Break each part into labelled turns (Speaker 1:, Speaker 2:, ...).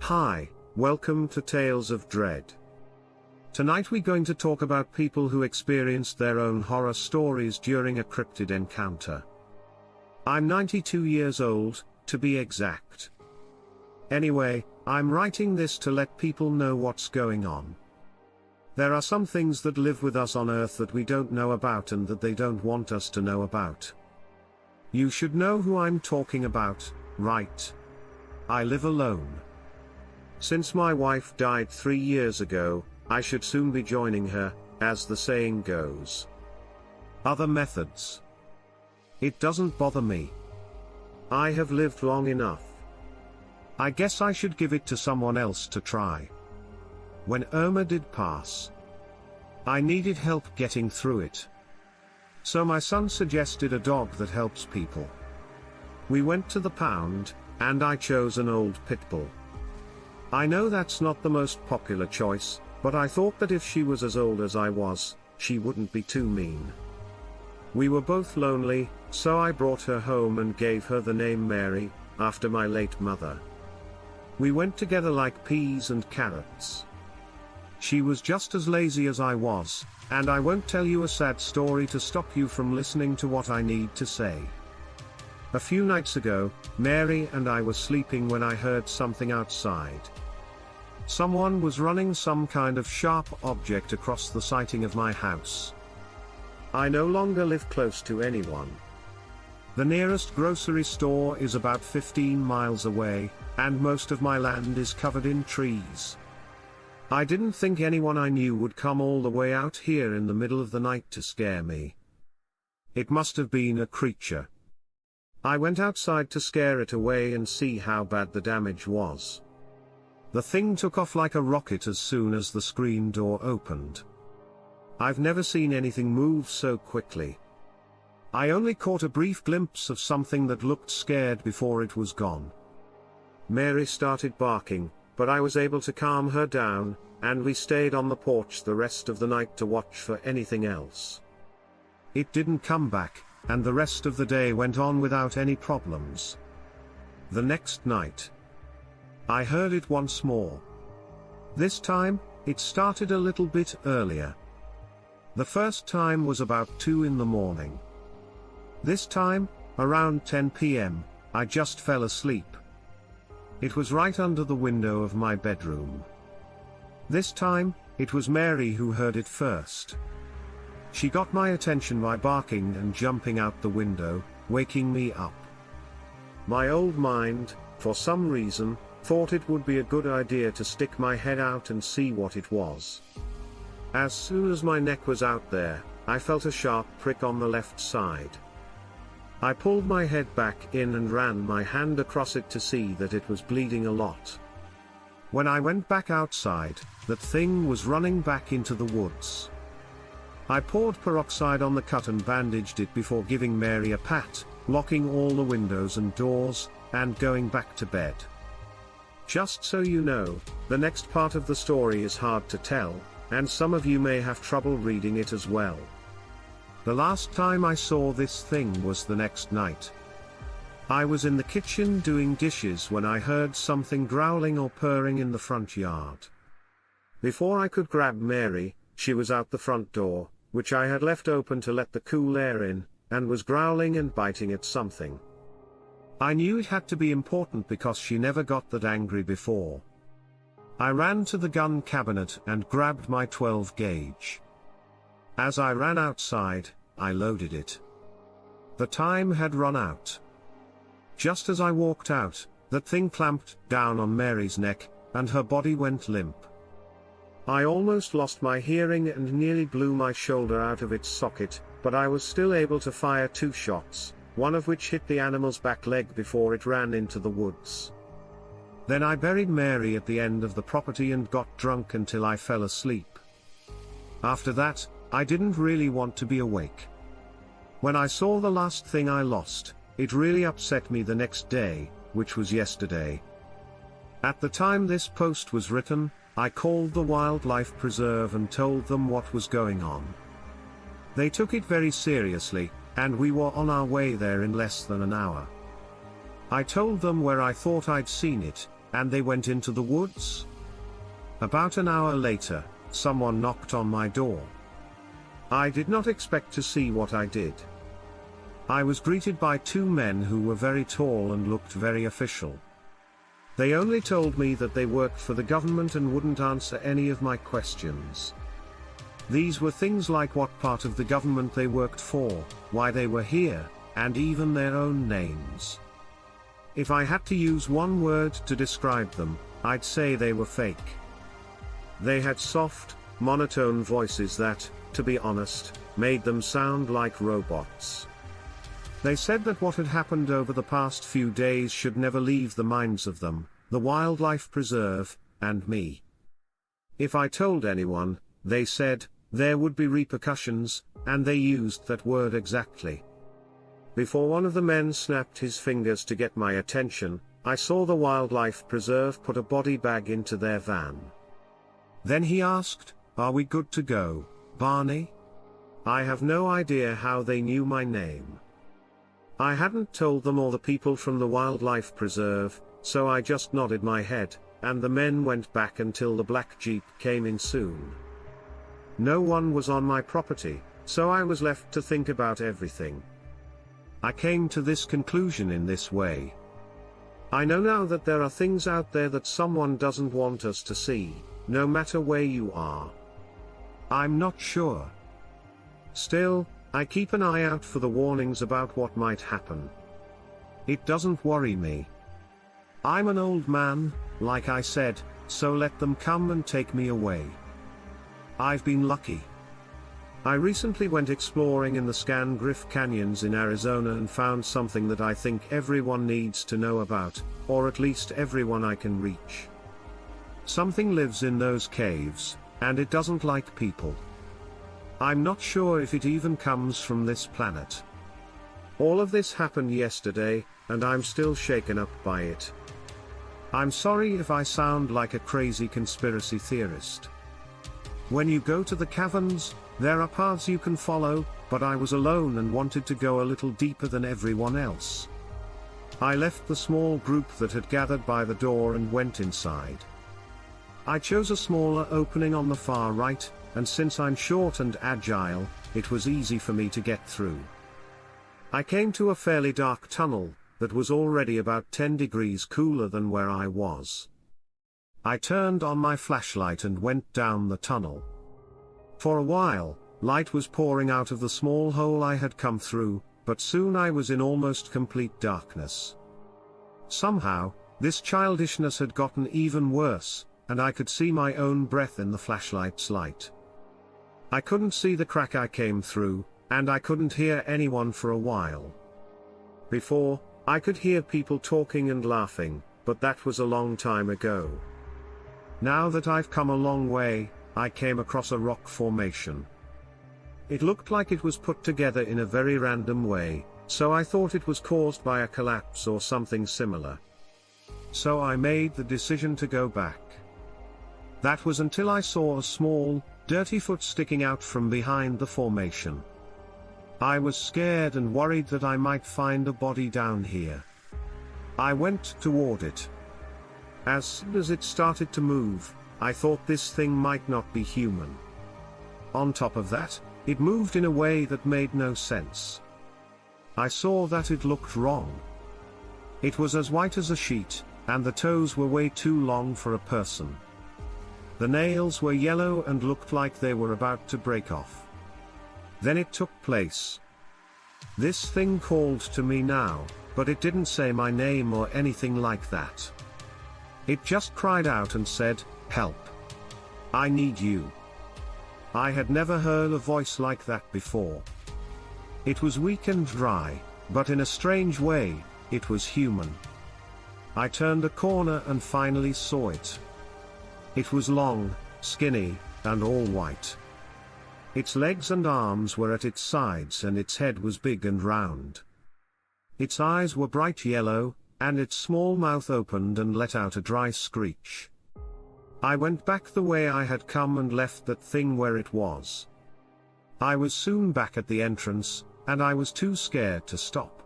Speaker 1: Hi, welcome to Tales of Dread. Tonight we're going to talk about people who experienced their own horror stories during a cryptid encounter. I'm 92 years old, to be exact. Anyway, I'm writing this to let people know what's going on. There are some things that live with us on Earth that we don't know about and that they don't want us to know about. You should know who I'm talking about, right? I live alone. Since my wife died 3 years ago, I should soon be joining her, as the saying goes. Other methods. It doesn't bother me. I have lived long enough. I guess I should give it to someone else to try. When Irma did pass, I needed help getting through it. So my son suggested a dog that helps people. We went to the pound, and I chose an old pit bull. I know that's not the most popular choice, but I thought that if she was as old as I was, she wouldn't be too mean. We were both lonely, so I brought her home and gave her the name Mary, after my late mother. We went together like peas and carrots. She was just as lazy as I was, and I won't tell you a sad story to stop you from listening to what I need to say. A few nights ago, Mary and I were sleeping when I heard something outside. Someone was running some kind of sharp object across the siding of my house. I no longer live close to anyone. The nearest grocery store is about 15 miles away, and most of my land is covered in trees. I didn't think anyone I knew would come all the way out here in the middle of the night to scare me. It must have been a creature. I went outside to scare it away and see how bad the damage was. The thing took off like a rocket as soon as the screen door opened. I've never seen anything move so quickly. I only caught a brief glimpse of something that looked scared before it was gone. Mary started barking, but I was able to calm her down, and we stayed on the porch the rest of the night to watch for anything else. It didn't come back, and the rest of the day went on without any problems. The next night, I heard it once more. This time, it started a little bit earlier. The first time was about 2 in the morning. This time, around 10 p.m., I just fell asleep. It was right under the window of my bedroom. This time, it was Mary who heard it first. She got my attention by barking and jumping out the window, waking me up. My old mind, for some reason, thought it would be a good idea to stick my head out and see what it was. As soon as my neck was out there, I felt a sharp prick on the left side. I pulled my head back in and ran my hand across it to see that it was bleeding a lot. When I went back outside, that thing was running back into the woods. I poured peroxide on the cut and bandaged it before giving Mary a pat, locking all the windows and doors, and going back to bed. Just so you know, the next part of the story is hard to tell, and some of you may have trouble reading it as well. The last time I saw this thing was the next night. I was in the kitchen doing dishes when I heard something growling or purring in the front yard. Before I could grab Mary, she was out the front door, which I had left open to let the cool air in, and was growling and biting at something. I knew it had to be important because she never got that angry before. I ran to the gun cabinet and grabbed my 12 gauge. As I ran outside, I loaded it. The time had run out. Just as I walked out, that thing clamped down on Mary's neck, and her body went limp. I almost lost my hearing and nearly blew my shoulder out of its socket, but I was still able to fire 2 shots, one of which hit the animal's back leg before it ran into the woods. Then I buried Mary at the end of the property and got drunk until I fell asleep. After that, I didn't really want to be awake. When I saw the last thing I lost, it really upset me the next day, which was yesterday. At the time this post was written, I called the wildlife preserve and told them what was going on. They took it very seriously, and we were on our way there in less than an hour. I told them where I thought I'd seen it, and they went into the woods? About an hour later, someone knocked on my door. I did not expect to see what I did. I was greeted by two men who were very tall and looked very official. They only told me that they worked for the government and wouldn't answer any of my questions. These were things like what part of the government they worked for, why they were here, and even their own names. If I had to use one word to describe them, I'd say they were fake. They had soft, monotone voices that, to be honest, made them sound like robots. They said that what had happened over the past few days should never leave the minds of them, the wildlife preserve, and me. If I told anyone, they said, there would be repercussions, and they used that word exactly. Before one of the men snapped his fingers to get my attention, I saw the wildlife preserve put a body bag into their van. Then he asked, "Are we good to go, Barney?" I have no idea how they knew my name. I hadn't told them or the people from the wildlife preserve, so I just nodded my head, and the men went back until the black Jeep came in soon. No one was on my property, so I was left to think about everything. I came to this conclusion in this way. I know now that there are things out there that someone doesn't want us to see, no matter where you are. I'm not sure. Still, I keep an eye out for the warnings about what might happen. It doesn't worry me. I'm an old man, like I said, so let them come and take me away. I've been lucky. I recently went exploring in the Scan Griff Canyons in Arizona and found something that I think everyone needs to know about, or at least everyone I can reach. Something lives in those caves, and it doesn't like people. I'm not sure if it even comes from this planet. All of this happened yesterday, and I'm still shaken up by it. I'm sorry if I sound like a crazy conspiracy theorist. When you go to the caverns, there are paths you can follow, but I was alone and wanted to go a little deeper than everyone else. I left the small group that had gathered by the door and went inside. I chose a smaller opening on the far right, and since I'm short and agile, it was easy for me to get through. I came to a fairly dark tunnel, that was already about 10 degrees cooler than where I was. I turned on my flashlight and went down the tunnel. For a while, light was pouring out of the small hole I had come through, but soon I was in almost complete darkness. Somehow, this childishness had gotten even worse, and I could see my own breath in the flashlight's light. I couldn't see the crack I came through, and I couldn't hear anyone for a while. Before, I could hear people talking and laughing, but that was a long time ago. Now that I've come a long way, I came across a rock formation. It looked like it was put together in a very random way, so I thought it was caused by a collapse or something similar. So I made the decision to go back. That was until I saw a small, dirty foot sticking out from behind the formation. I was scared and worried that I might find a body down here. I went toward it. As soon as it started to move, I thought this thing might not be human. On top of that, it moved in a way that made no sense. I saw that it looked wrong. It was as white as a sheet, and the toes were way too long for a person. The nails were yellow and looked like they were about to break off. Then it took place. This thing called to me now, but it didn't say my name or anything like that. It just cried out and said, "Help. I need you." I had never heard a voice like that before. It was weak and dry, but in a strange way, it was human. I turned a corner and finally saw it. It was long, skinny, and all white. Its legs and arms were at its sides and its head was big and round. Its eyes were bright yellow, and its small mouth opened and let out a dry screech. I went back the way I had come and left that thing where it was. I was soon back at the entrance, and I was too scared to stop.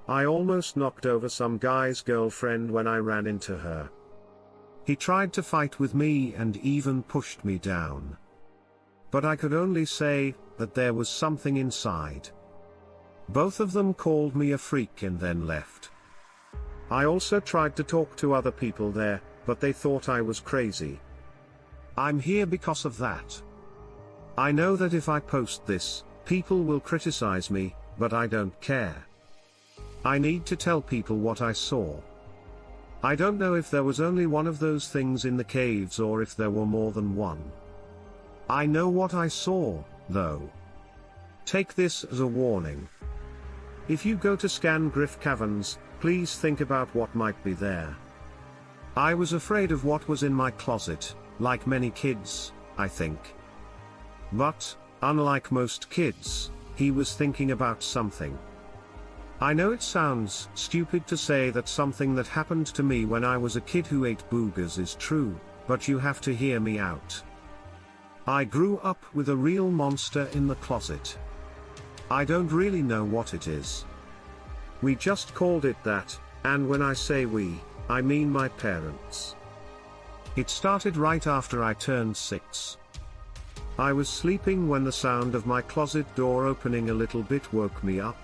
Speaker 1: I almost knocked over some guy's girlfriend when I ran into her. He tried to fight with me and even pushed me down. But I could only say that there was something inside. Both of them called me a freak and then left. I also tried to talk to other people there, but they thought I was crazy. I'm here because of that. I know that if I post this, people will criticize me, but I don't care. I need to tell people what I saw. I don't know if there was only one of those things in the caves or if there were more than one. I know what I saw, though. Take this as a warning. If you go to scan Griff Caverns, please think about what might be there. I was afraid of what was in my closet, like many kids, I think. But, unlike most kids, he was thinking about something. I know it sounds stupid to say that something that happened to me when I was a kid who ate boogers is true, but you have to hear me out. I grew up with a real monster in the closet. I don't really know what it is. We just called it that, and when I say we, I mean my parents. It started right after I turned 6. I was sleeping when the sound of my closet door opening a little bit woke me up.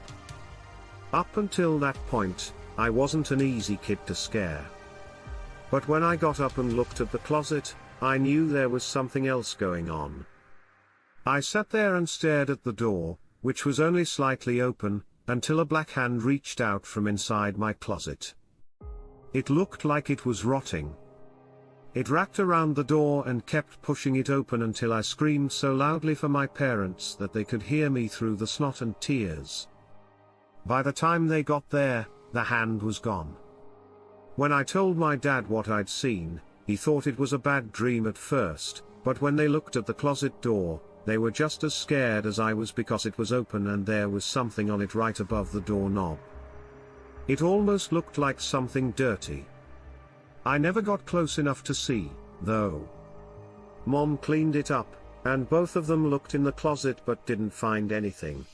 Speaker 1: Up until that point, I wasn't an easy kid to scare. But when I got up and looked at the closet, I knew there was something else going on. I sat there and stared at the door, which was only slightly open, until a black hand reached out from inside my closet. It looked like it was rotting. It wrapped around the door and kept pushing it open until I screamed so loudly for my parents that they could hear me through the snot and tears. By the time they got there, the hand was gone. When I told my dad what I'd seen, he thought it was a bad dream at first, but when they looked at the closet door, they were just as scared as I was because it was open and there was something on it right above the doorknob. It almost looked like something dirty. I never got close enough to see, though. Mom cleaned it up, and both of them looked in the closet but didn't find anything.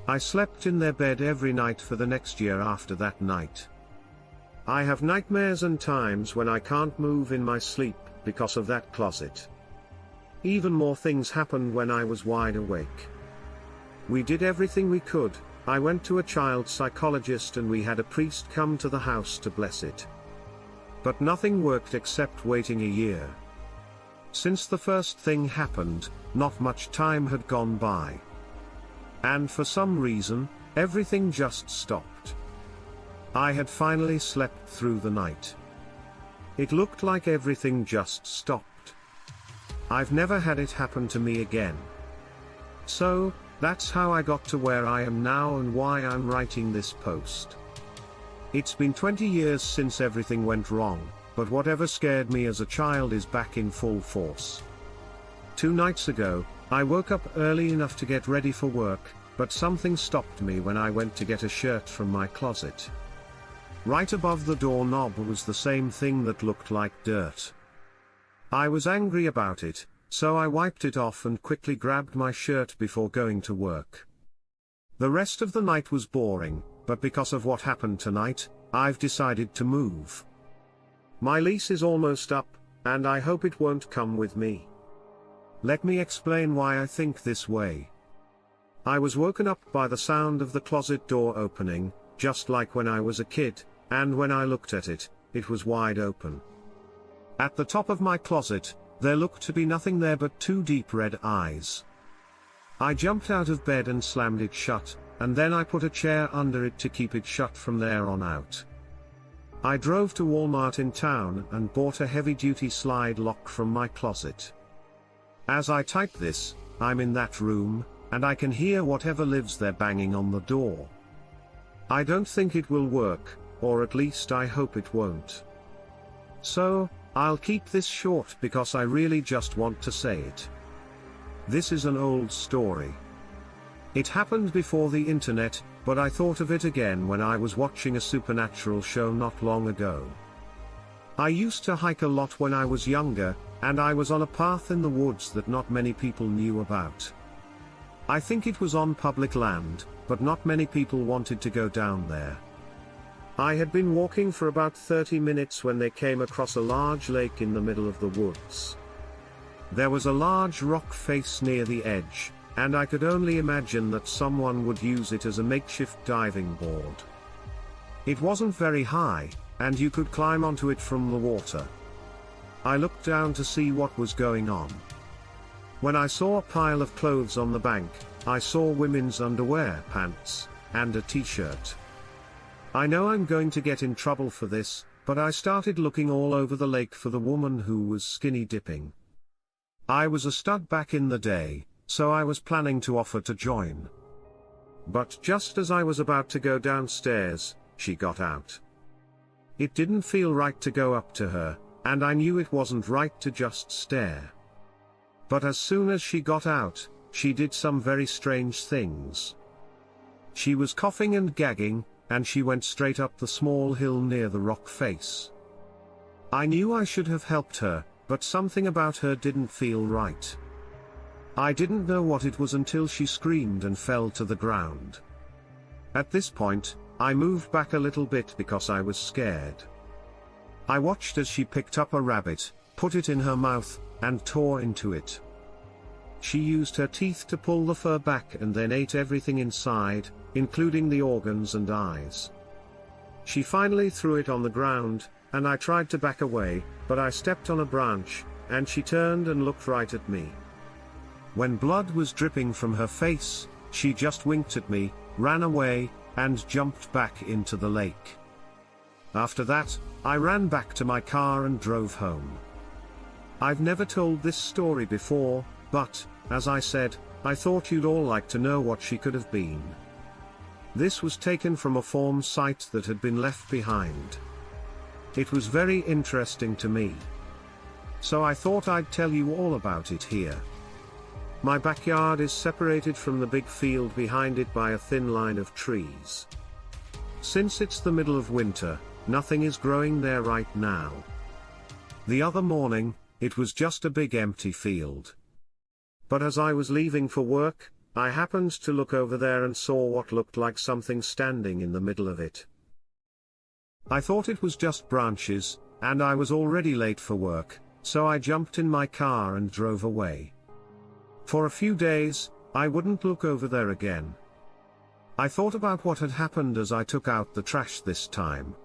Speaker 1: I slept in their bed every night for the next year after that night. I have nightmares and times when I can't move in my sleep because of that closet. Even more things happened when I was wide awake. We did everything we could. I went to a child psychologist and we had a priest come to the house to bless it. But nothing worked except waiting a year. Since the first thing happened, not much time had gone by. And for some reason, everything just stopped. I had finally slept through the night. It looked like everything just stopped. I've never had it happen to me again. So, that's how I got to where I am now and why I'm writing this post. It's been 20 years since everything went wrong, but whatever scared me as a child is back in full force. 2 nights ago, I woke up early enough to get ready for work, but something stopped me when I went to get a shirt from my closet. Right above the doorknob was the same thing that looked like dirt. I was angry about it, so I wiped it off and quickly grabbed my shirt before going to work. The rest of the night was boring, but because of what happened tonight, I've decided to move. My lease is almost up, and I hope it won't come with me. Let me explain why I think this way. I was woken up by the sound of the closet door opening, just like when I was a kid, and when I looked at it, it was wide open. At the top of my closet, there looked to be nothing there but 2 deep red eyes. I jumped out of bed and slammed it shut, and then I put a chair under it to keep it shut from there on out. I drove to Walmart in town and bought a heavy-duty slide lock from my closet. As I type this, I'm in that room, and I can hear whatever lives there banging on the door. I don't think it will work, or at least I hope it won't. So, I'll keep this short because I really just want to say it. This is an old story. It happened before the internet, but I thought of it again when I was watching a supernatural show not long ago. I used to hike a lot when I was younger, and I was on a path in the woods that not many people knew about. I think it was on public land, but not many people wanted to go down there. I had been walking for about 30 minutes when they came across a large lake in the middle of the woods. There was a large rock face near the edge, and I could only imagine that someone would use it as a makeshift diving board. It wasn't very high, and you could climb onto it from the water. I looked down to see what was going on. When I saw a pile of clothes on the bank, I saw women's underwear, pants, and a t-shirt. I know I'm going to get in trouble for this, but I started looking all over the lake for the woman who was skinny dipping. I was a stud back in the day, so I was planning to offer to join. But just as I was about to go downstairs, she got out. It didn't feel right to go up to her, and I knew it wasn't right to just stare. But as soon as she got out, she did some very strange things. She was coughing and gagging, and she went straight up the small hill near the rock face. I knew I should have helped her, but something about her didn't feel right. I didn't know what it was until she screamed and fell to the ground. At this point, I moved back a little bit because I was scared. I watched as she picked up a rabbit, put it in her mouth, and tore into it. She used her teeth to pull the fur back and then ate everything inside, including the organs and eyes. She finally threw it on the ground, and I tried to back away, but I stepped on a branch, and she turned and looked right at me. When blood was dripping from her face, she just winked at me, ran away, and jumped back into the lake. After that, I ran back to my car and drove home. I've never told this story before, but, as I said, I thought you'd all like to know what she could have been. This was taken from a form site that had been left behind. It was very interesting to me. So I thought I'd tell you all about it here. My backyard is separated from the big field behind it by a thin line of trees. Since it's the middle of winter, nothing is growing there right now. The other morning, it was just a big empty field. But as I was leaving for work, I happened to look over there and saw what looked like something standing in the middle of it. I thought it was just branches, and I was already late for work, so I jumped in my car and drove away. For a few days, I wouldn't look over there again. I thought about what had happened as I took out the trash this time.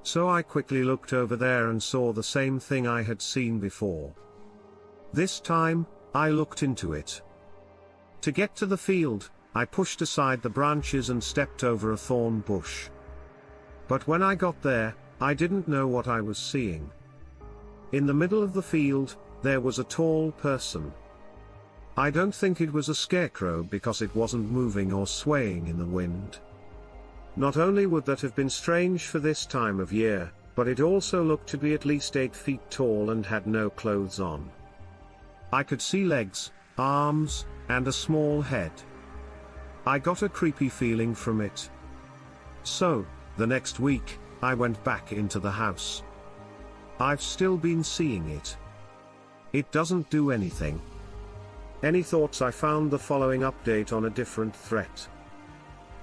Speaker 1: So I quickly looked over there and saw the same thing I had seen before. This time, I looked into it. To get to the field, I pushed aside the branches and stepped over a thorn bush. But when I got there, I didn't know what I was seeing. In the middle of the field, there was a tall person. I don't think it was a scarecrow because it wasn't moving or swaying in the wind. Not only would that have been strange for this time of year, but it also looked to be at least 8 feet tall and had no clothes on. I could see legs, arms, and a small head. I got a creepy feeling from it. So, the next week, I went back into the house. I've still been seeing it. It doesn't do anything. Any thoughts? I found the following update on a different threat.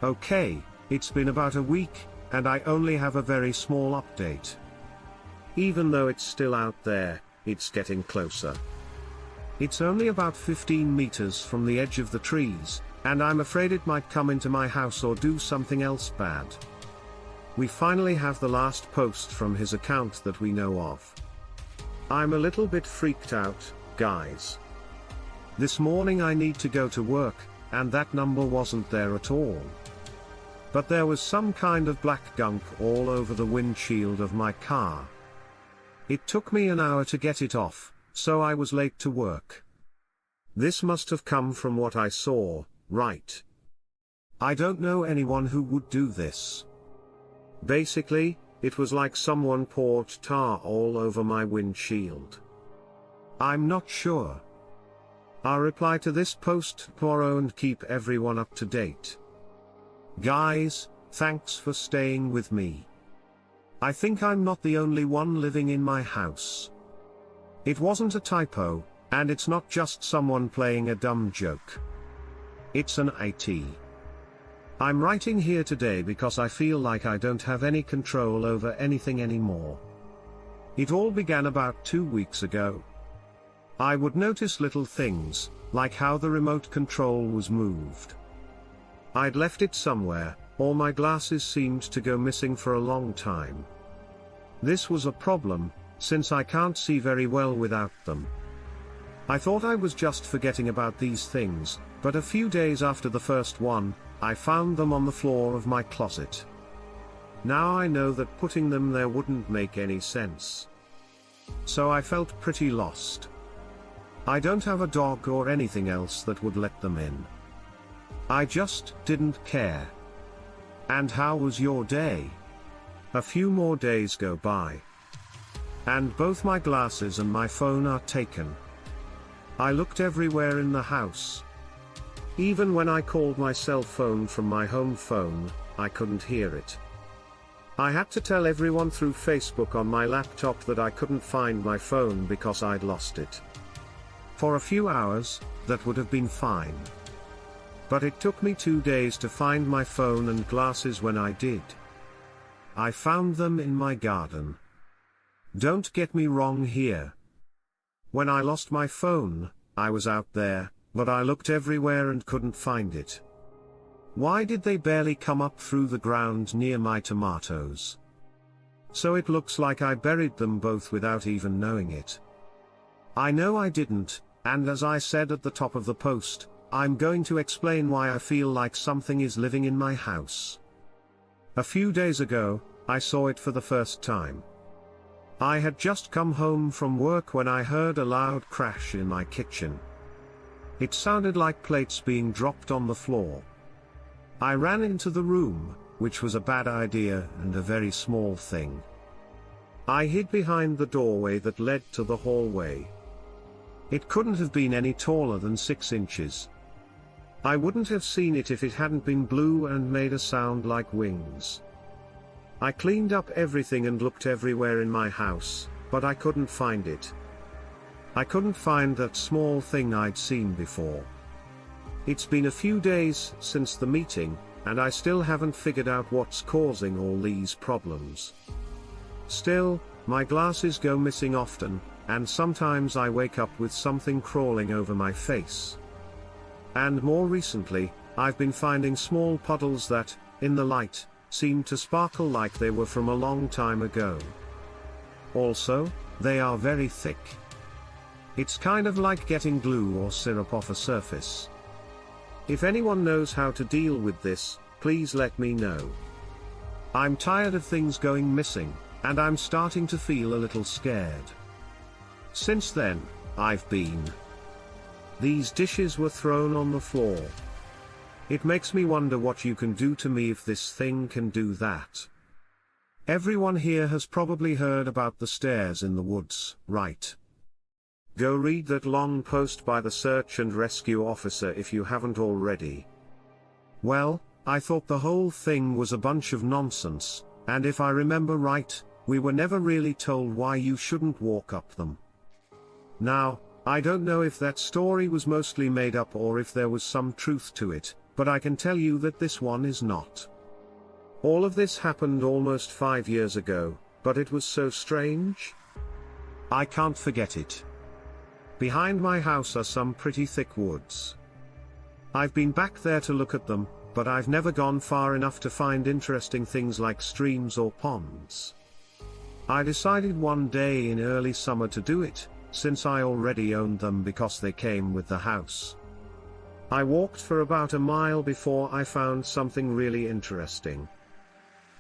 Speaker 1: Okay, it's been about a week, and I only have a very small update. Even though it's still out there, it's getting closer. It's only about 15 meters from the edge of the trees, and I'm afraid it might come into my house or do something else bad. We finally have the last post from his account that we know of. I'm a little bit freaked out, guys. This morning I need to go to work, and that number wasn't there at all. But there was some kind of black gunk all over the windshield of my car. It took me an hour to get it off, so I was late to work. This must have come from what I saw, right? I don't know anyone who would do this. Basically, it was like someone poured tar all over my windshield. I'm not sure. I'll reply to this post tomorrow and keep everyone up to date. Guys, thanks for staying with me. I think I'm not the only one living in my house. It wasn't a typo, and it's not just someone playing a dumb joke. It's an IT. I'm writing here today because I feel like I don't have any control over anything anymore. It all began about 2 weeks ago. I would notice little things, like how the remote control was moved. I'd left it somewhere, or my glasses seemed to go missing for a long time. This was a problem, since I can't see very well without them. I thought I was just forgetting about these things, but a few days after the first one, I found them on the floor of my closet. Now I know that putting them there wouldn't make any sense. So I felt pretty lost. I don't have a dog or anything else that would let them in. I just didn't care. And how was your day? A few more days go by. And both my glasses and my phone are taken. I looked everywhere in the house. Even when I called my cell phone from my home phone, I couldn't hear it. I had to tell everyone through Facebook on my laptop that I couldn't find my phone because I'd lost it. For a few hours, that would have been fine. But it took me 2 days to find my phone and glasses when I did. I found them in my garden. Don't get me wrong here. When I lost my phone, I was out there, but I looked everywhere and couldn't find it. Why did they barely come up through the ground near my tomatoes? So it looks like I buried them both without even knowing it. I know I didn't, and as I said at the top of the post, I'm going to explain why I feel like something is living in my house. A few days ago, I saw it for the first time. I had just come home from work when I heard a loud crash in my kitchen. It sounded like plates being dropped on the floor. I ran into the room, which was a bad idea and a very small thing. I hid behind the doorway that led to the hallway. It couldn't have been any taller than 6 inches. I wouldn't have seen it if it hadn't been blue and made a sound like wings. I cleaned up everything and looked everywhere in my house, but I couldn't find it. I couldn't find that small thing I'd seen before. It's been a few days since the meeting, and I still haven't figured out what's causing all these problems. Still, my glasses go missing often, and sometimes I wake up with something crawling over my face. And more recently, I've been finding small puddles that, in the light, seem to sparkle like they were from a long time ago. Also, they are very thick. It's kind of like getting glue or syrup off a surface. If anyone knows how to deal with this, please let me know. I'm tired of things going missing, and I'm starting to feel a little scared. Since then, I've been. These dishes were thrown on the floor. It makes me wonder what you can do to me if this thing can do that. Everyone here has probably heard about the stairs in the woods, right? Go read that long post by the search and rescue officer if you haven't already. Well, I thought the whole thing was a bunch of nonsense, and if I remember right, we were never really told why you shouldn't walk up them. Now, I don't know if that story was mostly made up or if there was some truth to it, but I can tell you that this one is not. All of this happened almost 5 years ago, but it was so strange. I can't forget it. Behind my house are some pretty thick woods. I've been back there to look at them, but I've never gone far enough to find interesting things like streams or ponds. I decided one day in early summer to do it, since I already owned them because they came with the house. I walked for about a mile before I found something really interesting.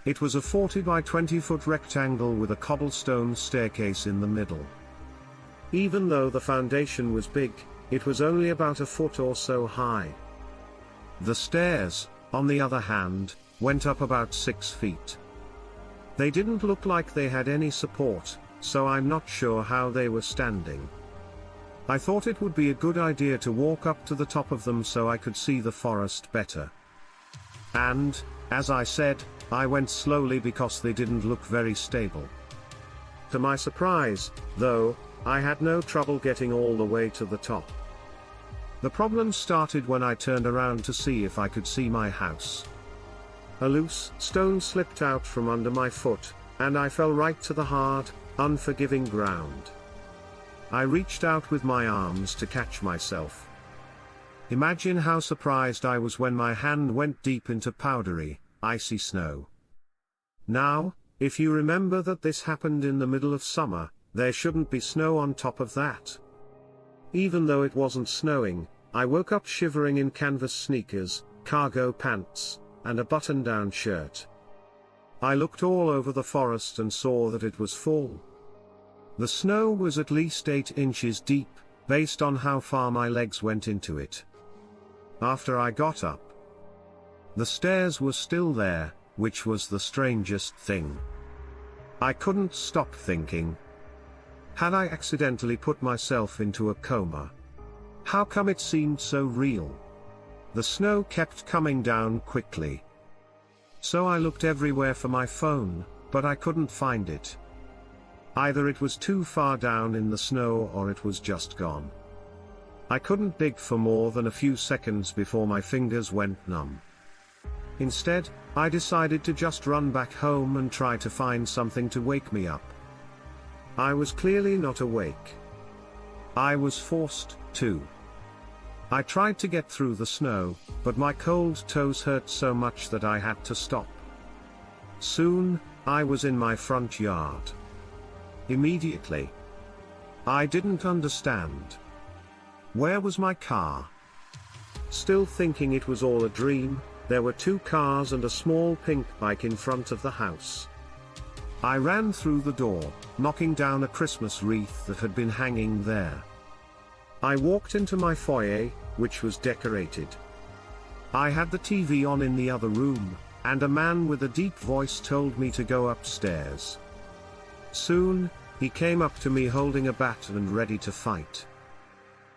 Speaker 1: It was a 40 by 20 foot rectangle with a cobblestone staircase in the middle. Even though the foundation was big, it was only about a foot or so high. The stairs, on the other hand, went up about 6 feet. They didn't look like they had any support, so I'm not sure how they were standing. I thought it would be a good idea to walk up to the top of them so I could see the forest better. And, as I said, I went slowly because they didn't look very stable. To my surprise, though, I had no trouble getting all the way to the top. The problem started when I turned around to see if I could see my house. A loose stone slipped out from under my foot, and I fell right to the hard, unforgiving ground. I reached out with my arms to catch myself. Imagine how surprised I was when my hand went deep into powdery, icy snow. Now, if you remember that this happened in the middle of summer, there shouldn't be snow on top of that. Even though it wasn't snowing, I woke up shivering in canvas sneakers, cargo pants, and a button-down shirt. I looked all over the forest and saw that it was full. The snow was at least 8 inches deep, based on how far my legs went into it. After I got up, the stairs were still there, which was the strangest thing. I couldn't stop thinking. Had I accidentally put myself into a coma? How come it seemed so real? The snow kept coming down quickly. So I looked everywhere for my phone, but I couldn't find it. Either it was too far down in the snow or it was just gone. I couldn't dig for more than a few seconds before my fingers went numb. Instead, I decided to just run back home and try to find something to wake me up. I was clearly not awake. I was forced to. I tried to get through the snow, but my cold toes hurt so much that I had to stop. Soon, I was in my front yard. Immediately, I didn't understand. Where was my car? Still thinking it was all a dream, there were 2 cars and a small pink bike in front of the house. I ran through the door, knocking down a Christmas wreath that had been hanging there. I walked into my foyer, which was decorated. I had the TV on in the other room, and a man with a deep voice told me to go upstairs. Soon, he came up to me holding a bat and ready to fight.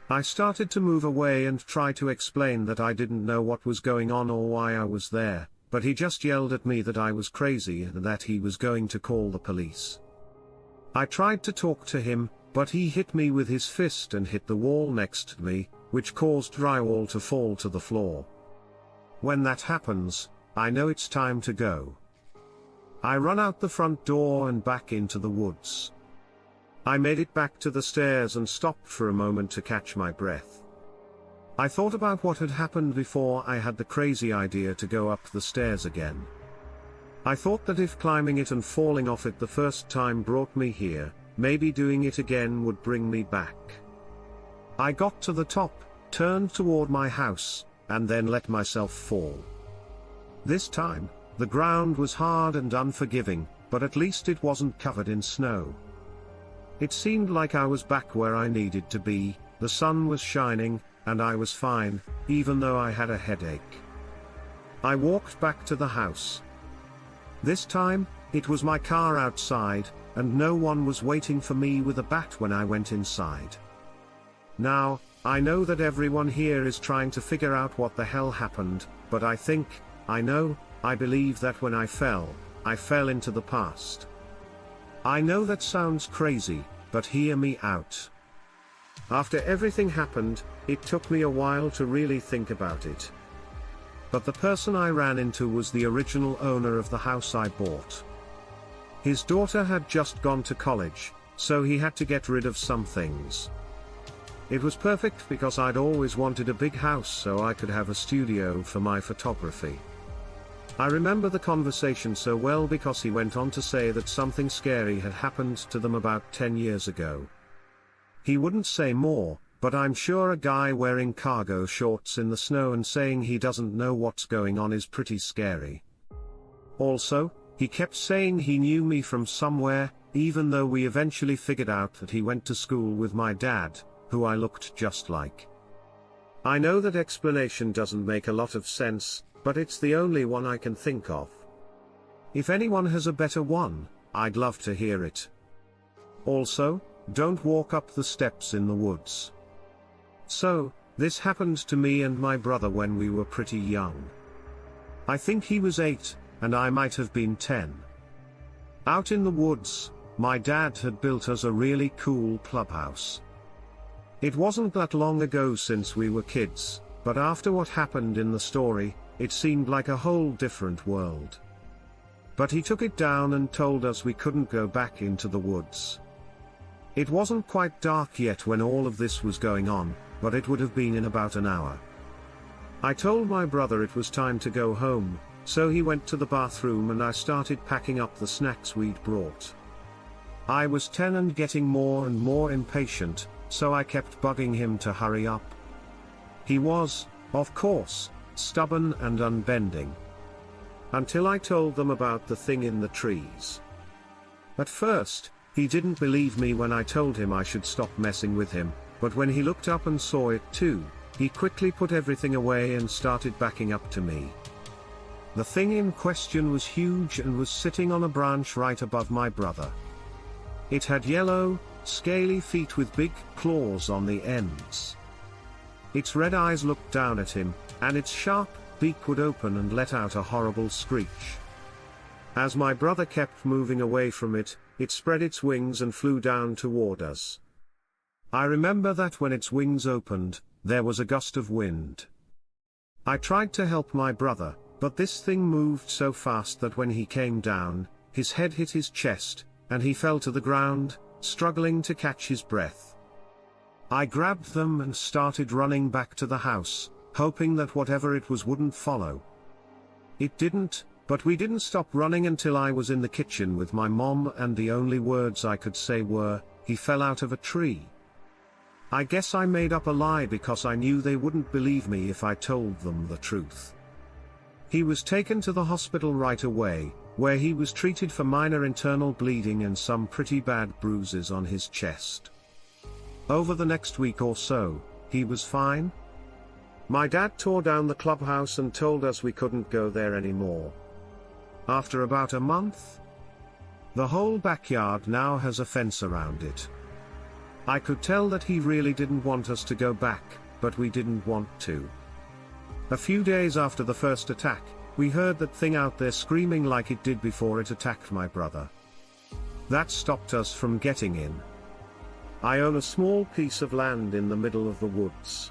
Speaker 1: I started to move away and try to explain that I didn't know what was going on or why I was there, but he just yelled at me that I was crazy and that he was going to call the police. I tried to talk to him, but he hit me with his fist and hit the wall next to me, which caused drywall to fall to the floor. When that happens, I know it's time to go. I run out the front door and back into the woods. I made it back to the stairs and stopped for a moment to catch my breath. I thought about what had happened before I had the crazy idea to go up the stairs again. I thought that if climbing it and falling off it the first time brought me here, maybe doing it again would bring me back. I got to the top, turned toward my house, and then let myself fall. This time, the ground was hard and unforgiving, but at least it wasn't covered in snow. It seemed like I was back where I needed to be, the sun was shining, and I was fine, even though I had a headache. I walked back to the house. This time, it was my car outside, and no one was waiting for me with a bat when I went inside. Now, I know that everyone here is trying to figure out what the hell happened, but I believe that when I fell into the past. I know that sounds crazy, but hear me out. After everything happened, it took me a while to really think about it. But the person I ran into was the original owner of the house I bought. His daughter had just gone to college, so he had to get rid of some things. It was perfect because I'd always wanted a big house so I could have a studio for my photography. I remember the conversation so well because he went on to say that something scary had happened to them about 10 years ago. He wouldn't say more, but I'm sure a guy wearing cargo shorts in the snow and saying he doesn't know what's going on is pretty scary. Also, he kept saying he knew me from somewhere, even though we eventually figured out that he went to school with my dad, who I looked just like. I know that explanation doesn't make a lot of sense, but it's the only one I can think of. If anyone has a better one, I'd love to hear it. Also, don't walk up the steps in the woods. So, this happened to me and my brother when we were pretty young. I think he was 8, and I might have been 10. Out in the woods, my dad had built us a really cool clubhouse. It wasn't that long ago since we were kids, but after what happened in the story, it seemed like a whole different world. But he took it down and told us we couldn't go back into the woods. It wasn't quite dark yet when all of this was going on, but it would have been in about an hour. I told my brother it was time to go home, so he went to the bathroom and I started packing up the snacks we'd brought. I was 10 and getting more and more impatient, so I kept bugging him to hurry up. He was, of course, stubborn and unbending. Until I told them about the thing in the trees. At first, he didn't believe me when I told him I should stop messing with him, but when he looked up and saw it too, he quickly put everything away and started backing up to me. The thing in question was huge and was sitting on a branch right above my brother. It had yellow, scaly feet with big claws on the ends. Its red eyes looked down at him, and its sharp beak would open and let out a horrible screech. As my brother kept moving away from it, it spread its wings and flew down toward us. I remember that when its wings opened, there was a gust of wind. I tried to help my brother, but this thing moved so fast that when he came down, his head hit his chest, and he fell to the ground, struggling to catch his breath. I grabbed them and started running back to the house, hoping that whatever it was wouldn't follow. It didn't, but we didn't stop running until I was in the kitchen with my mom, and the only words I could say were, "He fell out of a tree." I guess I made up a lie because I knew they wouldn't believe me if I told them the truth. He was taken to the hospital right away, where he was treated for minor internal bleeding and some pretty bad bruises on his chest. Over the next week or so, he was fine. My dad tore down the clubhouse and told us we couldn't go there anymore. After about a month, the whole backyard now has a fence around it. I could tell that he really didn't want us to go back, but we didn't want to. A few days after the first attack, we heard that thing out there screaming like it did before it attacked my brother. That stopped us from getting in. I own a small piece of land in the middle of the woods.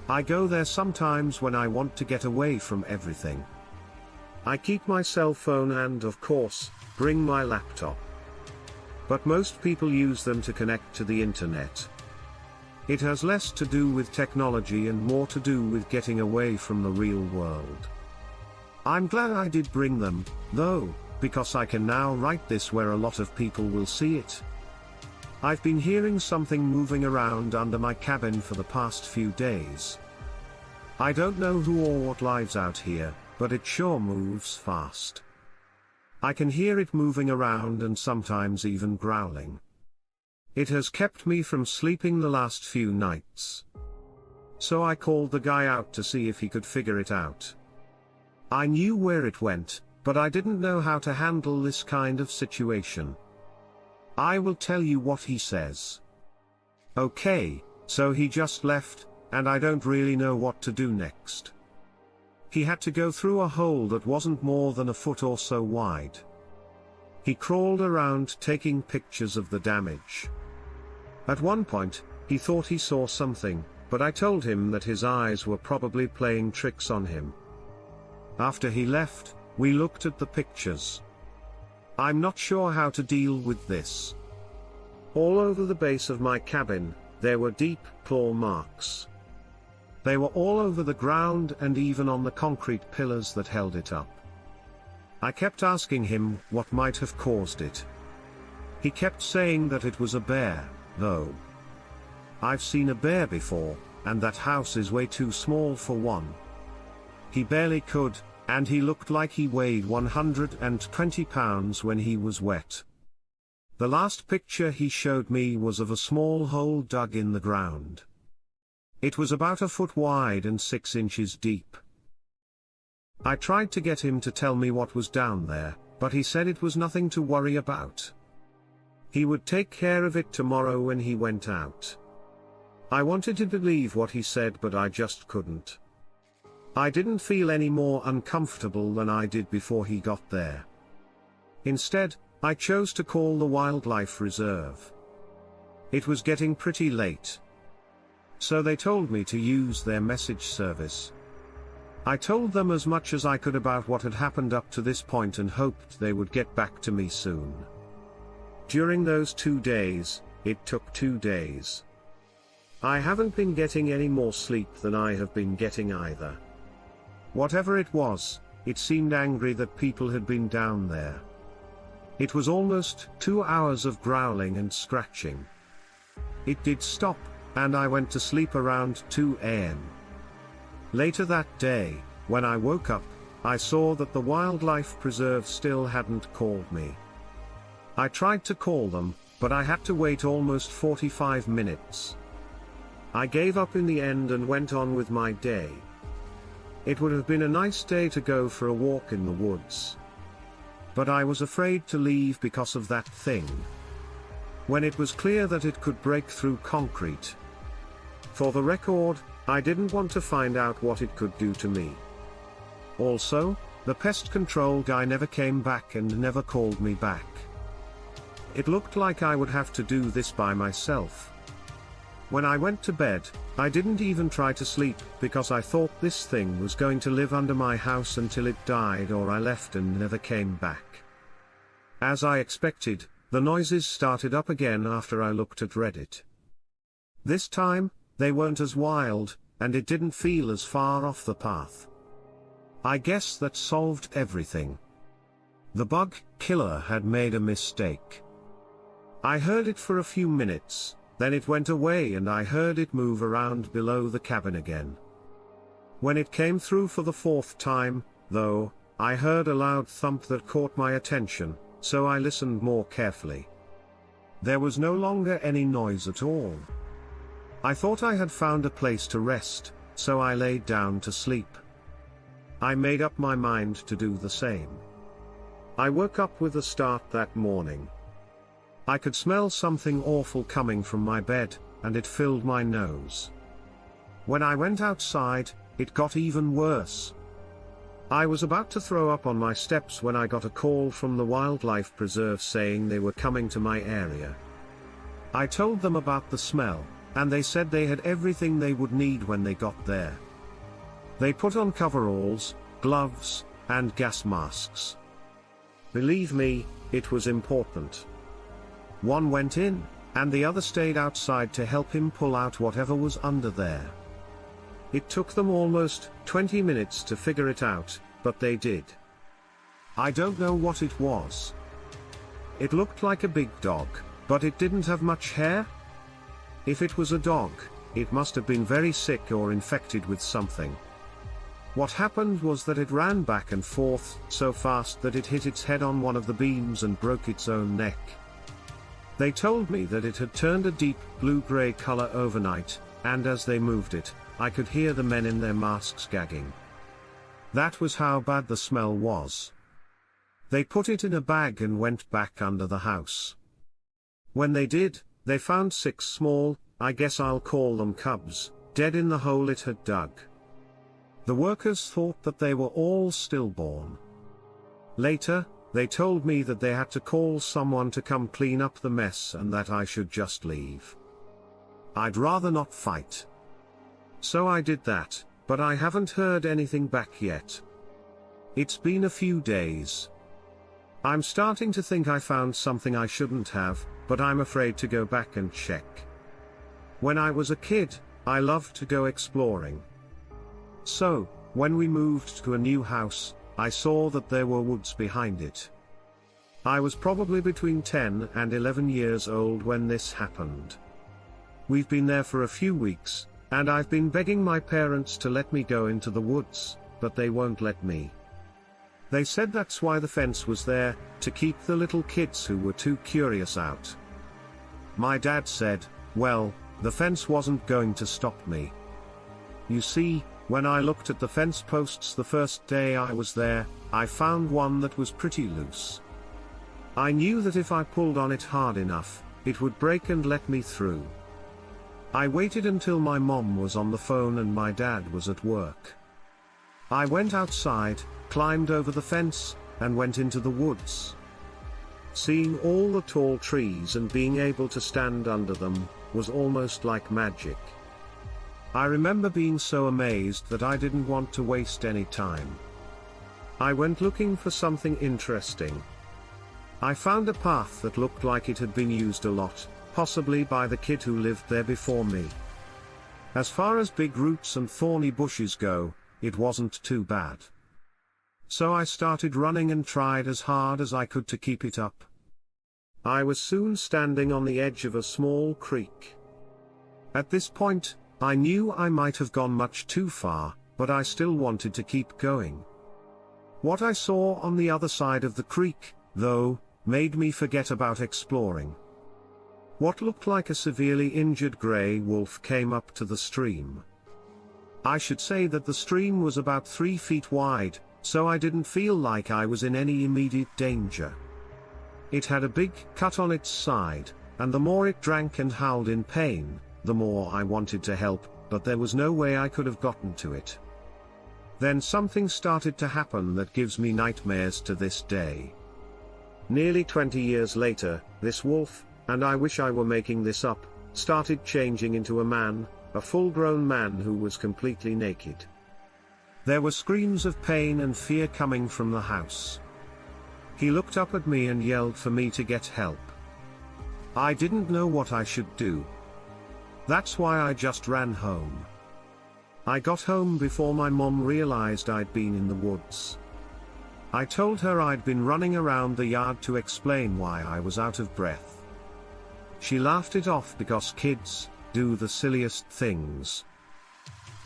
Speaker 1: I go there sometimes when I want to get away from everything. I keep my cell phone and, of course, bring my laptop. But most people use them to connect to the internet. It has less to do with technology and more to do with getting away from the real world. I'm glad I did bring them, though, because I can now write this where a lot of people will see it. I've been hearing something moving around under my cabin for the past few days. I don't know who or what lives out here, but it sure moves fast. I can hear it moving around and sometimes even growling. It has kept me from sleeping the last few nights. So I called the guy out to see if he could figure it out. I knew where it went, but I didn't know how to handle this kind of situation. I will tell you what he says. Okay, so he just left, and I don't really know what to do next. He had to go through a hole that wasn't more than a foot or so wide. He crawled around taking pictures of the damage. At one point, he thought he saw something, but I told him that his eyes were probably playing tricks on him. After he left, we looked at the pictures. I'm not sure how to deal with this. All over the base of my cabin, there were deep claw marks. They were all over the ground and even on the concrete pillars that held it up. I kept asking him what might have caused it. He kept saying that it was a bear, though. I've seen a bear before, and that house is way too small for one. He barely could, and he looked like he weighed 120 pounds when he was wet. The last picture he showed me was of a small hole dug in the ground. It was about a foot wide and 6 inches deep. I tried to get him to tell me what was down there, but he said it was nothing to worry about. He would take care of it tomorrow when he went out. I wanted to believe what he said, but I just couldn't. I didn't feel any more uncomfortable than I did before he got there. Instead, I chose to call the wildlife reserve. It was getting pretty late. So they told me to use their message service. I told them as much as I could about what had happened up to this point and hoped they would get back to me soon. During those 2 days, it took 2 days. I haven't been getting any more sleep than I have been getting either. Whatever it was, it seemed angry that people had been down there. It was almost 2 hours of growling and scratching. It did stop, and I went to sleep around 2 a.m. Later that day, when I woke up, I saw that the wildlife preserve still hadn't called me. I tried to call them, but I had to wait almost 45 minutes. I gave up in the end and went on with my day. It would have been a nice day to go for a walk in the woods. But I was afraid to leave because of that thing. When it was clear that it could break through concrete. For the record, I didn't want to find out what it could do to me. Also, the pest control guy never came back and never called me back. It looked like I would have to do this by myself. When I went to bed, I didn't even try to sleep because I thought this thing was going to live under my house until it died or I left and never came back. As I expected, the noises started up again after I looked at Reddit. This time, they weren't as wild, and it didn't feel as far off the path. I guess that solved everything. The bug killer had made a mistake. I heard it for a few minutes, then it went away and I heard it move around below the cabin again. When it came through for the 4th time, though, I heard a loud thump that caught my attention, so I listened more carefully. There was no longer any noise at all. I thought I had found a place to rest, so I laid down to sleep. I made up my mind to do the same. I woke up with a start that morning. I could smell something awful coming from my bed, and it filled my nose. When I went outside, it got even worse. I was about to throw up on my steps when I got a call from the wildlife preserve saying they were coming to my area. I told them about the smell, and they said they had everything they would need when they got there. They put on coveralls, gloves, and gas masks. Believe me, it was important. One went in, and the other stayed outside to help him pull out whatever was under there. It took them almost 20 minutes to figure it out, but they did. I don't know what it was. It looked like a big dog, but it didn't have much hair. If it was a dog, it must have been very sick or infected with something. What happened was that it ran back and forth so fast that it hit its head on one of the beams and broke its own neck. They told me that it had turned a deep blue-gray color overnight, and as they moved it, I could hear the men in their masks gagging. That was how bad the smell was. They put it in a bag and went back under the house. When they did, they found 6 small, I guess I'll call them cubs, dead in the hole it had dug. The workers thought that they were all stillborn. Later, they told me that they had to call someone to come clean up the mess and that I should just leave. I'd rather not fight. So I did that, but I haven't heard anything back yet. It's been a few days. I'm starting to think I found something I shouldn't have, but I'm afraid to go back and check. When I was a kid, I loved to go exploring. So, when we moved to a new house, I saw that there were woods behind it. I was probably between 10 and 11 years old when this happened. We've been there for a few weeks, and I've been begging my parents to let me go into the woods, but they won't let me. They said that's why the fence was there, to keep the little kids who were too curious out. My dad said, well, the fence wasn't going to stop me. You see, when I looked at the fence posts the first day I was there, I found one that was pretty loose. I knew that if I pulled on it hard enough, it would break and let me through. I waited until my mom was on the phone and my dad was at work. I went outside, climbed over the fence, and went into the woods. Seeing all the tall trees and being able to stand under them, was almost like magic. I remember being so amazed that I didn't want to waste any time. I went looking for something interesting. I found a path that looked like it had been used a lot, possibly by the kid who lived there before me. As far as big roots and thorny bushes go, it wasn't too bad. So I started running and tried as hard as I could to keep it up. I was soon standing on the edge of a small creek. At this point, I knew I might have gone much too far, but I still wanted to keep going. What I saw on the other side of the creek, though, made me forget about exploring. What looked like a severely injured grey wolf came up to the stream. I should say that the stream was about 3 feet wide, so I didn't feel like I was in any immediate danger. It had a big cut on its side, and the more it drank and howled in pain, the more I wanted to help, but there was no way I could have gotten to it. Then something started to happen that gives me nightmares to this day. Nearly 20 years later, this wolf, and I wish I were making this up, started changing into a man, a full-grown man who was completely naked. There were screams of pain and fear coming from the house. He looked up at me and yelled for me to get help. I didn't know what I should do. That's why I just ran home. I got home before my mom realized I'd been in the woods. I told her I'd been running around the yard to explain why I was out of breath. She laughed it off because kids do the silliest things.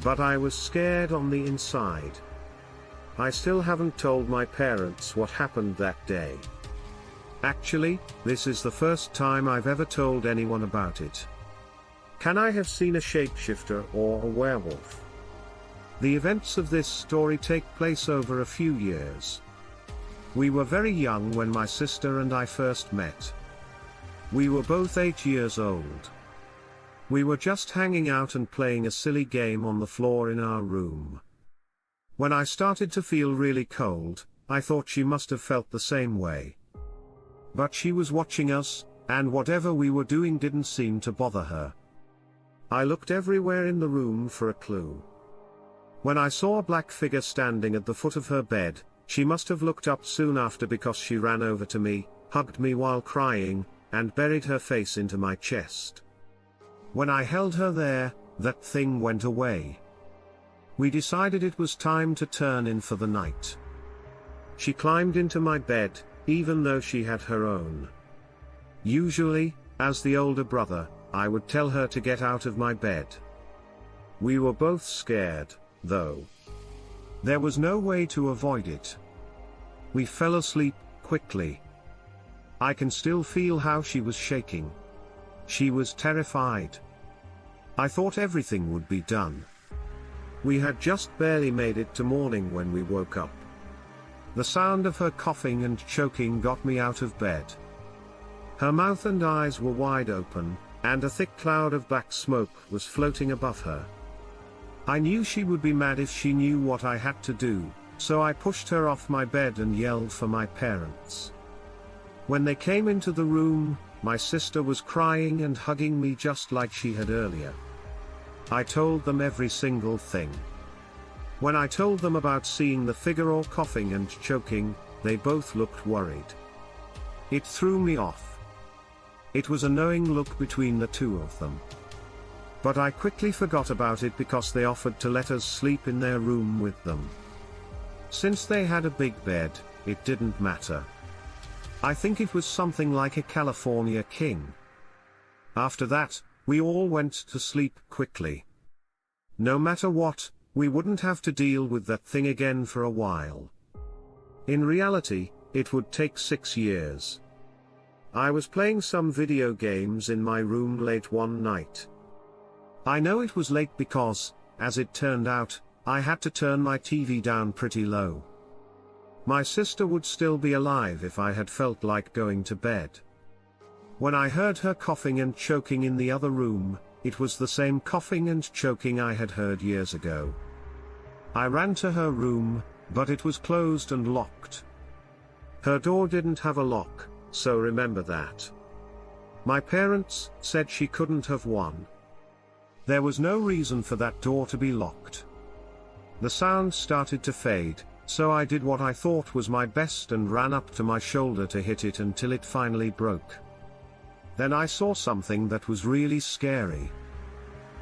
Speaker 1: But I was scared on the inside. I still haven't told my parents what happened that day. Actually, this is the first time I've ever told anyone about it. Can I have seen a shapeshifter or a werewolf? The events of this story take place over a few years. We were very young when my sister and I first met. We were both 8 years old. We were just hanging out and playing a silly game on the floor in our room. When I started to feel really cold, I thought she must have felt the same way. But she was watching us, and whatever we were doing didn't seem to bother her. I looked everywhere in the room for a clue. When I saw a black figure standing at the foot of her bed, she must have looked up soon after because she ran over to me, hugged me while crying, and buried her face into my chest. When I held her there, that thing went away. We decided it was time to turn in for the night. She climbed into my bed, even though she had her own. Usually, as the older brother, I would tell her to get out of my bed. We were both scared, though. There was no way to avoid it. We fell asleep quickly. I can still feel how she was shaking. She was terrified. I thought everything would be done. We had just barely made it to morning when we woke up. The sound of her coughing and choking got me out of bed. Her mouth and eyes were wide open, and a thick cloud of black smoke was floating above her. I knew she would be mad if she knew what I had to do, so I pushed her off my bed and yelled for my parents. When they came into the room, my sister was crying and hugging me just like she had earlier. I told them every single thing. When I told them about seeing the figure or coughing and choking, they both looked worried. It threw me off. It was a knowing look between the two of them. But I quickly forgot about it because they offered to let us sleep in their room with them. Since they had a big bed, it didn't matter. I think it was something like a California king. After that, we all went to sleep quickly. No matter what, we wouldn't have to deal with that thing again for a while. In reality, it would take 6 years. I was playing some video games in my room late one night. I know it was late because, as it turned out, I had to turn my TV down pretty low. My sister would still be alive if I had felt like going to bed. When I heard her coughing and choking in the other room, it was the same coughing and choking I had heard years ago. I ran to her room, but it was closed and locked. Her door didn't have a lock, so remember that. My parents said she couldn't have won. There was no reason for that door to be locked. The sound started to fade, so I did what I thought was my best and ran up to my shoulder to hit it until it finally broke. Then I saw something that was really scary.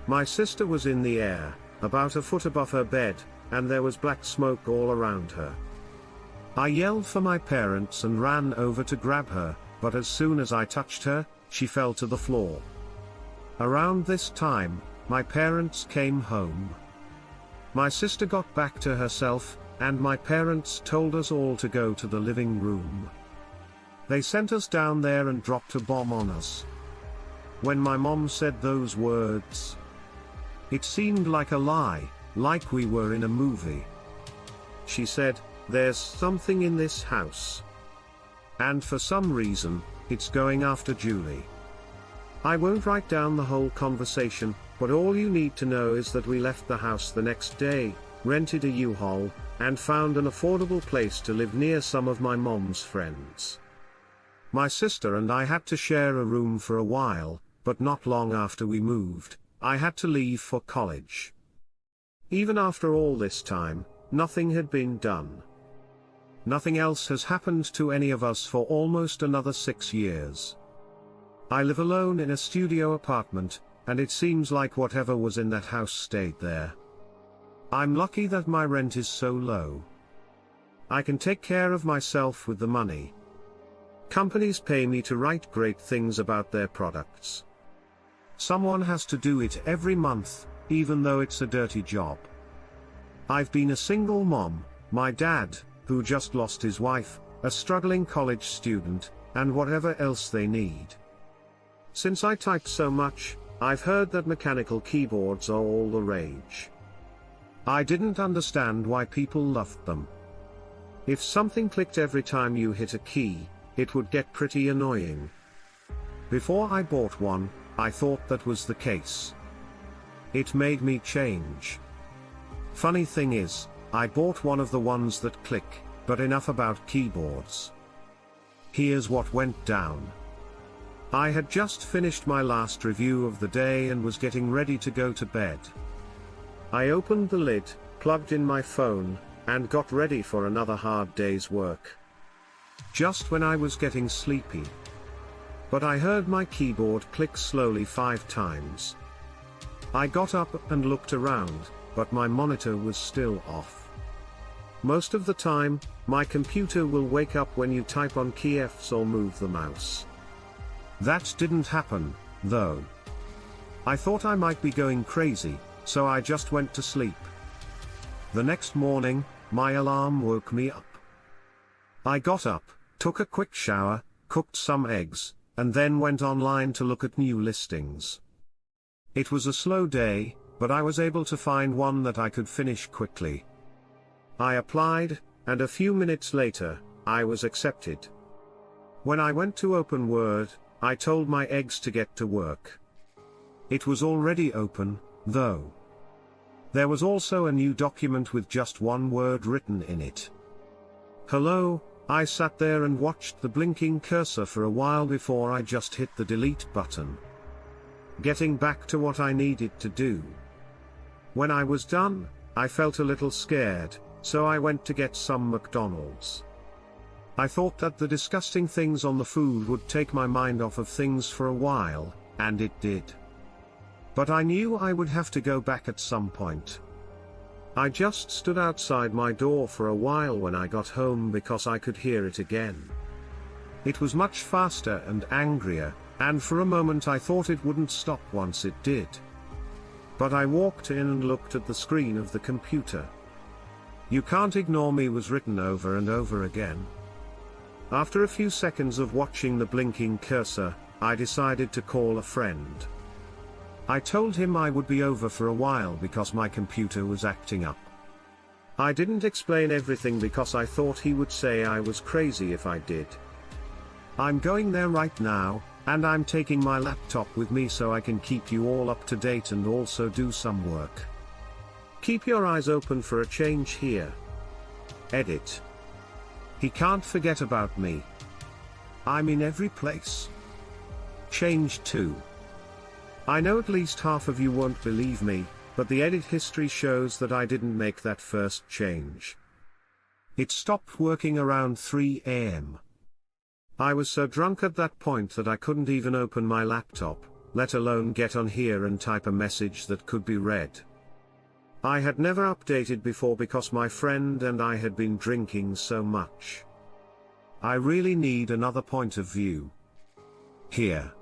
Speaker 1: My sister was in the air, about a foot above her bed, and there was black smoke all around her. I yelled for my parents and ran over to grab her, but as soon as I touched her, she fell to the floor. Around this time, my parents came home. My sister got back to herself, and my parents told us all to go to the living room. They sent us down there and dropped a bomb on us. When my mom said those words, it seemed like a lie, like we were in a movie. She said, "There's something in this house. And for some reason, it's going after Julie." I won't write down the whole conversation, but all you need to know is that we left the house the next day, rented a U-Haul, and found an affordable place to live near some of my mom's friends. My sister and I had to share a room for a while, but not long after we moved, I had to leave for college. Even after all this time, nothing had been done. Nothing else has happened to any of us for almost another 6 years. I live alone in a studio apartment, and it seems like whatever was in that house stayed there. I'm lucky that my rent is so low. I can take care of myself with the money. Companies pay me to write great things about their products. Someone has to do it every month, even though it's a dirty job. I've been a single mom, my dad, who just lost his wife, a struggling college student, and whatever else they need. Since I type so much, I've heard that mechanical keyboards are all the rage. I didn't understand why people loved them. If something clicked every time you hit a key, it would get pretty annoying. Before I bought one, I thought that was the case. It made me change. Funny thing is, I bought one of the ones that click, but enough about keyboards. Here's what went down. I had just finished my last review of the day and was getting ready to go to bed. I opened the lid, plugged in my phone, and got ready for another hard day's work. Just when I was getting sleepy. But I heard my keyboard click slowly 5 times. I got up and looked around, but my monitor was still off. Most of the time, my computer will wake up when you type on keyframes or move the mouse. That didn't happen, though. I thought I might be going crazy, so I just went to sleep. The next morning, my alarm woke me up. I got up, took a quick shower, cooked some eggs, and then went online to look at new listings. It was a slow day, but I was able to find one that I could finish quickly. I applied, and a few minutes later, I was accepted. When I went to open Word, I told my eggs to get to work. It was already open, though. There was also a new document with just one word written in it. Hello. I sat there and watched the blinking cursor for a while before I just hit the delete button. Getting back to what I needed to do. When I was done, I felt a little scared, so I went to get some McDonald's. I thought that the disgusting things on the food would take my mind off of things for a while, and it did. But I knew I would have to go back at some point. I just stood outside my door for a while when I got home because I could hear it again. It was much faster and angrier, and for a moment I thought it wouldn't stop once it did. But I walked in and looked at the screen of the computer. "You can't ignore me" was written over and over again. After a few seconds of watching the blinking cursor, I decided to call a friend. I told him I would be over for a while because my computer was acting up. I didn't explain everything because I thought he would say I was crazy if I did. I'm going there right now, and I'm taking my laptop with me so I can keep you all up to date and also do some work. Keep your eyes open for a change here. Edit. He can't forget about me. I'm in every place. Change 2. I know at least half of you won't believe me, but the edit history shows that I didn't make that first change. It stopped working around 3 AM. I was so drunk at that point that I couldn't even open my laptop, let alone get on here and type a message that could be read. I had never updated before because my friend and I had been drinking so much. I really need another point of view. Here.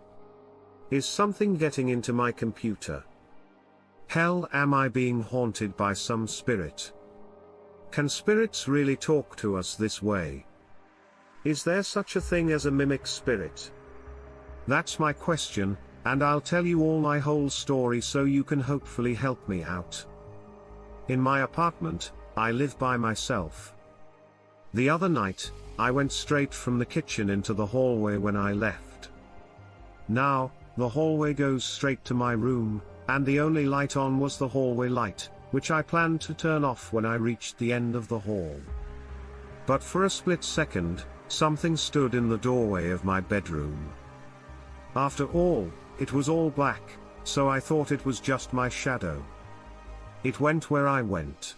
Speaker 1: Is something getting into my computer? Hell, am I being haunted by some spirit? Can spirits really talk to us this way? Is there such a thing as a mimic spirit? That's my question, and I'll tell you all my whole story so you can hopefully help me out. In my apartment, I live by myself. The other night, I went straight from the kitchen into the hallway when I left. Now, the hallway goes straight to my room, and the only light on was the hallway light, which I planned to turn off when I reached the end of the hall. But for a split second, something stood in the doorway of my bedroom. After all, it was all black, so I thought it was just my shadow. It went where I went.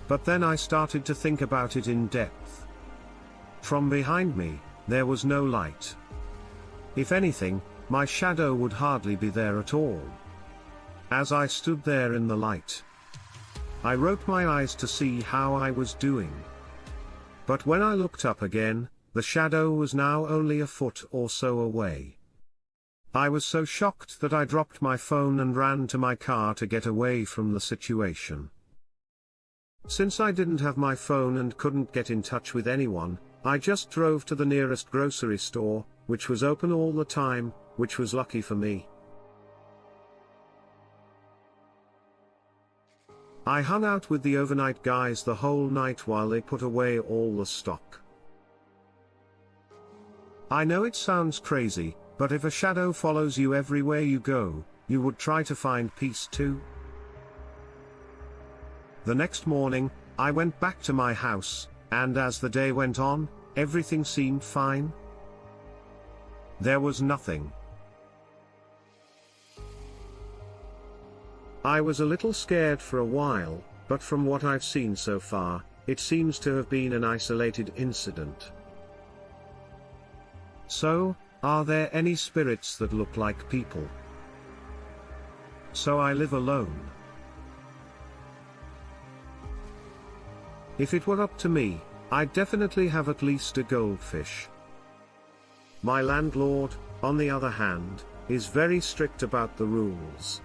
Speaker 1: But then I started to think about it in depth. From behind me, there was no light. If anything, my shadow would hardly be there at all. As I stood there in the light, I wrote my eyes to see how I was doing. But when I looked up again, the shadow was now only a foot or so away. I was so shocked that I dropped my phone and ran to my car to get away from the situation. Since I didn't have my phone and couldn't get in touch with anyone, I just drove to the nearest grocery store, which was open all the time, which was lucky for me. I hung out with the overnight guys the whole night while they put away all the stock. I know it sounds crazy, but if a shadow follows you everywhere you go, you would try to find peace too. The next morning, I went back to my house, and as the day went on, everything seemed fine. There was nothing. I was a little scared for a while, but from what I've seen so far, it seems to have been an isolated incident. So, are there any spirits that look like people? So I live alone. If it were up to me, I'd definitely have at least a goldfish. My landlord, on the other hand, is very strict about the rules.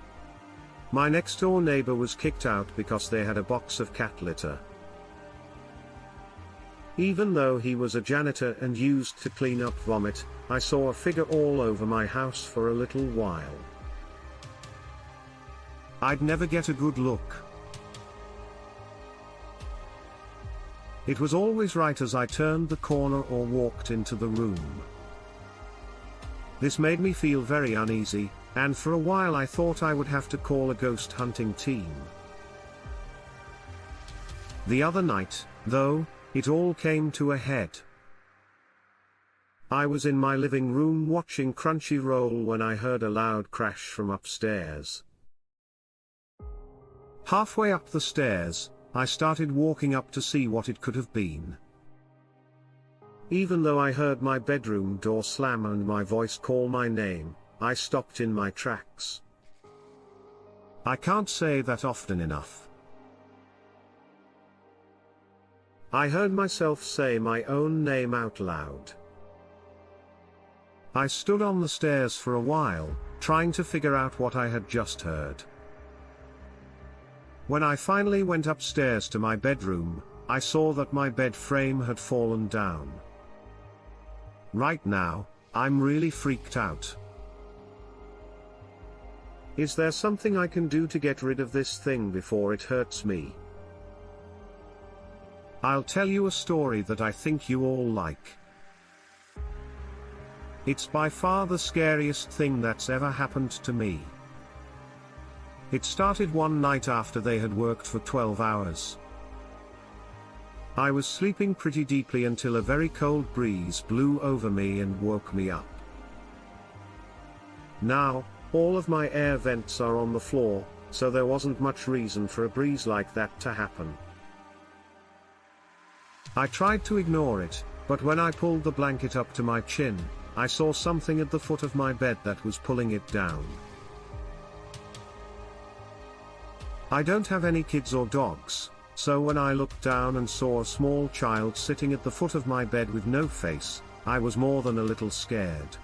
Speaker 1: My next-door neighbor was kicked out because they had a box of cat litter. Even though he was a janitor and used to clean up vomit, I saw a figure all over my house for a little while. I'd never get a good look. It was always right as I turned the corner or walked into the room. This made me feel very uneasy, and for a while I thought I would have to call a ghost hunting team. The other night, though, it all came to a head. I was in my living room watching Crunchyroll when I heard a loud crash from upstairs. Halfway up the stairs, I started walking up to see what it could have been. Even though I heard my bedroom door slam and my voice call my name, I stopped in my tracks. I can't say that often enough. I heard myself say my own name out loud. I stood on the stairs for a while, trying to figure out what I had just heard. When I finally went upstairs to my bedroom, I saw that my bed frame had fallen down. Right now, I'm really freaked out. Is there something I can do to get rid of this thing before it hurts me? I'll tell you a story that I think you all like. It's by far the scariest thing that's ever happened to me. It started one night after they had worked for 12 hours. I was sleeping pretty deeply until a very cold breeze blew over me and woke me up. Now, All of my air vents are on the floor, so there wasn't much reason for a breeze like that to happen. I tried to ignore it, but when I pulled the blanket up to my chin, I saw something at the foot of my bed that was pulling it down. I don't have any kids or dogs, so when I looked down and saw a small child sitting at the foot of my bed with no face, I was more than a little scared.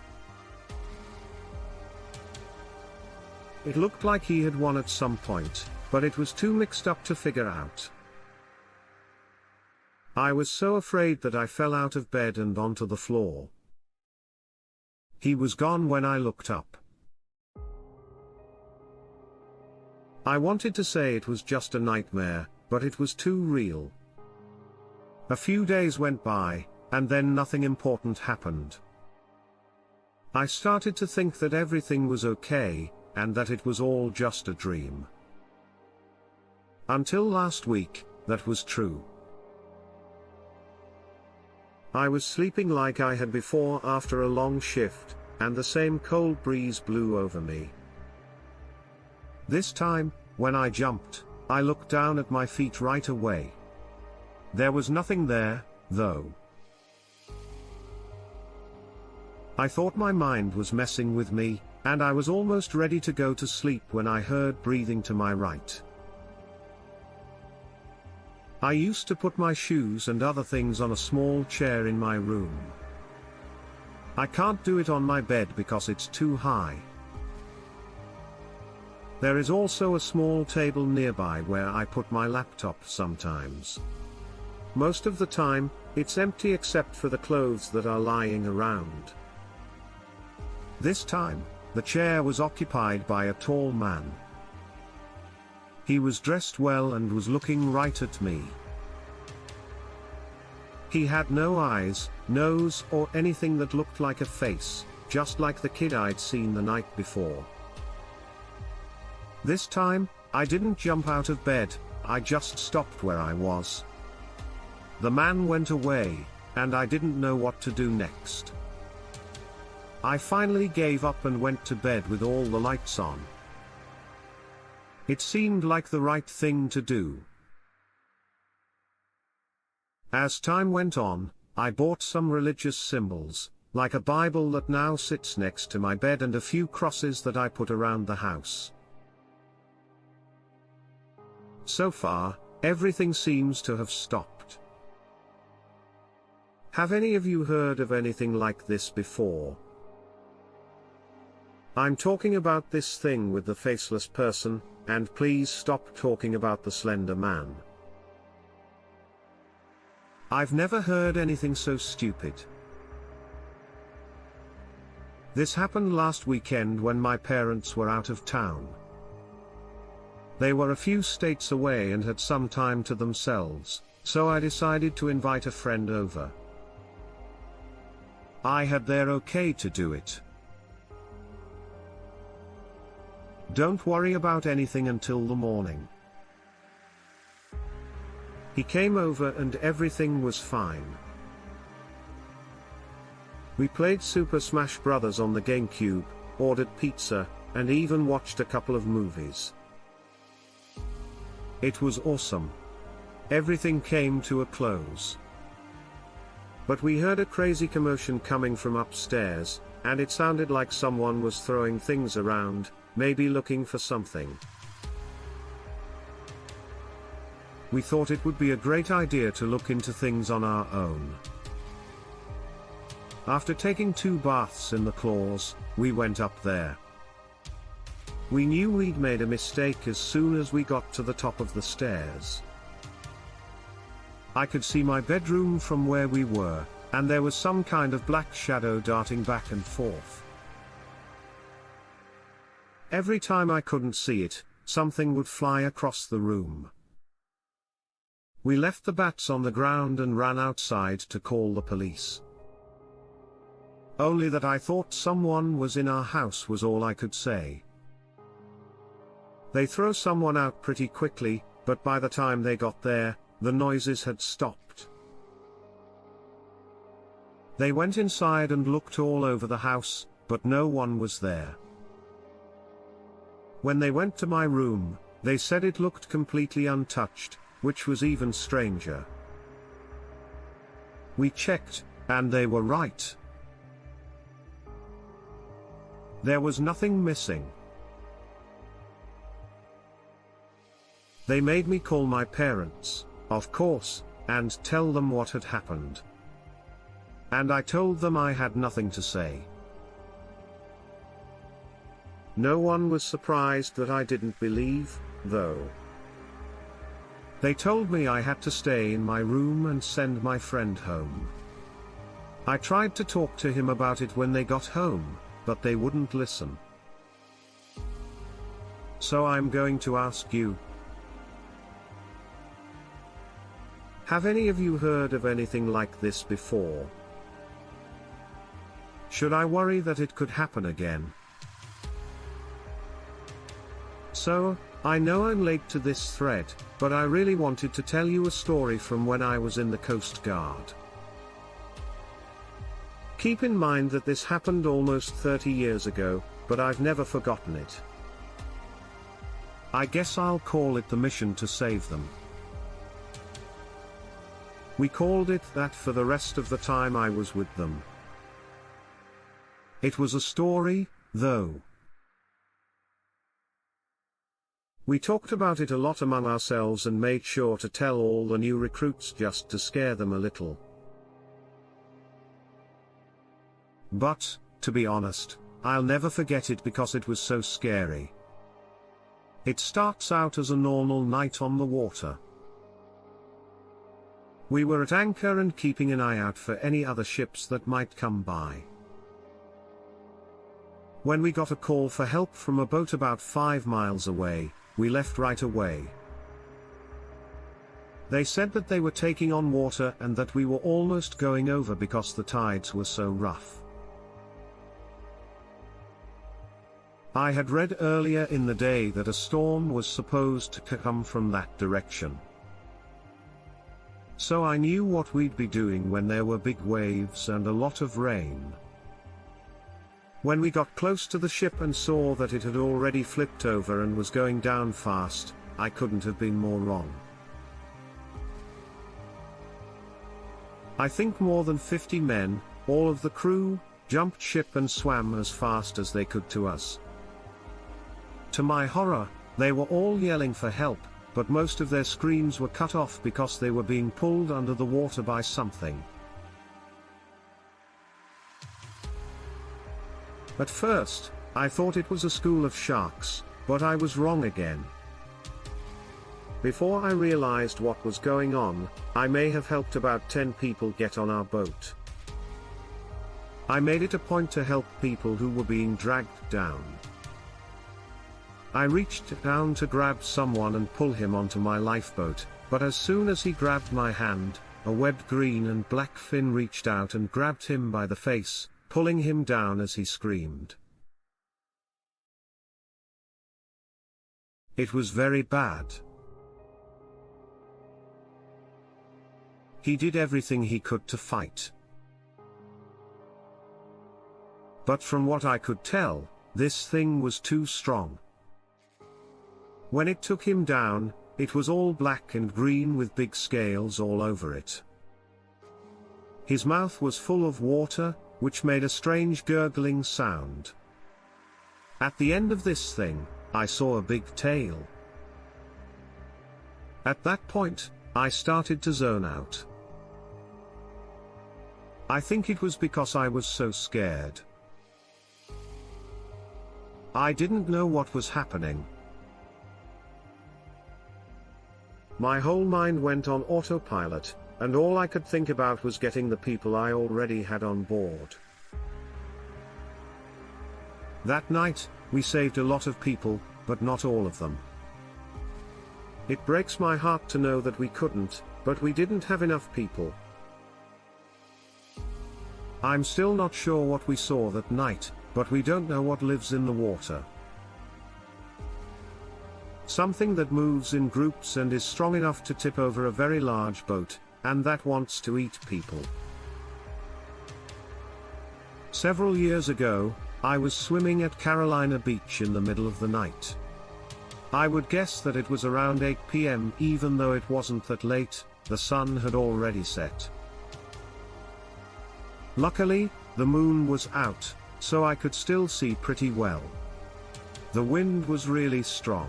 Speaker 1: It looked like he had won at some point, but it was too mixed up to figure out. I was so afraid that I fell out of bed and onto the floor. He was gone when I looked up. I wanted to say it was just a nightmare, but it was too real. A few days went by, and then nothing important happened. I started to think that everything was okay, and that it was all just a dream. Until last week, that was true. I was sleeping like I had before after a long shift, and the same cold breeze blew over me. This time, when I jumped, I looked down at my feet right away. There was nothing there, though. I thought my mind was messing with me, and I was almost ready to go to sleep when I heard breathing to my right. I used to put my shoes and other things on a small chair in my room. I can't do it on my bed because it's too high. There is also a small table nearby where I put my laptop sometimes. Most of the time, it's empty except for the clothes that are lying around. This time, the chair was occupied by a tall man. He was dressed well and was looking right at me. He had no eyes, nose, or anything that looked like a face, just like the kid I'd seen the night before. This time, I didn't jump out of bed, I just stopped where I was. The man went away, and I didn't know what to do next. I finally gave up and went to bed with all the lights on. It seemed like the right thing to do. As time went on, I bought some religious symbols, like a Bible that now sits next to my bed and a few crosses that I put around the house. So far, everything seems to have stopped. Have any of you heard of anything like this before? I'm talking about this thing with the faceless person, and please stop talking about the slender man. I've never heard anything so stupid. This happened last weekend when my parents were out of town. They were a few states away and had some time to themselves, so I decided to invite a friend over. I had their okay to do it. Don't worry about anything until the morning. He came over and everything was fine. We played Super Smash Bros. On the GameCube, ordered pizza, and even watched a couple of movies. It was awesome. Everything came to a close. But we heard a crazy commotion coming from upstairs, and it sounded like someone was throwing things around, maybe looking for something. We thought it would be a great idea to look into things on our own. After taking 2 baths in the claws, we went up there. We knew we'd made a mistake as soon as we got to the top of the stairs. I could see my bedroom from where we were, and there was some kind of black shadow darting back and forth. Every time I couldn't see it, something would fly across the room. We left the bats on the ground and ran outside to call the police. Only that I thought someone was in our house was all I could say. They throw someone out pretty quickly, but by the time they got there, the noises had stopped. They went inside and looked all over the house, but no one was there. When they went to my room, they said it looked completely untouched, which was even stranger. We checked, and they were right. There was nothing missing. They made me call my parents, of course, and tell them what had happened. And I told them I had nothing to say. No one was surprised that I didn't believe, though. They told me I had to stay in my room and send my friend home. I tried to talk to him about it when they got home, but they wouldn't listen. So I'm going to ask you. Have any of you heard of anything like this before? Should I worry that it could happen again? So, I know I'm late to this thread, but I really wanted to tell you a story from when I was in the Coast Guard. Keep in mind that this happened almost 30 years ago, but I've never forgotten it. I guess I'll call it the mission to save them. We called it that for the rest of the time I was with them. It was a story, though. We talked about it a lot among ourselves and made sure to tell all the new recruits just to scare them a little. But, to be honest, I'll never forget it because it was so scary. It starts out as a normal night on the water. We were at anchor and keeping an eye out for any other ships that might come by. When we got a call for help from a boat about 5 miles away, we left right away. They said that they were taking on water and that we were almost going over because the tides were so rough. I had read earlier in the day that a storm was supposed to come from that direction. So I knew what we'd be doing when there were big waves and a lot of rain. When we got close to the ship and saw that it had already flipped over and was going down fast, I couldn't have been more wrong. I think more than 50 men, all of the crew, jumped ship and swam as fast as they could to us. To my horror, they were all yelling for help, but most of their screams were cut off because they were being pulled under the water by something. At first, I thought it was a school of sharks, but I was wrong again. Before I realized what was going on, I may have helped about 10 people get on our boat. I made it a point to help people who were being dragged down. I reached down to grab someone and pull him onto my lifeboat, but as soon as he grabbed my hand, a webbed green and black fin reached out and grabbed him by the face, pulling him down as he screamed. It was very bad. He did everything he could to fight. But from what I could tell, this thing was too strong. When it took him down, it was all black and green with big scales all over it. His mouth was full of water, which made a strange gurgling sound. At the end of this thing, I saw a big tail. At that point, I started to zone out. I think it was because I was so scared. I didn't know what was happening. My whole mind went on autopilot, and all I could think about was getting the people I already had on board. That night, we saved a lot of people, but not all of them. It breaks my heart to know that we couldn't, but we didn't have enough people. I'm still not sure what we saw that night, but we don't know what lives in the water. Something that moves in groups and is strong enough to tip over a very large boat, and that wants to eat people. Several years ago, I was swimming at Carolina Beach in the middle of the night. I would guess that it was around 8 p.m. even though it wasn't that late, the sun had already set. Luckily, the moon was out, so I could still see pretty well. The wind was really strong.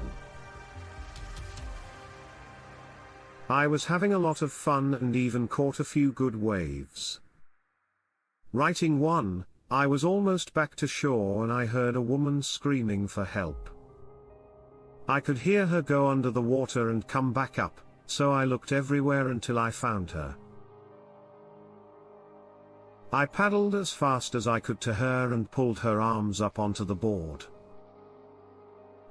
Speaker 1: I was having a lot of fun and even caught a few good waves. Righting one, I was almost back to shore when I heard a woman screaming for help. I could hear her go under the water and come back up, so I looked everywhere until I found her. I paddled as fast as I could to her and pulled her arms up onto the board.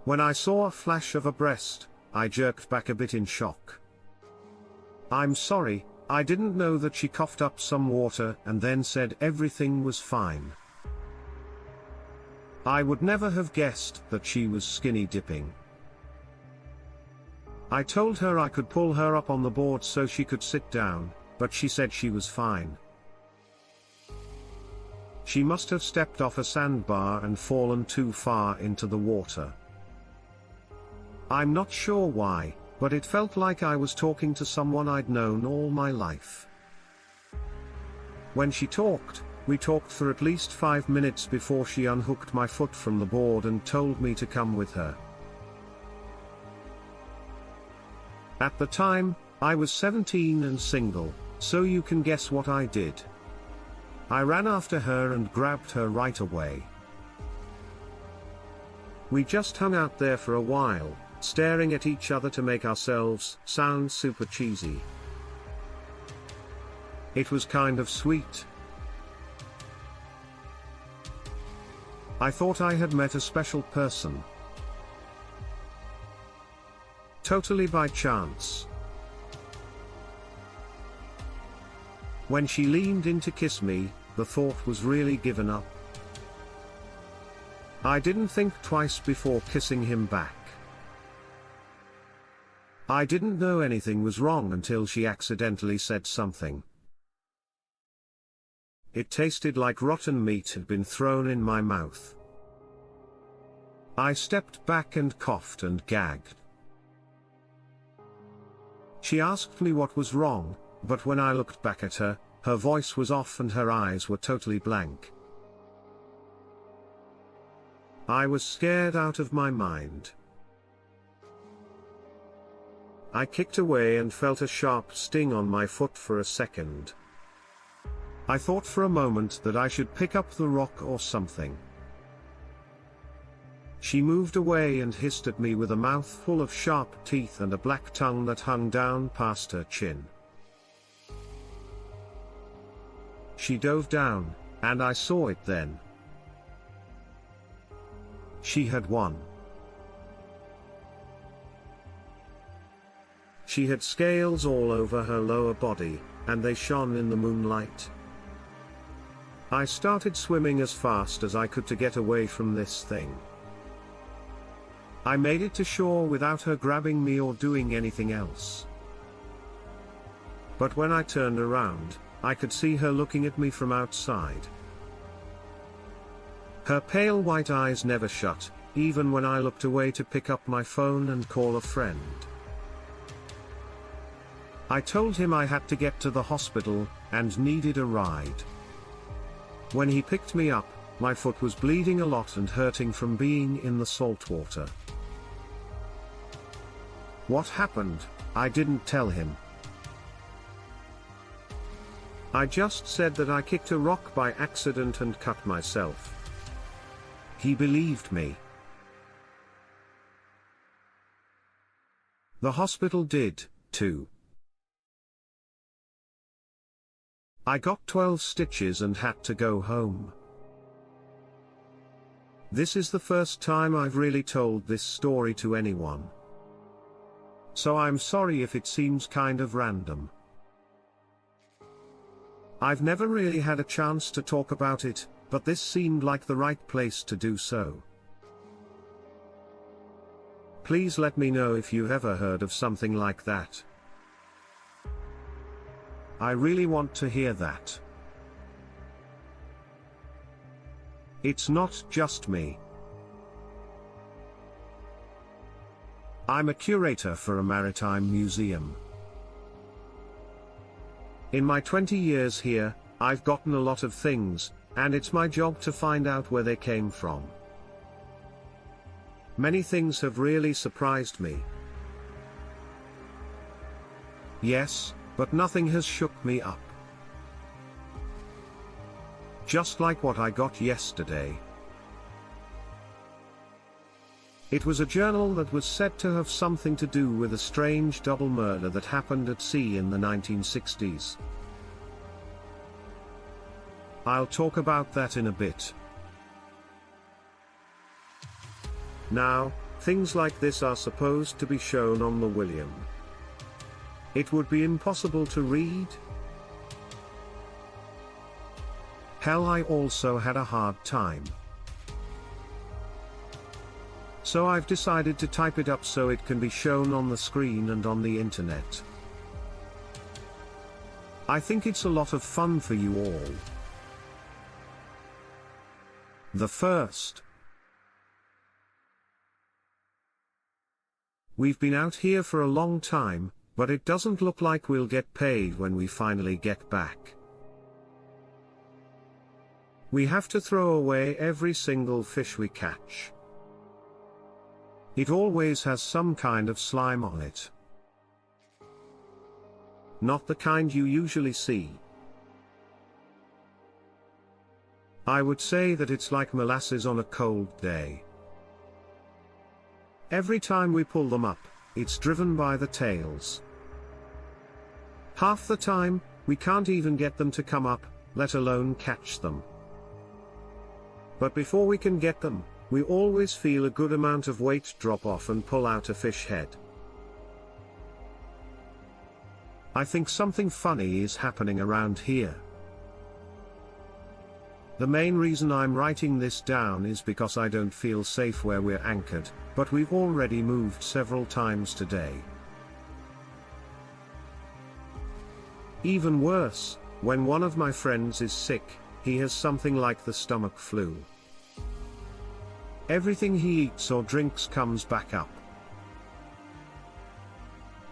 Speaker 1: When I saw a flash of a breast, I jerked back a bit in shock. "I'm sorry, I didn't know that." She coughed up some water and then said everything was fine. I would never have guessed that she was skinny dipping. I told her I could pull her up on the board so she could sit down, but she said she was fine. She must have stepped off a sandbar and fallen too far into the water. I'm not sure why, but it felt like I was talking to someone I'd known all my life. When she talked, we talked for at least 5 minutes before she unhooked my foot from the board and told me to come with her. At the time, I was 17 and single, so you can guess what I did. I ran after her and grabbed her right away. We just hung out there for a while, staring at each other to make ourselves sound super cheesy. It was kind of sweet. I thought I had met a special person. Totally by chance. When she leaned in to kiss me, the thought was really given up. I didn't think twice before kissing him back. I didn't know anything was wrong until she accidentally said something. It tasted like rotten meat had been thrown in my mouth. I stepped back and coughed and gagged. She asked me what was wrong, but when I looked back at her, her voice was off and her eyes were totally blank. I was scared out of my mind. I kicked away and felt a sharp sting on my foot for a second. I thought for a moment that I should pick up the rock or something. She moved away and hissed at me with a mouth full of sharp teeth and a black tongue that hung down past her chin. She dove down, and I saw it then. She had won. She had scales all over her lower body, and they shone in the moonlight. I started swimming as fast as I could to get away from this thing. I made it to shore without her grabbing me or doing anything else. But when I turned around, I could see her looking at me from outside. Her pale white eyes never shut, even when I looked away to pick up my phone and call a friend. I told him I had to get to the hospital, and needed a ride. When he picked me up, my foot was bleeding a lot and hurting from being in the salt water. What happened, I didn't tell him. I just said that I kicked a rock by accident and cut myself. He believed me. The hospital did, too. I got 12 stitches and had to go home. This is the first time I've really told this story to anyone. So I'm sorry if it seems kind of random. I've never really had a chance to talk about it, but this seemed like the right place to do so. Please let me know if you've ever heard of something like that. I really want to hear that. It's not just me. I'm a curator for a maritime museum. In my 20 years here, I've gotten a lot of things, and it's my job to find out where they came from. Many things have really surprised me. Yes, but nothing has shook me up. Just like what I got yesterday. It was a journal that was said to have something to do with a strange double murder that happened at sea in the 1960s. I'll talk about that in a bit. Now, things like this are supposed to be shown on the William. It would be impossible to read. Hell, I also had a hard time. So I've decided to type it up so it can be shown on the screen and on the internet. I think it's a lot of fun for you all. The first. We've been out here for a long time, but it doesn't look like we'll get paid when we finally get back. We have to throw away every single fish we catch. It always has some kind of slime on it. Not the kind you usually see. I would say that it's like molasses on a cold day. Every time we pull them up, it's driven by the tails. Half the time, we can't even get them to come up, let alone catch them. But before we can get them, we always feel a good amount of weight drop off and pull out a fish head. I think something funny is happening around here. The main reason I'm writing this down is because I don't feel safe where we're anchored, but we've already moved several times today. Even worse, when one of my friends is sick, he has something like the stomach flu. Everything he eats or drinks comes back up.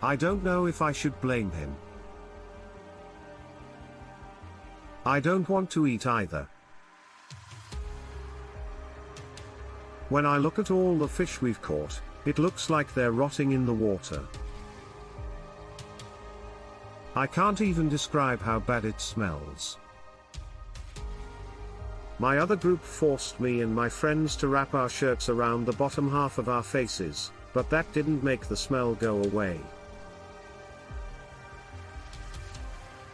Speaker 1: I don't know if I should blame him. I don't want to eat either. When I look at all the fish we've caught, it looks like they're rotting in the water. I can't even describe how bad it smells. My other group forced me and my friends to wrap our shirts around the bottom half of our faces, but that didn't make the smell go away.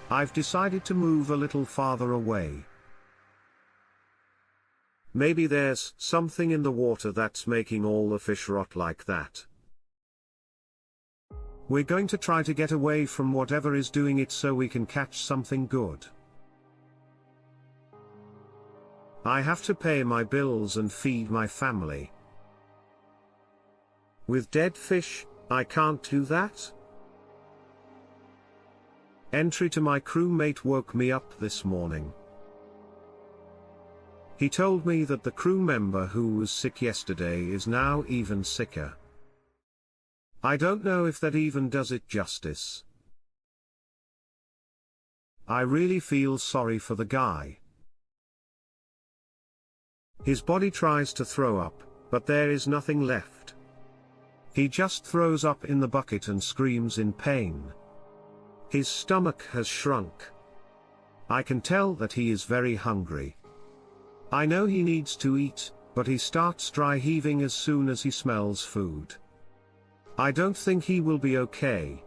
Speaker 1: I've decided to move a little farther away. Maybe there's something in the water that's making all the fish rot like that. We're going to try to get away from whatever is doing it so we can catch something good. I have to pay my bills and feed my family. With dead fish, I can't do that. Entry to my crewmate woke me up this morning. He told me that the crew member who was sick yesterday is now even sicker. I don't know if that even does it justice. I really feel sorry for the guy. His body tries to throw up, but there is nothing left. He just throws up in the bucket and screams in pain. His stomach has shrunk. I can tell that he is very hungry. I know he needs to eat, but he starts dry heaving as soon as he smells food. I don't think he will be okay.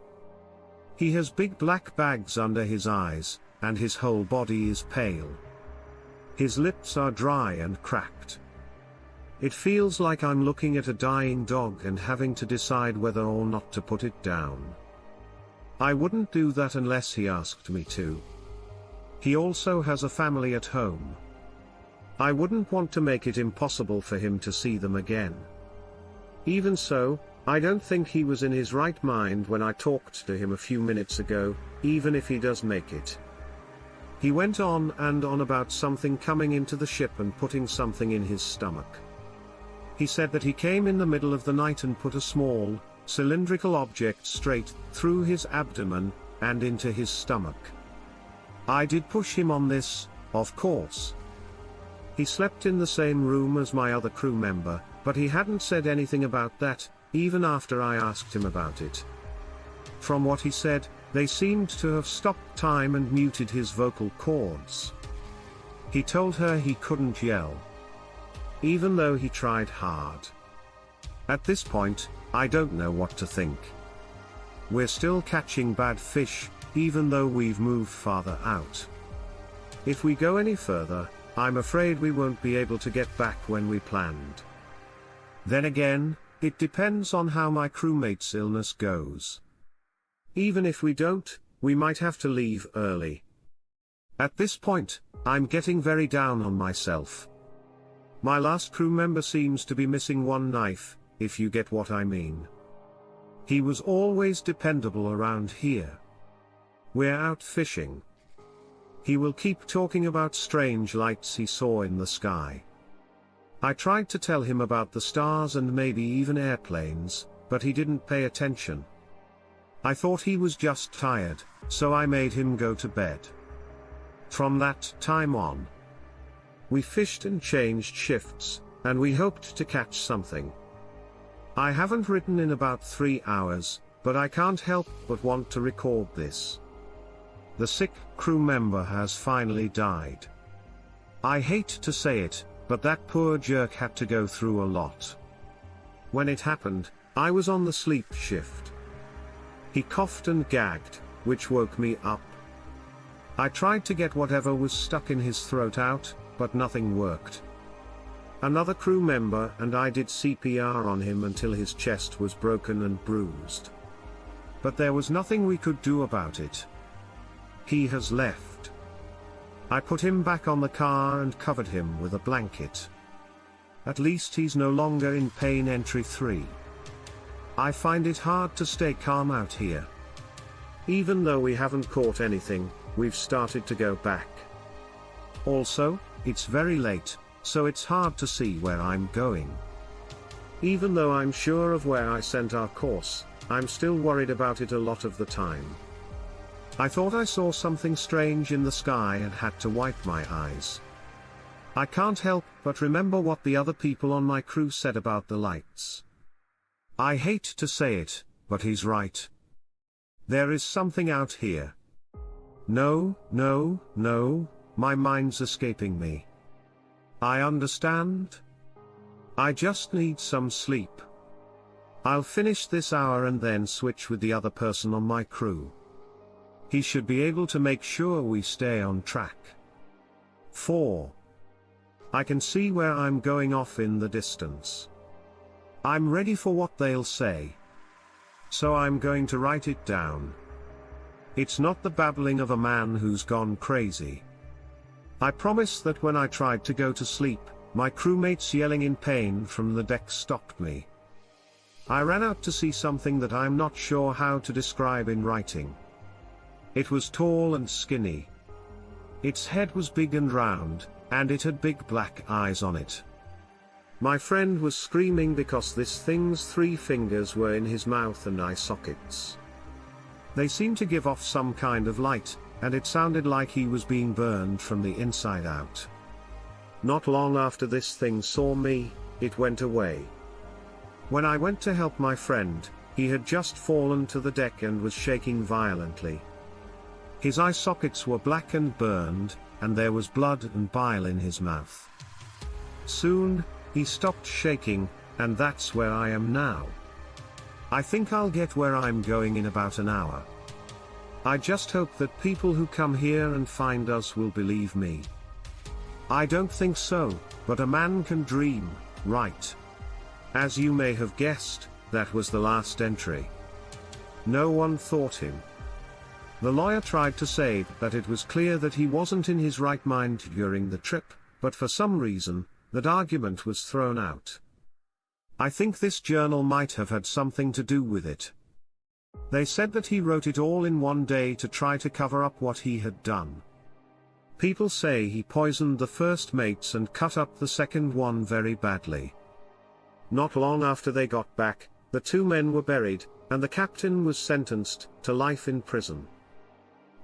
Speaker 1: He has big black bags under his eyes, and his whole body is pale. His lips are dry and cracked. It feels like I'm looking at a dying dog and having to decide whether or not to put it down. I wouldn't do that unless he asked me to. He also has a family at home. I wouldn't want to make it impossible for him to see them again. Even so, I don't think he was in his right mind when I talked to him a few minutes ago, even if he does make it. He went on and on about something coming into the ship and putting something in his stomach. He said that he came in the middle of the night and put a small, cylindrical object straight through his abdomen and into his stomach. I did push him on this, of course. He slept in the same room as my other crew member, but he hadn't said anything about that, even after I asked him about it. From what he said, they seemed to have stopped time and muted his vocal cords. He told her he couldn't yell, even though he tried hard. At this point, I don't know what to think. We're still catching bad fish, even though we've moved farther out. If we go any further, I'm afraid we won't be able to get back when we planned. Then again, it depends on how my crewmate's illness goes. Even if we don't, we might have to leave early. At this point, I'm getting very down on myself. My last crew member seems to be missing one knife, if you get what I mean. He was always dependable around here. We're out fishing. He will keep talking about strange lights he saw in the sky. I tried to tell him about the stars and maybe even airplanes, but he didn't pay attention. I thought he was just tired, so I made him go to bed. From that time on, we fished and changed shifts, and we hoped to catch something. I haven't written in about 3 hours, but I can't help but want to record this. The sick crew member has finally died. I hate to say it, but that poor jerk had to go through a lot. When it happened, I was on the sleep shift. He coughed and gagged, which woke me up. I tried to get whatever was stuck in his throat out, but nothing worked. Another crew member and I did CPR on him until his chest was broken and bruised. But there was nothing we could do about it. He has left. I put him back on the car and covered him with a blanket. At least he's no longer in pain. Entry 3. I find it hard to stay calm out here. Even though we haven't caught anything, we've started to go back. Also, it's very late, so it's hard to see where I'm going. Even though I'm sure of where I sent our course, I'm still worried about it a lot of the time. I thought I saw something strange in the sky and had to wipe my eyes. I can't help but remember what the other people on my crew said about the lights. I hate to say it, but he's right. There is something out here. No, my mind's escaping me. I understand. I just need some sleep. I'll finish this hour and then switch with the other person on my crew. He should be able to make sure we stay on track. 4. I can see where I'm going off in the distance. I'm ready for what they'll say. So I'm going to write it down. It's not the babbling of a man who's gone crazy. I promise that when I tried to go to sleep, my crewmates yelling in pain from the deck stopped me. I ran out to see something that I'm not sure how to describe in writing. It was tall and skinny. Its head was big and round, and it had big black eyes on it. My friend was screaming because this thing's 3 fingers were in his mouth and eye sockets. They seemed to give off some kind of light, and it sounded like he was being burned from the inside out. Not long after this thing saw me, it went away. When I went to help my friend, he had just fallen to the deck and was shaking violently. His eye sockets were black and burned, and there was blood and bile in his mouth. Soon, he stopped shaking, and that's where I am now. I think I'll get where I'm going in about an hour. I just hope that people who come here and find us will believe me. I don't think so, but a man can dream, right? As you may have guessed, that was the last entry. No one thought him. The lawyer tried to say that it was clear that he wasn't in his right mind during the trip, but for some reason, that argument was thrown out. I think this journal might have had something to do with it. They said that he wrote it all in one day to try to cover up what he had done. People say he poisoned the first mates and cut up the second one very badly. Not long after they got back, The two men were buried, and the captain was sentenced to life in prison.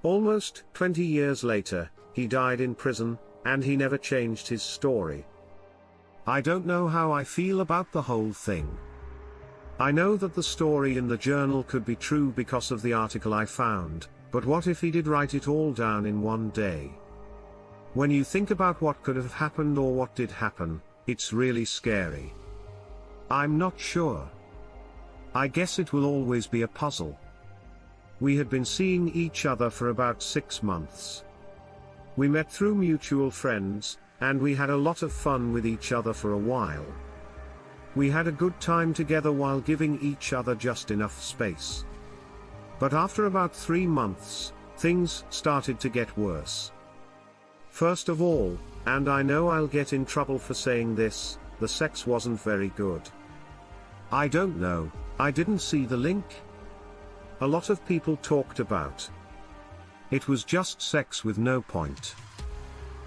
Speaker 1: Almost 20 years later, he died in prison, and he never changed his story. I don't know how I feel about the whole thing. I know that the story in the journal could be true because of the article I found, but what if he did write it all down in one day? When you think about what could have happened or what did happen, it's really scary. I'm not sure. I guess it will always be a puzzle. We had been seeing each other for about 6 months. We met through mutual friends, and we had a lot of fun with each other for a while. We had a good time together while giving each other just enough space. But after about 3 months, things started to get worse. First of all, and I know I'll get in trouble for saying this, the sex wasn't very good. I don't know, I didn't see the link. A lot of people talked about. It was just sex with no point.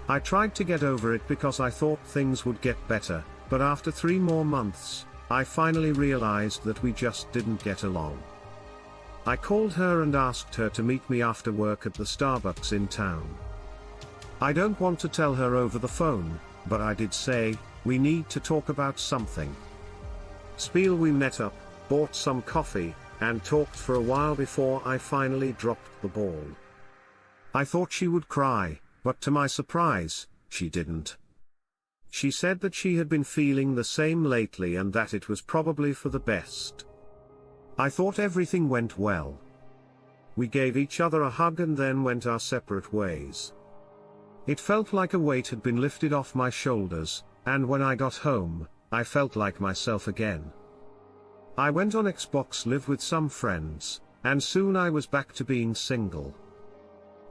Speaker 1: I tried to get over it because I thought things would get better, but after 3 more months, I finally realized that we just didn't get along. I called her and asked her to meet me after work at the Starbucks in town. I don't want to tell her over the phone, but I did say, we need to talk about something. We met up, bought some coffee, and talked for a while before I finally dropped the ball. I thought she would cry, but to my surprise, she didn't. She said that she had been feeling the same lately and that it was probably for the best. I thought everything went well. We gave each other a hug and then went our separate ways. It felt like a weight had been lifted off my shoulders, and when I got home, I felt like myself again. I went on Xbox Live with some friends, and soon I was back to being single.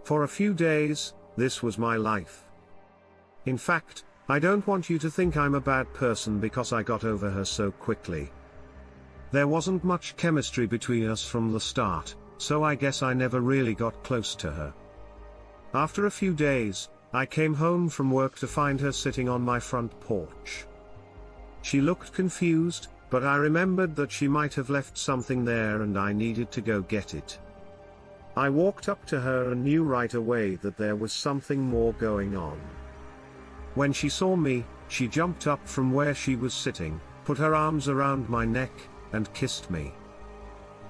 Speaker 1: For a few days, this was my life. In fact, I don't want you to think I'm a bad person because I got over her so quickly. There wasn't much chemistry between us from the start, so I guess I never really got close to her. After a few days, I came home from work to find her sitting on my front porch. She looked confused, but I remembered that she might have left something there and I needed to go get it. I walked up to her and knew right away that there was something more going on. When she saw me, she jumped up from where she was sitting, put her arms around my neck, and kissed me.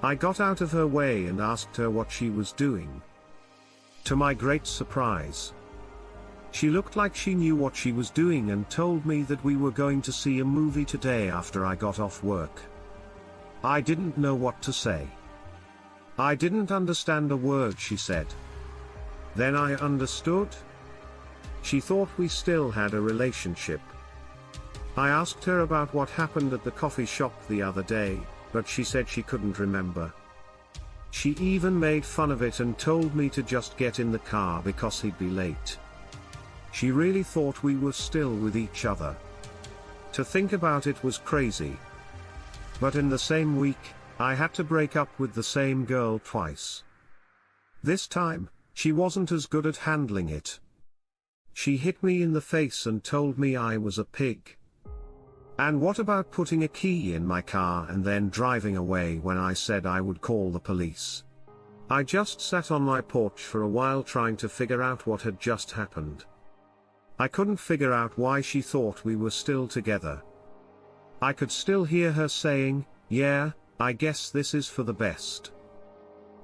Speaker 1: I got out of her way and asked her what she was doing. To my great surprise, she looked like she knew what she was doing and told me that we were going to see a movie today after I got off work. I didn't know what to say. I didn't understand a word she said. Then I understood. She thought we still had a relationship. I asked her about what happened at the coffee shop the other day, but she said she couldn't remember. She even made fun of it and told me to just get in the car because he'd be late. She really thought we were still with each other. To think about it was crazy. But in the same week, I had to break up with the same girl twice. This time, she wasn't as good at handling it. She hit me in the face and told me I was a pig. And what about putting a key in my car and then driving away when I said I would call the police? I just sat on my porch for a while trying to figure out what had just happened. I couldn't figure out why she thought we were still together. I could still hear her saying, "Yeah, I guess this is for the best."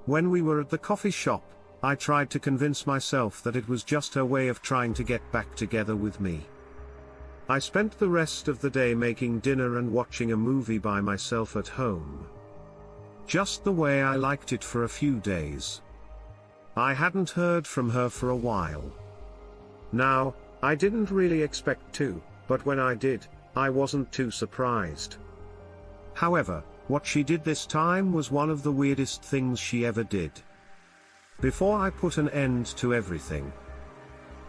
Speaker 1: When we were at the coffee shop, I tried to convince myself that it was just her way of trying to get back together with me. I spent the rest of the day making dinner and watching a movie by myself at home. Just the way I liked it for a few days. I hadn't heard from her for a while. Now, I didn't really expect to, but when I did, I wasn't too surprised. However, what she did this time was one of the weirdest things she ever did. Before I put an end to everything,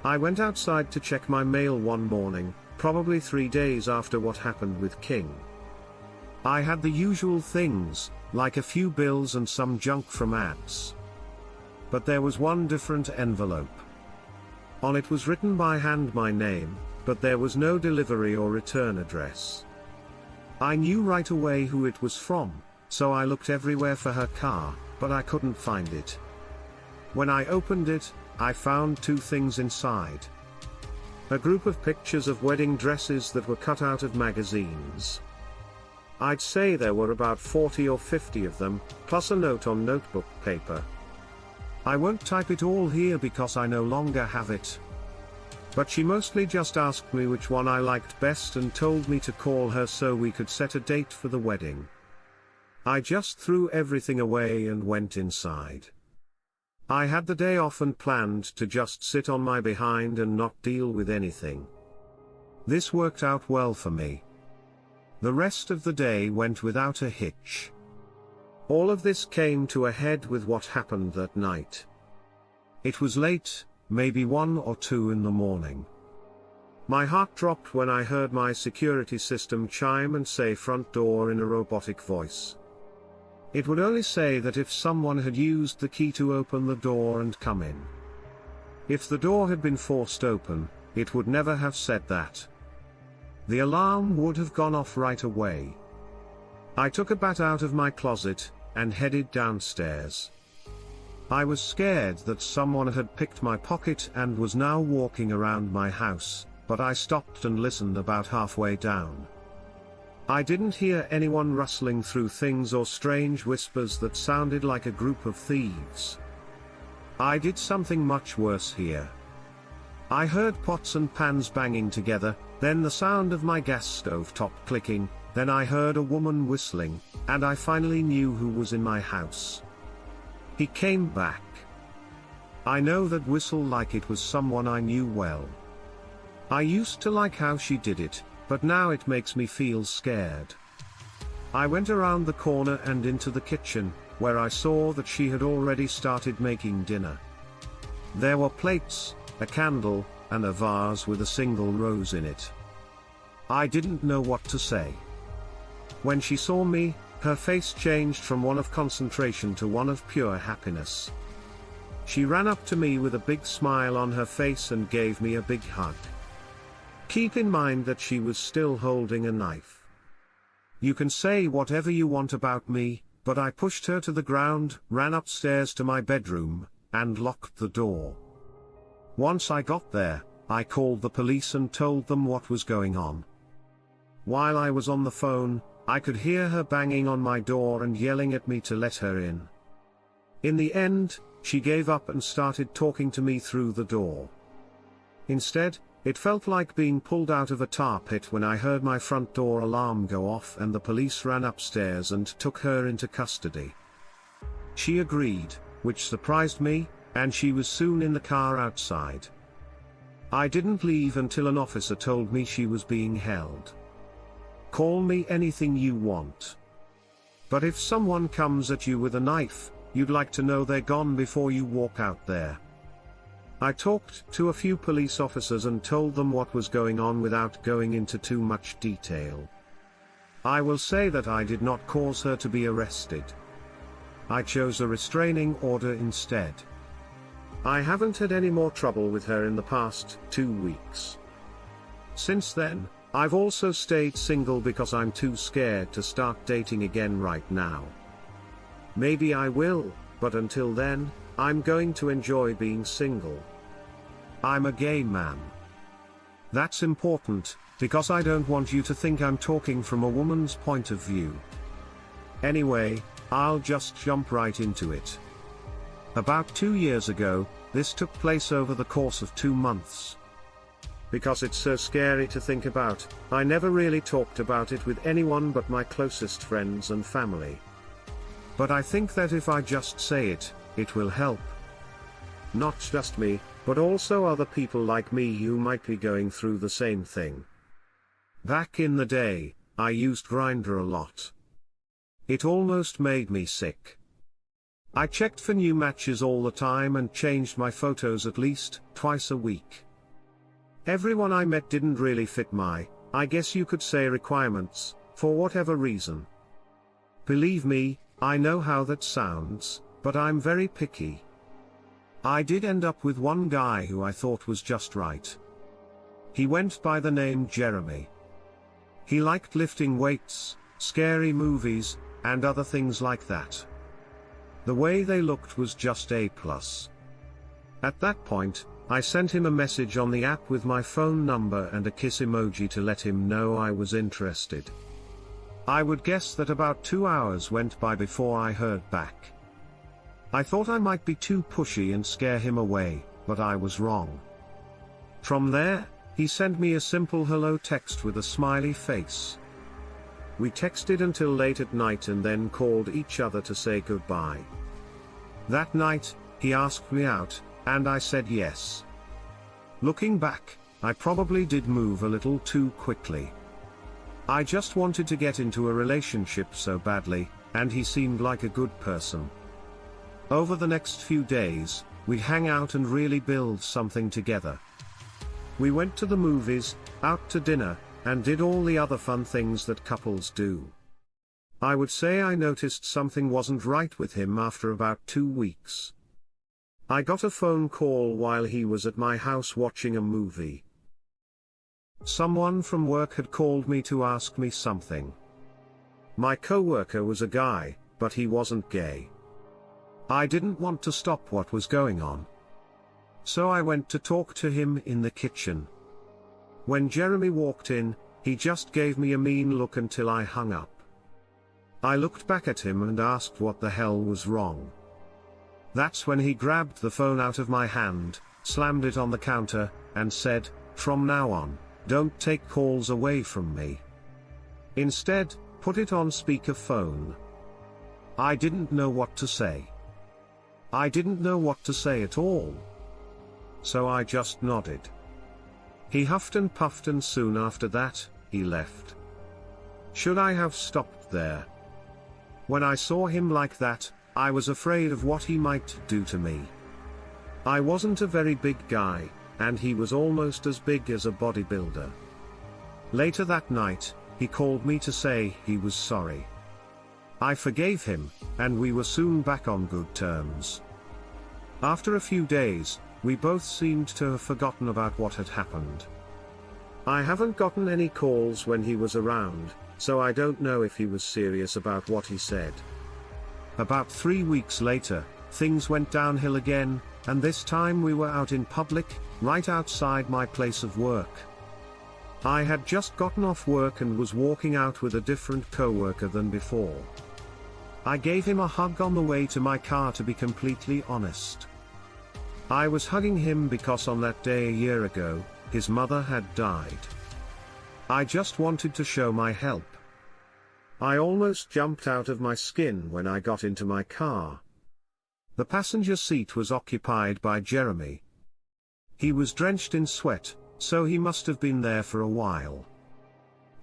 Speaker 1: I went outside to check my mail one morning, probably 3 days after what happened with King. I had the usual things, like a few bills and some junk from ads. But there was one different envelope. On it was written by hand my name, but there was no delivery or return address. I knew right away who it was from, so I looked everywhere for her car, but I couldn't find it. When I opened it, I found two things inside. A group of pictures of wedding dresses that were cut out of magazines. I'd say there were about 40 or 50 of them, plus a note on notebook paper. I won't type it all here because I no longer have it. But she mostly just asked me which one I liked best and told me to call her so we could set a date for the wedding. I just threw everything away and went inside. I had the day off and planned to just sit on my behind and not deal with anything. This worked out well for me. The rest of the day went without a hitch. All of this came to a head with what happened that night. It was late, maybe 1 or 2 in the morning. My heart dropped when I heard my security system chime and say front door in a robotic voice. It would only say that if someone had used the key to open the door and come in. If the door had been forced open, it would never have said that. The alarm would have gone off right away. I took a bat out of my closet, and headed downstairs. I was scared that someone had picked my pocket and was now walking around my house, but I stopped and listened about halfway down. I didn't hear anyone rustling through things or strange whispers that sounded like a group of thieves. I did something much worse here. I heard pots and pans banging together, then the sound of my gas stove top clicking, then I heard a woman whistling, and I finally knew who was in my house. He came back. I know that whistle like it was someone I knew well. I used to like how she did it, but now it makes me feel scared. I went around the corner and into the kitchen, where I saw that she had already started making dinner. There were plates, a candle, and a vase with a single rose in it. I didn't know what to say. When she saw me, her face changed from one of concentration to one of pure happiness. She ran up to me with a big smile on her face and gave me a big hug. Keep in mind that she was still holding a knife. You can say whatever you want about me, but I pushed her to the ground, ran upstairs to my bedroom, and locked the door. Once I got there, I called the police and told them what was going on. While I was on the phone, I could hear her banging on my door and yelling at me to let her in. In the end, she gave up and started talking to me through the door. Instead, it felt like being pulled out of a tar pit when I heard my front door alarm go off and the police ran upstairs and took her into custody. She agreed, which surprised me, and she was soon in the car outside. I didn't leave until an officer told me she was being held. Call me anything you want. But if someone comes at you with a knife, you'd like to know they're gone before you walk out there. I talked to a few police officers and told them what was going on without going into too much detail. I will say that I did not cause her to be arrested. I chose a restraining order instead. I haven't had any more trouble with her in the past 2 weeks. Since then, I've also stayed single because I'm too scared to start dating again right now. Maybe I will, but until then, I'm going to enjoy being single. I'm a gay man. That's important, because I don't want you to think I'm talking from a woman's point of view. Anyway, I'll just jump right into it. About 2 years ago, this took place over the course of 2 months. Because it's so scary to think about, I never really talked about it with anyone but my closest friends and family. But I think that if I just say it, it will help. Not just me, but also other people like me who might be going through the same thing. Back in the day, I used Grindr a lot. It almost made me sick. I checked for new matches all the time and changed my photos at least twice a week. Everyone I met didn't really fit my, I guess you could say, requirements, for whatever reason. Believe me, I know how that sounds, but I'm very picky. I did end up with one guy who I thought was just right. He went by the name Jeremy. He liked lifting weights, scary movies, and other things like that. The way they looked was just A+. At that point, I sent him a message on the app with my phone number and a kiss emoji to let him know I was interested. I would guess that about 2 hours went by before I heard back. I thought I might be too pushy and scare him away, but I was wrong. From there, he sent me a simple hello text with a smiley face. We texted until late at night and then called each other to say goodbye. That night, he asked me out, and I said yes. Looking back, I probably did move a little too quickly. I just wanted to get into a relationship so badly, and he seemed like a good person. Over the next few days, we'd hang out and really build something together. We went to the movies, out to dinner, and did all the other fun things that couples do. I would say I noticed something wasn't right with him after about 2 weeks. I got a phone call while he was at my house watching a movie. Someone from work had called me to ask me something. My coworker was a guy, but he wasn't gay. I didn't want to stop what was going on. So I went to talk to him in the kitchen. When Jeremy walked in, he just gave me a mean look until I hung up. I looked back at him and asked what the hell was wrong. That's when he grabbed the phone out of my hand, slammed it on the counter, and said, "From now on, don't take calls away from me. Instead, put it on speakerphone." I didn't know what to say. I didn't know what to say at all. So I just nodded. He huffed and puffed and soon after that, he left. Should I have stopped there? When I saw him like that, I was afraid of what he might do to me. I wasn't a very big guy, and he was almost as big as a bodybuilder. Later that night, he called me to say he was sorry. I forgave him, and we were soon back on good terms. After a few days, we both seemed to have forgotten about what had happened. I haven't gotten any calls when he was around, so I don't know if he was serious about what he said. About 3 weeks later, things went downhill again, and this time we were out in public, right outside my place of work. I had just gotten off work and was walking out with a different coworker than before. I gave him a hug on the way to my car, to be completely honest. I was hugging him because on that day a year ago, his mother had died. I just wanted to show my help. I almost jumped out of my skin when I got into my car. The passenger seat was occupied by Jeremy. He was drenched in sweat, so he must have been there for a while.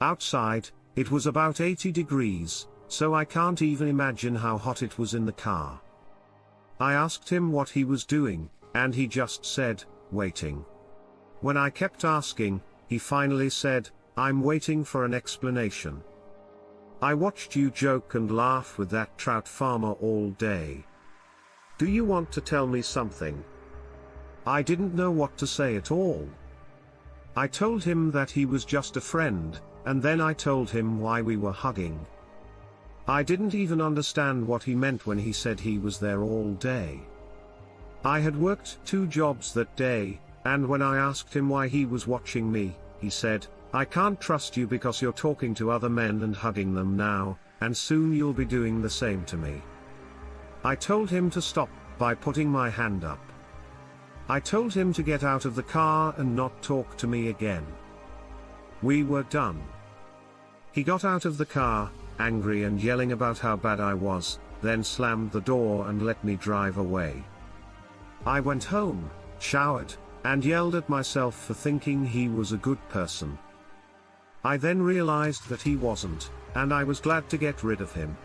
Speaker 1: Outside, it was about 80 degrees, so I can't even imagine how hot it was in the car. I asked him what he was doing, and he just said, "Waiting." When I kept asking, he finally said, "I'm waiting for an explanation. I watched you joke and laugh with that trout farmer all day. Do you want to tell me something?" I didn't know what to say at all. I told him that he was just a friend, and then I told him why we were hugging. I didn't even understand what he meant when he said he was there all day. I had worked 2 jobs that day, and when I asked him why he was watching me, he said, "I can't trust you because you're talking to other men and hugging them now, and soon you'll be doing the same to me." I told him to stop by putting my hand up. I told him to get out of the car and not talk to me again. We were done. He got out of the car, angry and yelling about how bad I was, then slammed the door and let me drive away. I went home, showered, and yelled at myself for thinking he was a good person. I then realized that he wasn't, and I was glad to get rid of him.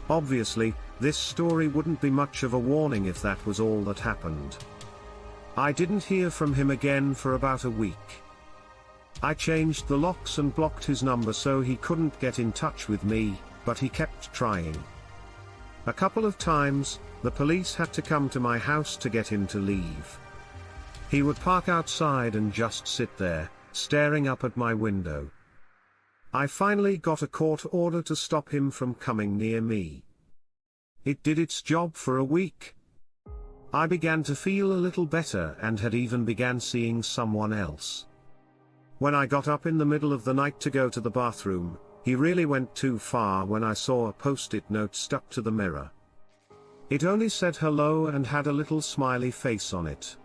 Speaker 1: Obviously, this story wouldn't be much of a warning if that was all that happened. I didn't hear from him again for about a week. I changed the locks and blocked his number so he couldn't get in touch with me, but he kept trying. A couple of times, the police had to come to my house to get him to leave. He would park outside and just sit there, staring up at my window. I finally got a court order to stop him from coming near me. It did its job for a week. I began to feel a little better and had even began seeing someone else. When I got up in the middle of the night to go to the bathroom, he really went too far when I saw a post-it note stuck to the mirror. It only said hello and had a little smiley face on it.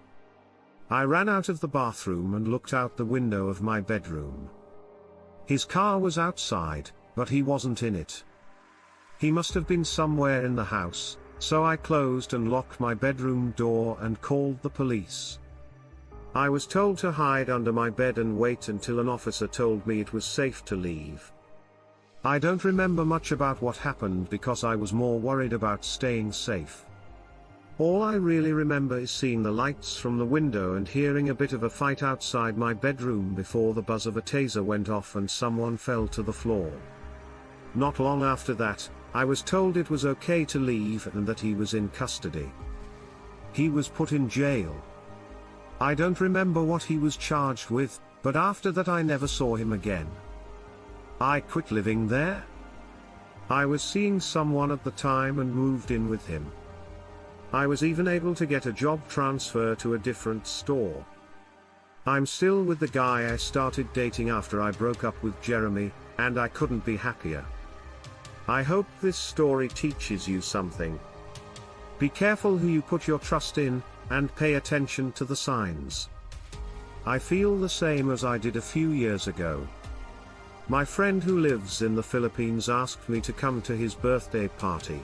Speaker 1: I ran out of the bathroom and looked out the window of my bedroom. His car was outside, but he wasn't in it. He must have been somewhere in the house, so I closed and locked my bedroom door and called the police. I was told to hide under my bed and wait until an officer told me it was safe to leave. I don't remember much about what happened because I was more worried about staying safe. All I really remember is seeing the lights from the window and hearing a bit of a fight outside my bedroom before the buzz of a taser went off and someone fell to the floor. Not long after that, I was told it was okay to leave and that he was in custody. He was put in jail. I don't remember what he was charged with, but after that I never saw him again. I quit living there. I was seeing someone at the time and moved in with him. I was even able to get a job transfer to a different store. I'm still with the guy I started dating after I broke up with Jeremy, and I couldn't be happier. I hope this story teaches you something. Be careful who you put your trust in, and pay attention to the signs. I feel the same as I did a few years ago. My friend who lives in the Philippines asked me to come to his birthday party.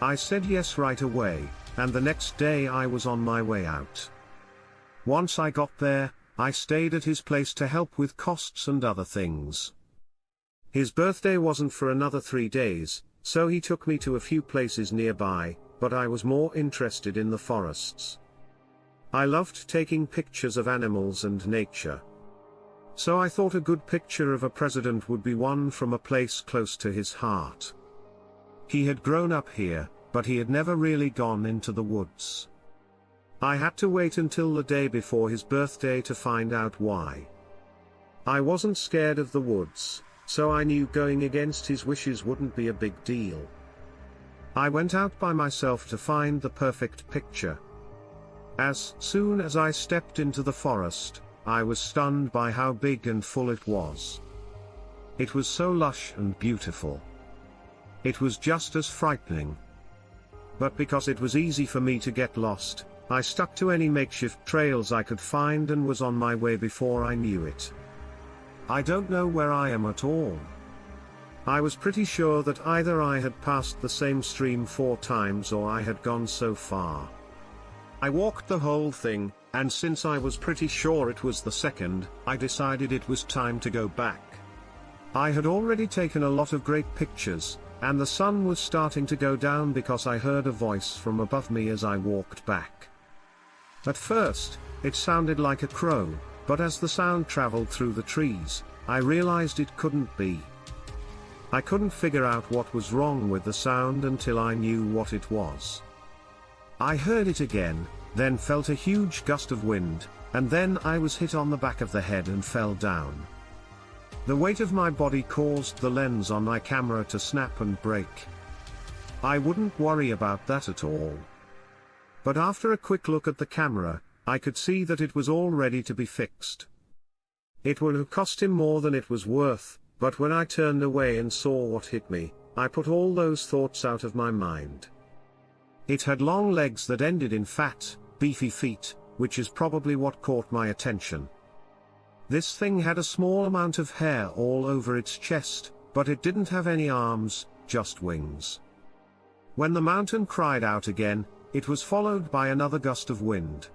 Speaker 1: I said yes right away, and the next day I was on my way out. Once I got there, I stayed at his place to help with costs and other things. His birthday wasn't for another 3 days, so he took me to a few places nearby, but I was more interested in the forests. I loved taking pictures of animals and nature. So I thought a good picture of a president would be one from a place close to his heart. He had grown up here, but he had never really gone into the woods. I had to wait until the day before his birthday to find out why. I wasn't scared of the woods, so I knew going against his wishes wouldn't be a big deal. I went out by myself to find the perfect picture. As soon as I stepped into the forest, I was stunned by how big and full it was. It was so lush and beautiful. It was just as frightening. But because it was easy for me to get lost, I stuck to any makeshift trails I could find and was on my way before I knew it. I don't know where I am at all. I was pretty sure that either I had passed the same stream 4 times or I had gone so far. I walked the whole thing, and since I was pretty sure it was the second, I decided it was time to go back. I had already taken a lot of great pictures, and the sun was starting to go down because I heard a voice from above me as I walked back. At first, it sounded like a crow, but as the sound traveled through the trees, I realized it couldn't be. I couldn't figure out what was wrong with the sound until I knew what it was. I heard it again, then felt a huge gust of wind, and then I was hit on the back of the head and fell down. The weight of my body caused the lens on my camera to snap and break. I wouldn't worry about that at all. But after a quick look at the camera, I could see that it was all ready to be fixed. It would have cost him more than it was worth, but when I turned away and saw what hit me, I put all those thoughts out of my mind. It had long legs that ended in fat, beefy feet, which is probably what caught my attention. This thing had a small amount of hair all over its chest, but it didn't have any arms, just wings. When the mountain cried out again, it was followed by another gust of wind.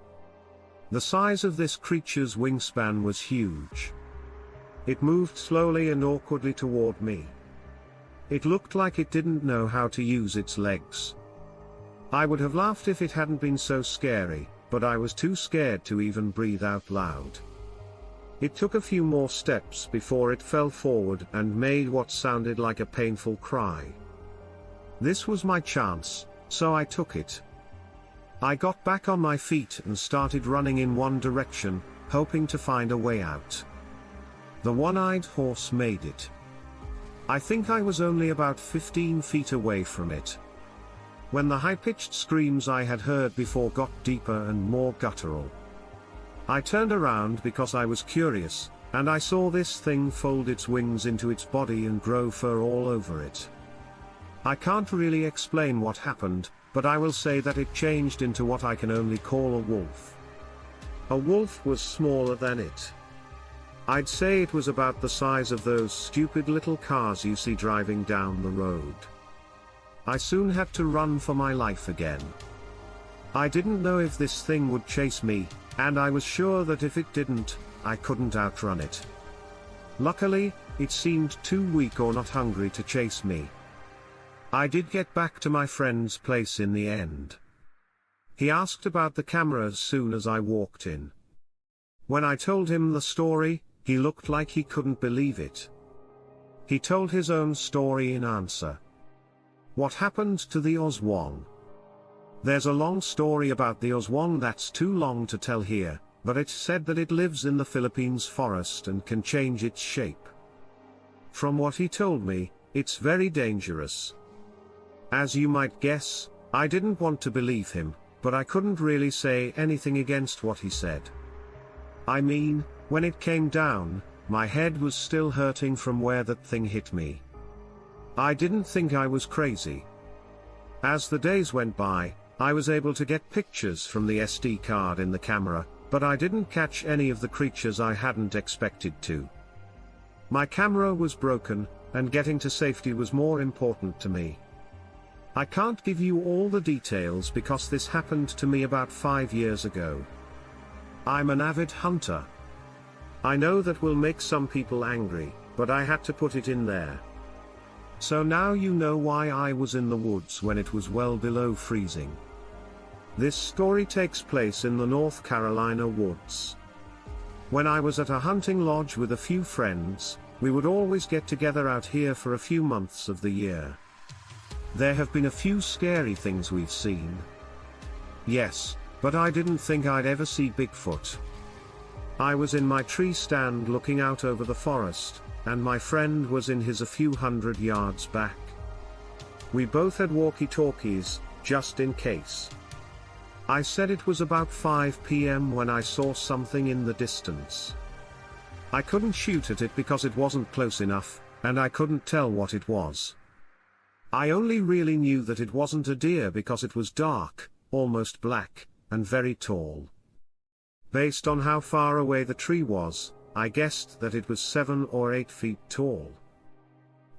Speaker 1: The size of this creature's wingspan was huge. It moved slowly and awkwardly toward me. It looked like it didn't know how to use its legs. I would have laughed if it hadn't been so scary, but I was too scared to even breathe out loud. It took a few more steps before it fell forward and made what sounded like a painful cry. This was my chance, so I took it. I got back on my feet and started running in one direction, hoping to find a way out. The one-eyed horse made it. I think I was only about 15 feet away from it, when the high-pitched screams I had heard before got deeper and more guttural. I turned around because I was curious, and I saw this thing fold its wings into its body and grow fur all over it. I can't really explain what happened, but I will say that it changed into what I can only call a wolf. A wolf was smaller than it. I'd say it was about the size of those stupid little cars you see driving down the road. I soon had to run for my life again. I didn't know if this thing would chase me, and I was sure that if it didn't, I couldn't outrun it. Luckily, it seemed too weak or not hungry to chase me. I did get back to my friend's place in the end. He asked about the camera as soon as I walked in. When I told him the story, he looked like he couldn't believe it. He told his own story in answer. What happened to the Oswong? There's a long story about the Oswong that's too long to tell here, but it's said that it lives in the Philippines forest and can change its shape. From what he told me, it's very dangerous. As you might guess, I didn't want to believe him, but I couldn't really say anything against what he said. I mean, when it came down, my head was still hurting from where that thing hit me. I didn't think I was crazy. As the days went by, I was able to get pictures from the SD card in the camera, but I didn't catch any of the creatures I hadn't expected to. My camera was broken, and getting to safety was more important to me. I can't give you all the details because this happened to me about 5 years ago. I'm an avid hunter. I know that will make some people angry, but I had to put it in there. So now you know why I was in the woods when it was well below freezing. This story takes place in the North Carolina woods. When I was at a hunting lodge with a few friends, we would always get together out here for a few months of the year. There have been a few scary things we've seen. Yes, but I didn't think I'd ever see Bigfoot. I was in my tree stand looking out over the forest, and my friend was in his a few hundred yards back. We both had walkie-talkies, just in case. I said it was about 5 p.m. when I saw something in the distance. I couldn't shoot at it because it wasn't close enough, and I couldn't tell what it was. I only really knew that it wasn't a deer because it was dark, almost black, and very tall. Based on how far away the tree was, I guessed that it was 7 or 8 feet tall.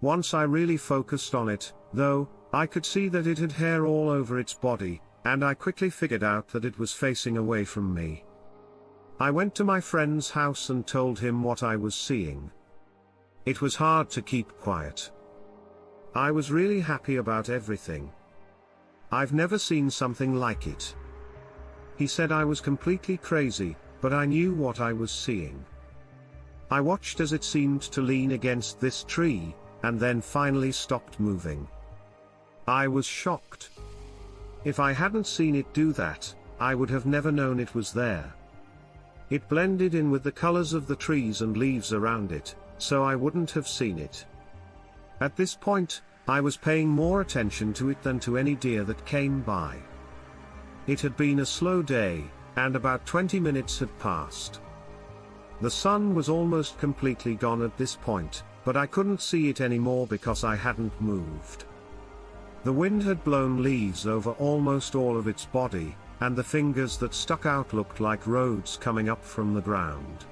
Speaker 1: Once I really focused on it, though, I could see that it had hair all over its body, and I quickly figured out that it was facing away from me. I went to my friend's house and told him what I was seeing. It was hard to keep quiet. I was really happy about everything. I've never seen something like it. He said I was completely crazy, but I knew what I was seeing. I watched as it seemed to lean against this tree, and then finally stopped moving. I was shocked. If I hadn't seen it do that, I would have never known it was there. It blended in with the colors of the trees and leaves around it, so I wouldn't have seen it. At this point, I was paying more attention to it than to any deer that came by. It had been a slow day, and about 20 minutes had passed. The sun was almost completely gone at this point, but I couldn't see it anymore because I hadn't moved. The wind had blown leaves over almost all of its body, and the fingers that stuck out looked like roads coming up from the ground.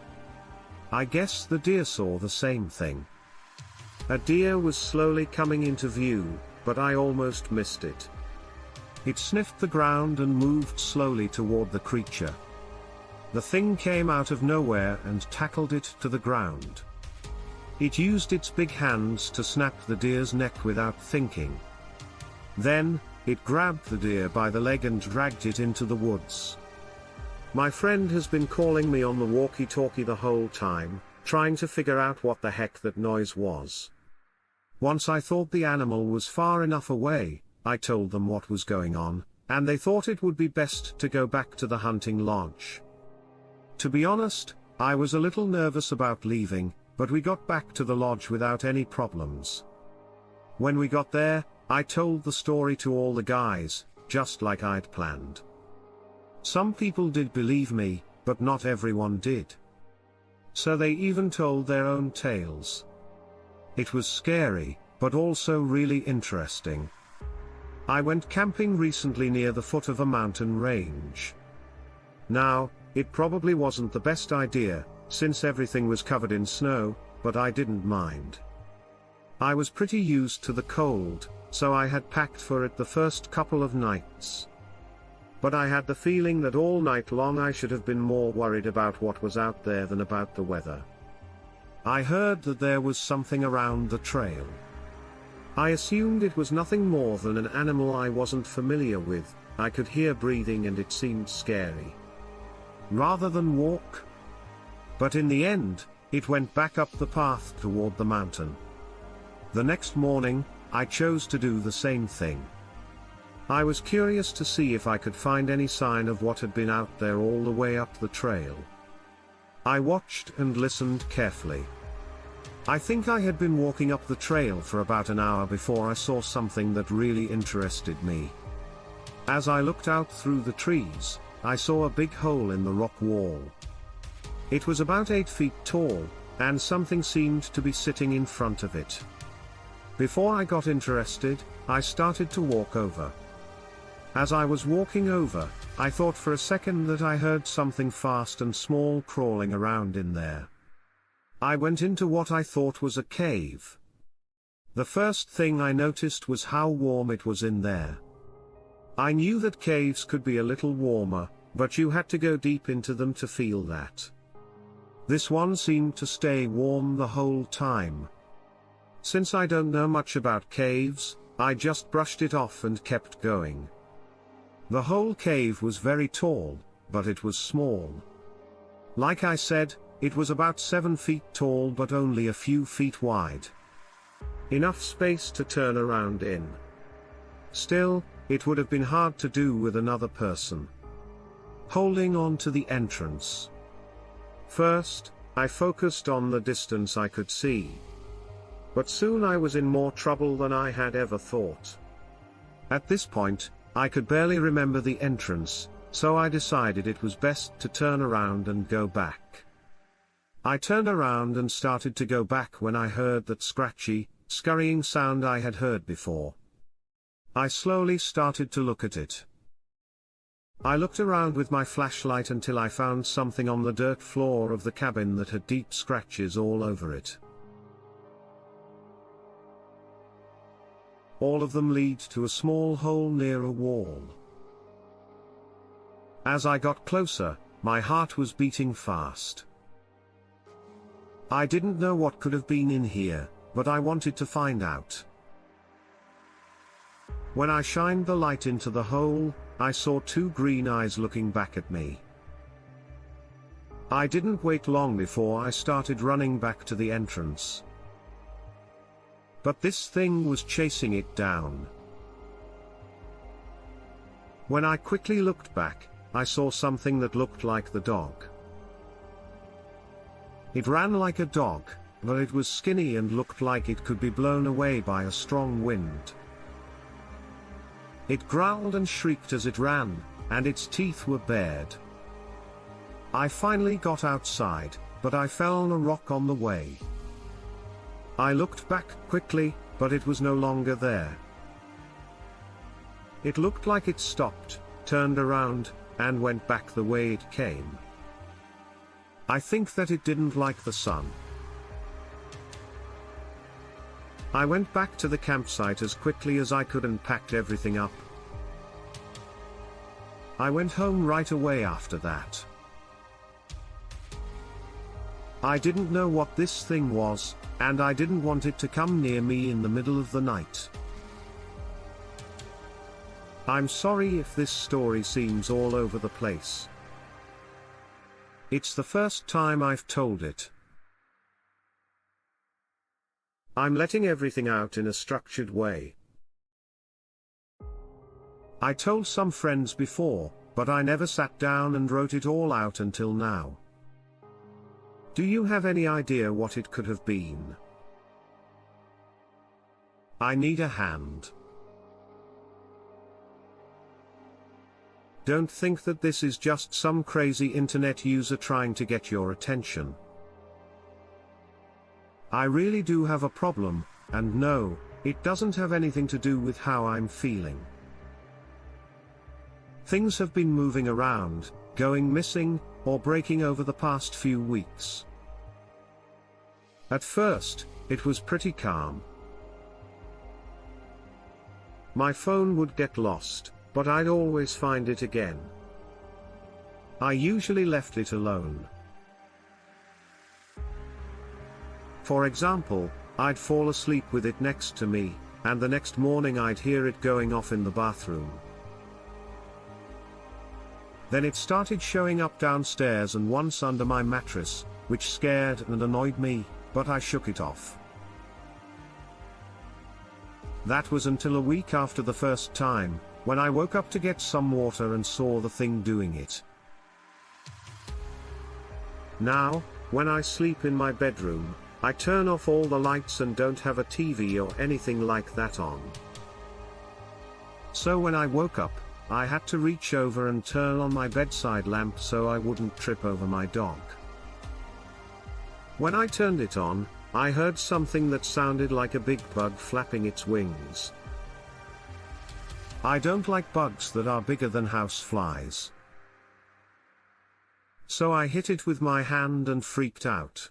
Speaker 1: I guess the deer saw the same thing. A deer was slowly coming into view, but I almost missed it. It sniffed the ground and moved slowly toward the creature. The thing came out of nowhere and tackled it to the ground. It used its big hands to snap the deer's neck without thinking. Then, it grabbed the deer by the leg and dragged it into the woods. My friend has been calling me on the walkie-talkie the whole time, trying to figure out what the heck that noise was. Once I thought the animal was far enough away, I told them what was going on, and they thought it would be best to go back to the hunting lodge. To be honest, I was a little nervous about leaving, but we got back to the lodge without any problems. When we got there, I told the story to all the guys, just like I'd planned. Some people did believe me, but not everyone did. So they even told their own tales. It was scary, but also really interesting. I went camping recently near the foot of a mountain range. Now, it probably wasn't the best idea, since everything was covered in snow, but I didn't mind. I was pretty used to the cold, so I had packed for it the first couple of nights. But I had the feeling that all night long I should have been more worried about what was out there than about the weather. I heard that there was something around the trail. I assumed it was nothing more than an animal I wasn't familiar with. I could hear breathing and it seemed scary. Rather than walk. But in the end, it went back up the path toward the mountain. The next morning, I chose to do the same thing. I was curious to see if I could find any sign of what had been out there all the way up the trail. I watched and listened carefully. I think I had been walking up the trail for about an hour before I saw something that really interested me. As I looked out through the trees, I saw a big hole in the rock wall. It was about 8 feet tall, and something seemed to be sitting in front of it. Before I got interested, I started to walk over. As I was walking over, I thought for a second that I heard something fast and small crawling around in there. I went into what I thought was a cave. The first thing I noticed was how warm it was in there. I knew that caves could be a little warmer, but you had to go deep into them to feel that. This one seemed to stay warm the whole time. Since I don't know much about caves, I just brushed it off and kept going. The whole cave was very tall, but it was small. Like I said, it was about 7 feet tall but only a few feet wide. Enough space to turn around in. Still, it would have been hard to do with another person. Holding on to the entrance. First, I focused on the distance I could see. But soon I was in more trouble than I had ever thought. At this point, I could barely remember the entrance, so I decided it was best to turn around and go back. I turned around and started to go back when I heard that scratchy, scurrying sound I had heard before. I slowly started to look at it. I looked around with my flashlight until I found something on the dirt floor of the cabin that had deep scratches all over it. All of them lead to a small hole near a wall. As I got closer, my heart was beating fast. I didn't know what could have been in here, but I wanted to find out. When I shined the light into the hole, I saw 2 green eyes looking back at me. I didn't wait long before I started running back to the entrance. But this thing was chasing it down. When I quickly looked back, I saw something that looked like the dog. It ran like a dog, but it was skinny and looked like it could be blown away by a strong wind. It growled and shrieked as it ran, and its teeth were bared. I finally got outside, but I fell on a rock on the way. I looked back quickly, but it was no longer there. It looked like it stopped, turned around, and went back the way it came. I think that it didn't like the sun. I went back to the campsite as quickly as I could and packed everything up. I went home right away after that. I didn't know what this thing was, and I didn't want it to come near me in the middle of the night. I'm sorry if this story seems all over the place. It's the first time I've told it. I'm letting everything out in a structured way. I told some friends before, but I never sat down and wrote it all out until now. Do you have any idea what it could have been? I need a hand. Don't think that this is just some crazy internet user trying to get your attention. I really do have a problem, and no, it doesn't have anything to do with how I'm feeling. Things have been moving around, going missing, or breaking over the past few weeks. At first, it was pretty calm. My phone would get lost, but I'd always find it again. I usually left it alone. For example, I'd fall asleep with it next to me, and the next morning I'd hear it going off in the bathroom. Then it started showing up downstairs and once under my mattress, which scared and annoyed me, but I shook it off. That was until a week after the first time, when I woke up to get some water and saw the thing doing it. Now, when I sleep in my bedroom, I turn off all the lights and don't have a TV or anything like that on. So when I woke up, I had to reach over and turn on my bedside lamp so I wouldn't trip over my dog. When I turned it on, I heard something that sounded like a big bug flapping its wings. I don't like bugs that are bigger than house flies. So I hit it with my hand and freaked out.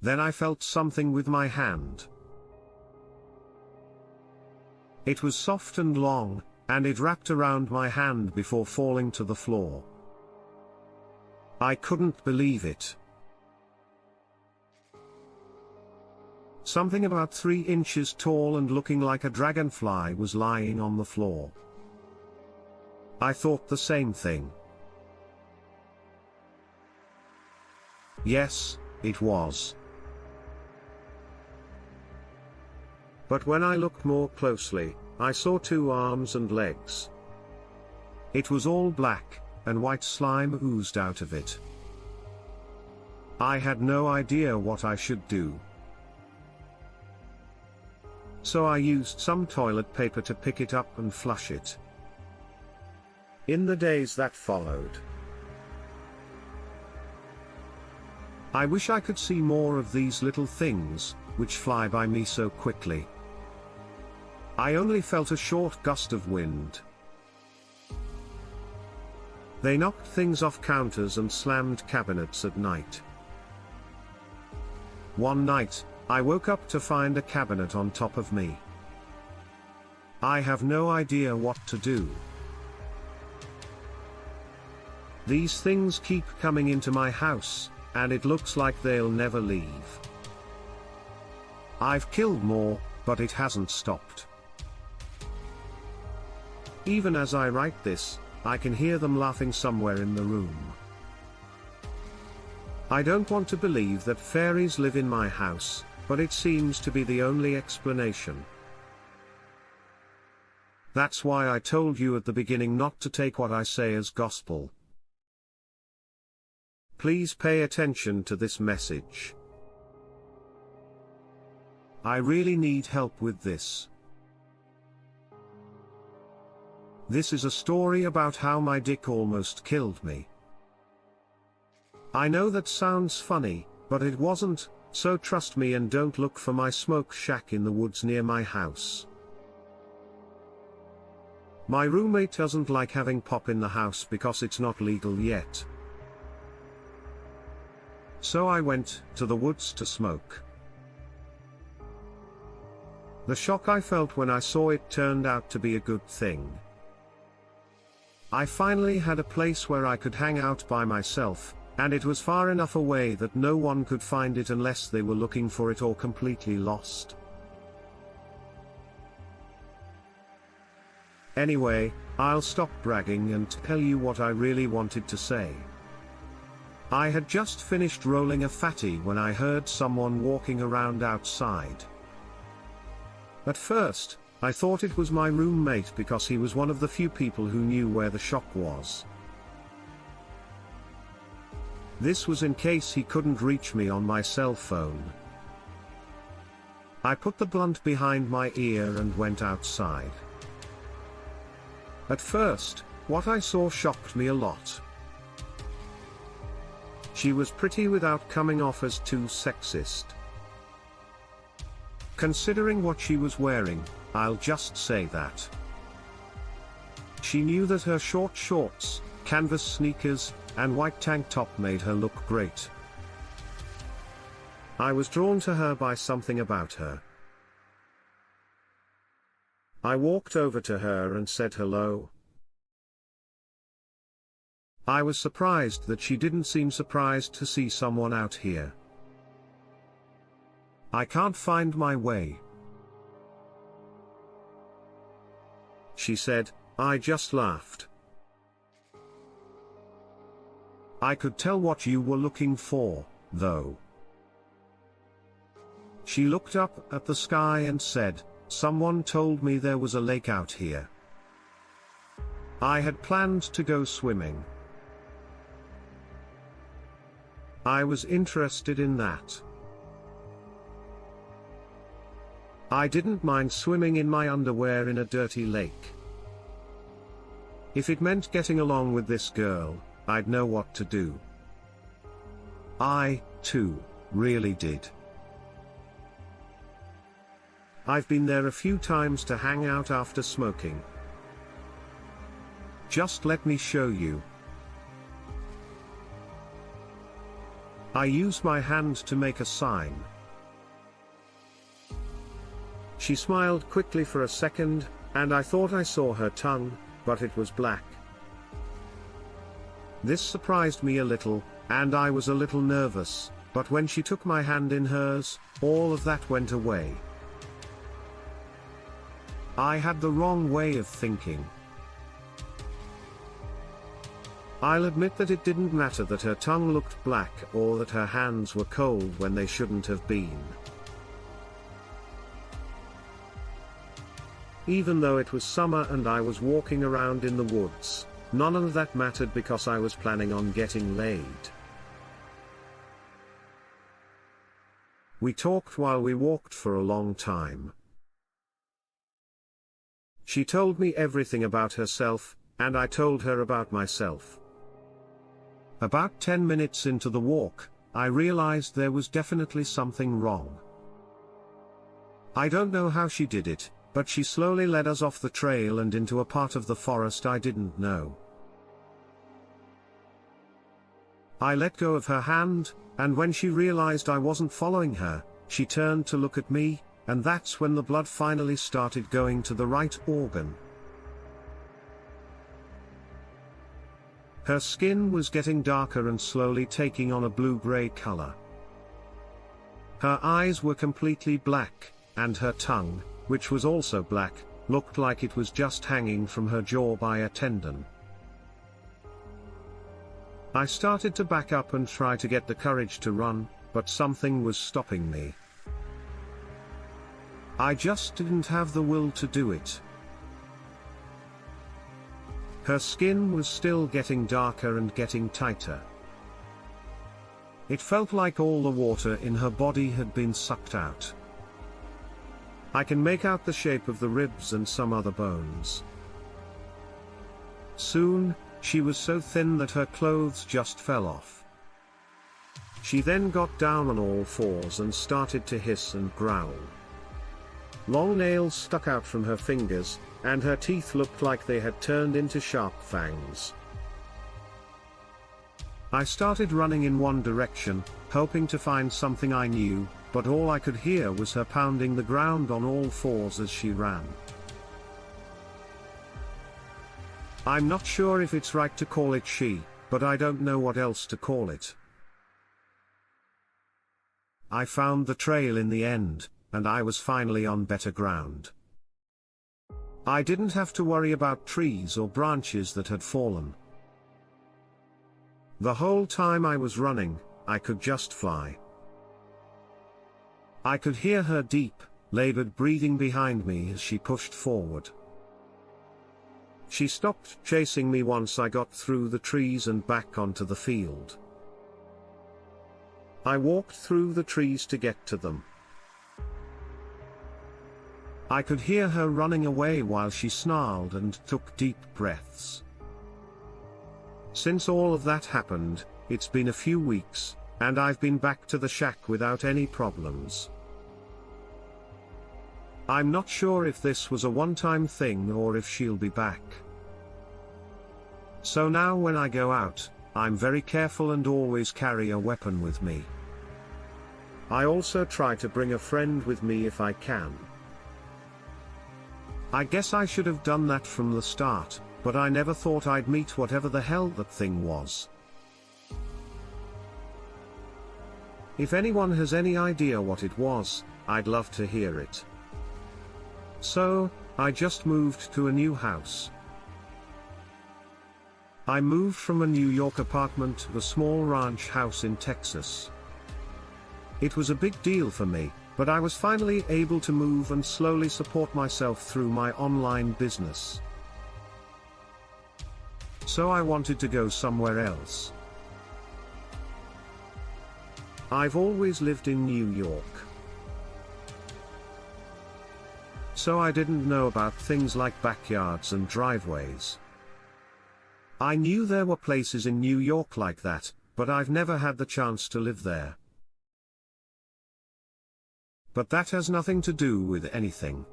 Speaker 1: Then I felt something with my hand. It was soft and long, and it wrapped around my hand before falling to the floor. I couldn't believe it. Something about 3 inches tall and looking like a dragonfly was lying on the floor. I thought the same thing. Yes, it was. But when I looked more closely, I saw 2 arms and legs. It was all black, and white slime oozed out of it. I had no idea what I should do. So I used some toilet paper to pick it up and flush it. In the days that followed, I wish I could see more of these little things, which fly by me so quickly. I only felt a short gust of wind. They knocked things off counters and slammed cabinets at night. One night, I woke up to find a cabinet on top of me. I have no idea what to do. These things keep coming into my house, and it looks like they'll never leave. I've killed more, but it hasn't stopped. Even as I write this, I can hear them laughing somewhere in the room. I don't want to believe that fairies live in my house, but it seems to be the only explanation. That's why I told you at the beginning not to take what I say as gospel. Please pay attention to this message. I really need help with this. This is a story about how my dick almost killed me. I know that sounds funny, but it wasn't, so trust me and don't look for my smoke shack in the woods near my house. My roommate doesn't like having pop in the house because it's not legal yet. So I went to the woods to smoke. The shock I felt when I saw it turned out to be a good thing. I finally had a place where I could hang out by myself, and it was far enough away that no one could find it unless they were looking for it or completely lost. Anyway, I'll stop bragging and tell you what I really wanted to say. I had just finished rolling a fatty when I heard someone walking around outside. At first, I thought it was my roommate because he was one of the few people who knew where the shop was. This was in case he couldn't reach me on my cell phone. I put the blunt behind my ear and went outside. At first, what I saw shocked me a lot. She was pretty without coming off as too sexist. Considering what she was wearing, I'll just say that. She knew that her short shorts, canvas sneakers, and white tank top made her look great. I was drawn to her by something about her. I walked over to her and said hello. I was surprised that she didn't seem surprised to see someone out here. I can't find my way, she said. I just laughed. I could tell what you were looking for, though. She looked up at the sky and said, someone told me there was a lake out here. I had planned to go swimming. I was interested in that. I didn't mind swimming in my underwear in a dirty lake. If it meant getting along with this girl, I'd know what to do. I, too, really did. I've been there a few times to hang out after smoking. Just let me show you. I use my hand to make a sign. She smiled quickly for a second, and I thought I saw her tongue, but it was black. This surprised me a little, and I was a little nervous, but when she took my hand in hers, all of that went away. I had the wrong way of thinking. I'll admit that it didn't matter that her tongue looked black or that her hands were cold when they shouldn't have been. Even though it was summer and I was walking around in the woods, none of that mattered because I was planning on getting laid. We talked while we walked for a long time. She told me everything about herself, and I told her about myself. About 10 minutes into the walk, I realized there was definitely something wrong. I don't know how she did it, but she slowly led us off the trail and into a part of the forest I didn't know. I let go of her hand, and when she realized I wasn't following her, she turned to look at me, and that's when the blood finally started going to the right organ. Her skin was getting darker and slowly taking on a blue-gray color. Her eyes were completely black, and her tongue, which was also black, looked like it was just hanging from her jaw by a tendon. I started to back up and try to get the courage to run, but something was stopping me. I just didn't have the will to do it. Her skin was still getting darker and getting tighter. It felt like all the water in her body had been sucked out. I can make out the shape of the ribs and some other bones. Soon, she was so thin that her clothes just fell off. She then got down on all fours and started to hiss and growl. Long nails stuck out from her fingers, and her teeth looked like they had turned into sharp fangs. I started running in one direction, hoping to find something I knew, but all I could hear was her pounding the ground on all fours as she ran. I'm not sure if it's right to call it she, but I don't know what else to call it. I found the trail in the end, and I was finally on better ground. I didn't have to worry about trees or branches that had fallen. The whole time I was running, I could just fly. I could hear her deep, labored breathing behind me as she pushed forward. She stopped chasing me once I got through the trees and back onto the field. I walked through the trees to get to them. I could hear her running away while she snarled and took deep breaths. Since all of that happened, it's been a few weeks, and I've been back to the shack without any problems. I'm not sure if this was a one-time thing or if she'll be back. So now when I go out, I'm very careful and always carry a weapon with me. I also try to bring a friend with me if I can. I guess I should have done that from the start, but I never thought I'd meet whatever the hell that thing was. If anyone has any idea what it was, I'd love to hear it. So, I just moved to a new house. I moved from a New York apartment to a small ranch house in Texas. It was a big deal for me, but I was finally able to move and slowly support myself through my online business. So I wanted to go somewhere else. I've always lived in New York. So I didn't know about things like backyards and driveways. I knew there were places in New York like that, but I've never had the chance to live there. But that has nothing to do with anything.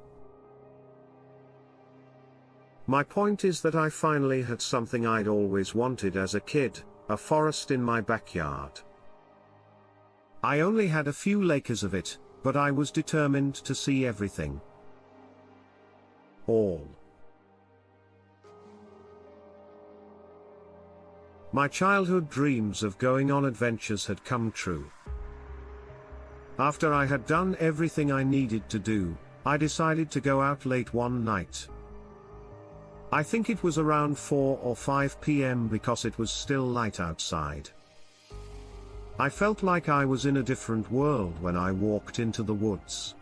Speaker 1: My point is that I finally had something I'd always wanted as a kid, a forest in my backyard. I only had a few acres of it, but I was determined to see everything. All. My childhood dreams of going on adventures had come true. After I had done everything I needed to do, I decided to go out late one night. I think it was around 4 or 5 p.m. because it was still light outside. I felt like I was in a different world when I walked into the woods.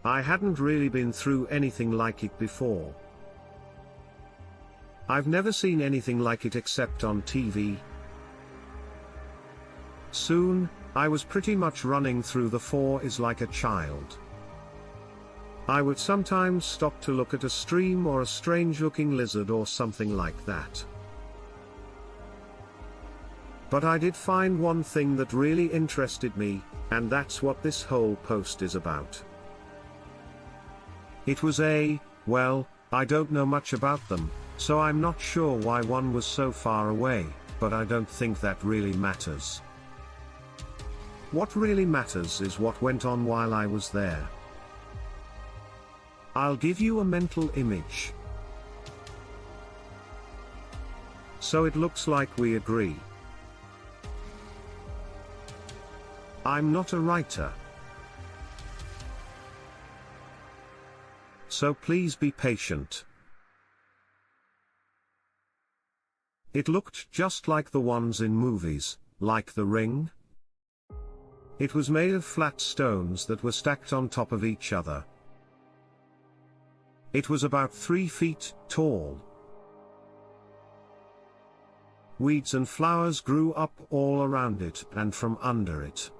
Speaker 1: I hadn't really been through anything like it before. I've never seen anything like it except on TV. Soon, I was pretty much running through the forest like a child. I would sometimes stop to look at a stream or a strange-looking lizard or something like that. But I did find one thing that really interested me, and that's what this whole post is about. It was well, I don't know much about them, so I'm not sure why one was so far away, but I don't think that really matters. What really matters is what went on while I was there. I'll give you a mental image. So it looks like we agree. I'm not a writer. So please be patient. It looked just like the ones in movies, like The Ring. It was made of flat stones that were stacked on top of each other. It was about 3 feet tall. Weeds and flowers grew up all around it and from under it.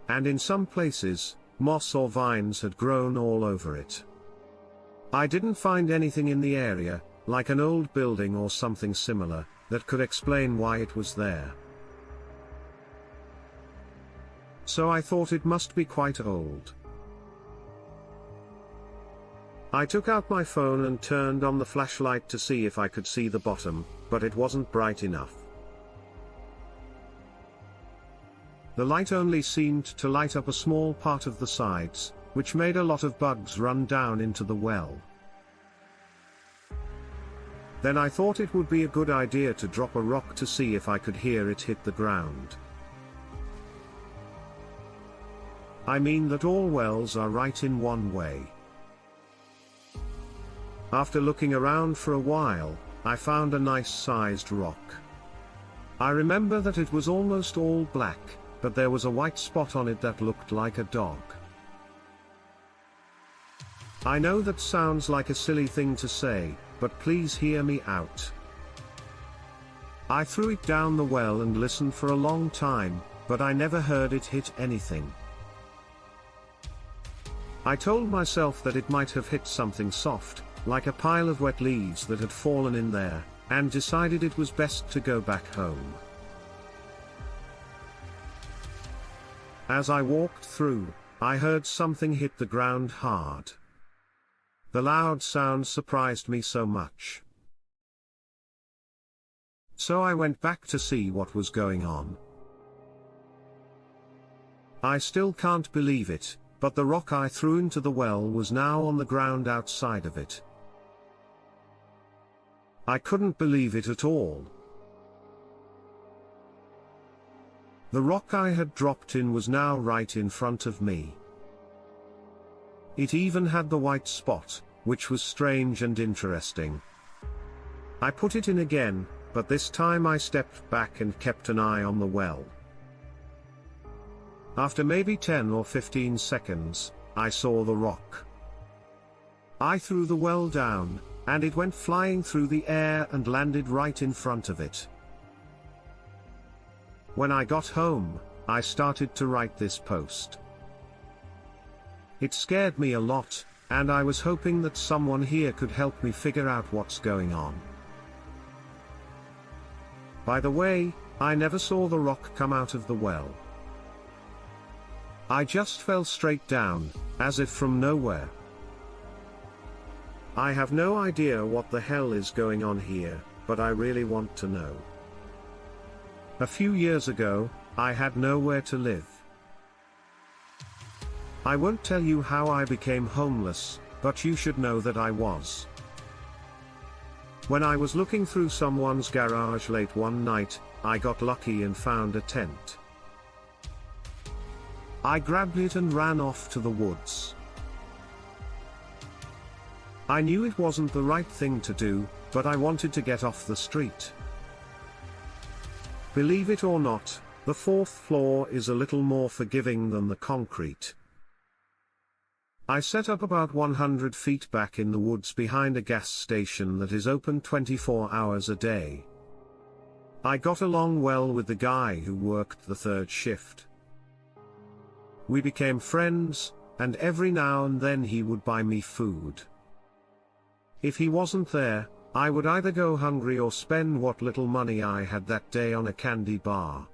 Speaker 1: And in some places, moss or vines had grown all over it. I didn't find anything in the area, like an old building or something similar, that could explain why it was there. So I thought it must be quite old. I took out my phone and turned on the flashlight to see if I could see the bottom, but it wasn't bright enough. The light only seemed to light up a small part of the sides, which made a lot of bugs run down into the well. Then I thought it would be a good idea to drop a rock to see if I could hear it hit the ground. I mean that all wells are right in one way. After looking around for a while, I found a nice sized rock. I remember that it was almost all black, but there was a white spot on it that looked like a dog. I know that sounds like a silly thing to say, but please hear me out. I threw it down the well and listened for a long time, but I never heard it hit anything. I told myself that it might have hit something soft, like a pile of wet leaves that had fallen in there, and decided it was best to go back home. As I walked through, I heard something hit the ground hard. The loud sound surprised me so much. So I went back to see what was going on. I still can't believe it, but the rock I threw into the well was now on the ground outside of it. I couldn't believe it at all. The rock I had dropped in was now right in front of me. It even had the white spot, which was strange and interesting. I put it in again, but this time I stepped back and kept an eye on the well. After maybe 10 or 15 seconds, I saw the rock. I threw the well down, and it went flying through the air and landed right in front of it. When I got home, I started to write this post. It scared me a lot, and I was hoping that someone here could help me figure out what's going on. By the way, I never saw the rock come out of the well. I just fell straight down, as if from nowhere. I have no idea what the hell is going on here, but I really want to know. A few years ago, I had nowhere to live. I won't tell you how I became homeless, but you should know that I was. When I was looking through someone's garage late one night, I got lucky and found a tent. I grabbed it and ran off to the woods. I knew it wasn't the right thing to do, but I wanted to get off the street. Believe it or not, the fourth floor is a little more forgiving than the concrete. I set up about 100 feet back in the woods behind a gas station that is open 24 hours a day. I got along well with the guy who worked the third shift. We became friends, and every now and then he would buy me food. If he wasn't there, I would either go hungry or spend what little money I had that day on a candy bar.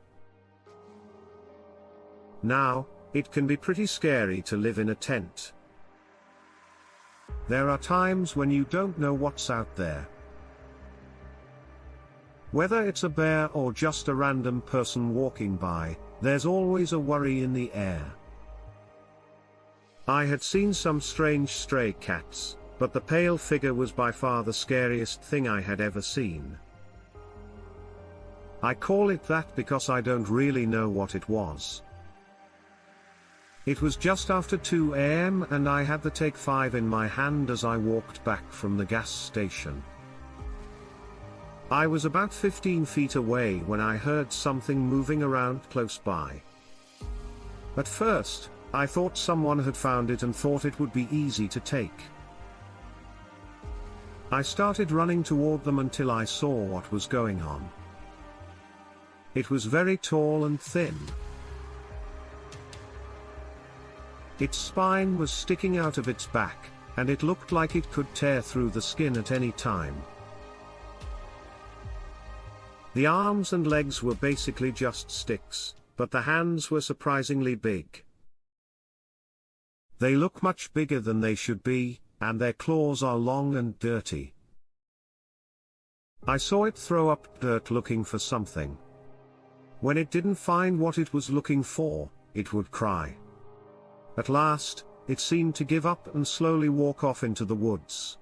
Speaker 1: Now, it can be pretty scary to live in a tent. There are times when you don't know what's out there. Whether it's a bear or just a random person walking by, there's always a worry in the air. I had seen some strange stray cats, but the pale figure was by far the scariest thing I had ever seen. I call it that because I don't really know what it was. It was just after 2 a.m. and I had the Take 5 in my hand as I walked back from the gas station. I was about 15 feet away when I heard something moving around close by. At first, I thought someone had found it and thought it would be easy to take. I started running toward them until I saw what was going on. It was very tall and thin. Its spine was sticking out of its back, and it looked like it could tear through the skin at any time. The arms and legs were basically just sticks, but the hands were surprisingly big. They look much bigger than they should be, and their claws are long and dirty. I saw it throw up dirt looking for something. When it didn't find what it was looking for, it would cry. At last, it seemed to give up and slowly walk off into the woods.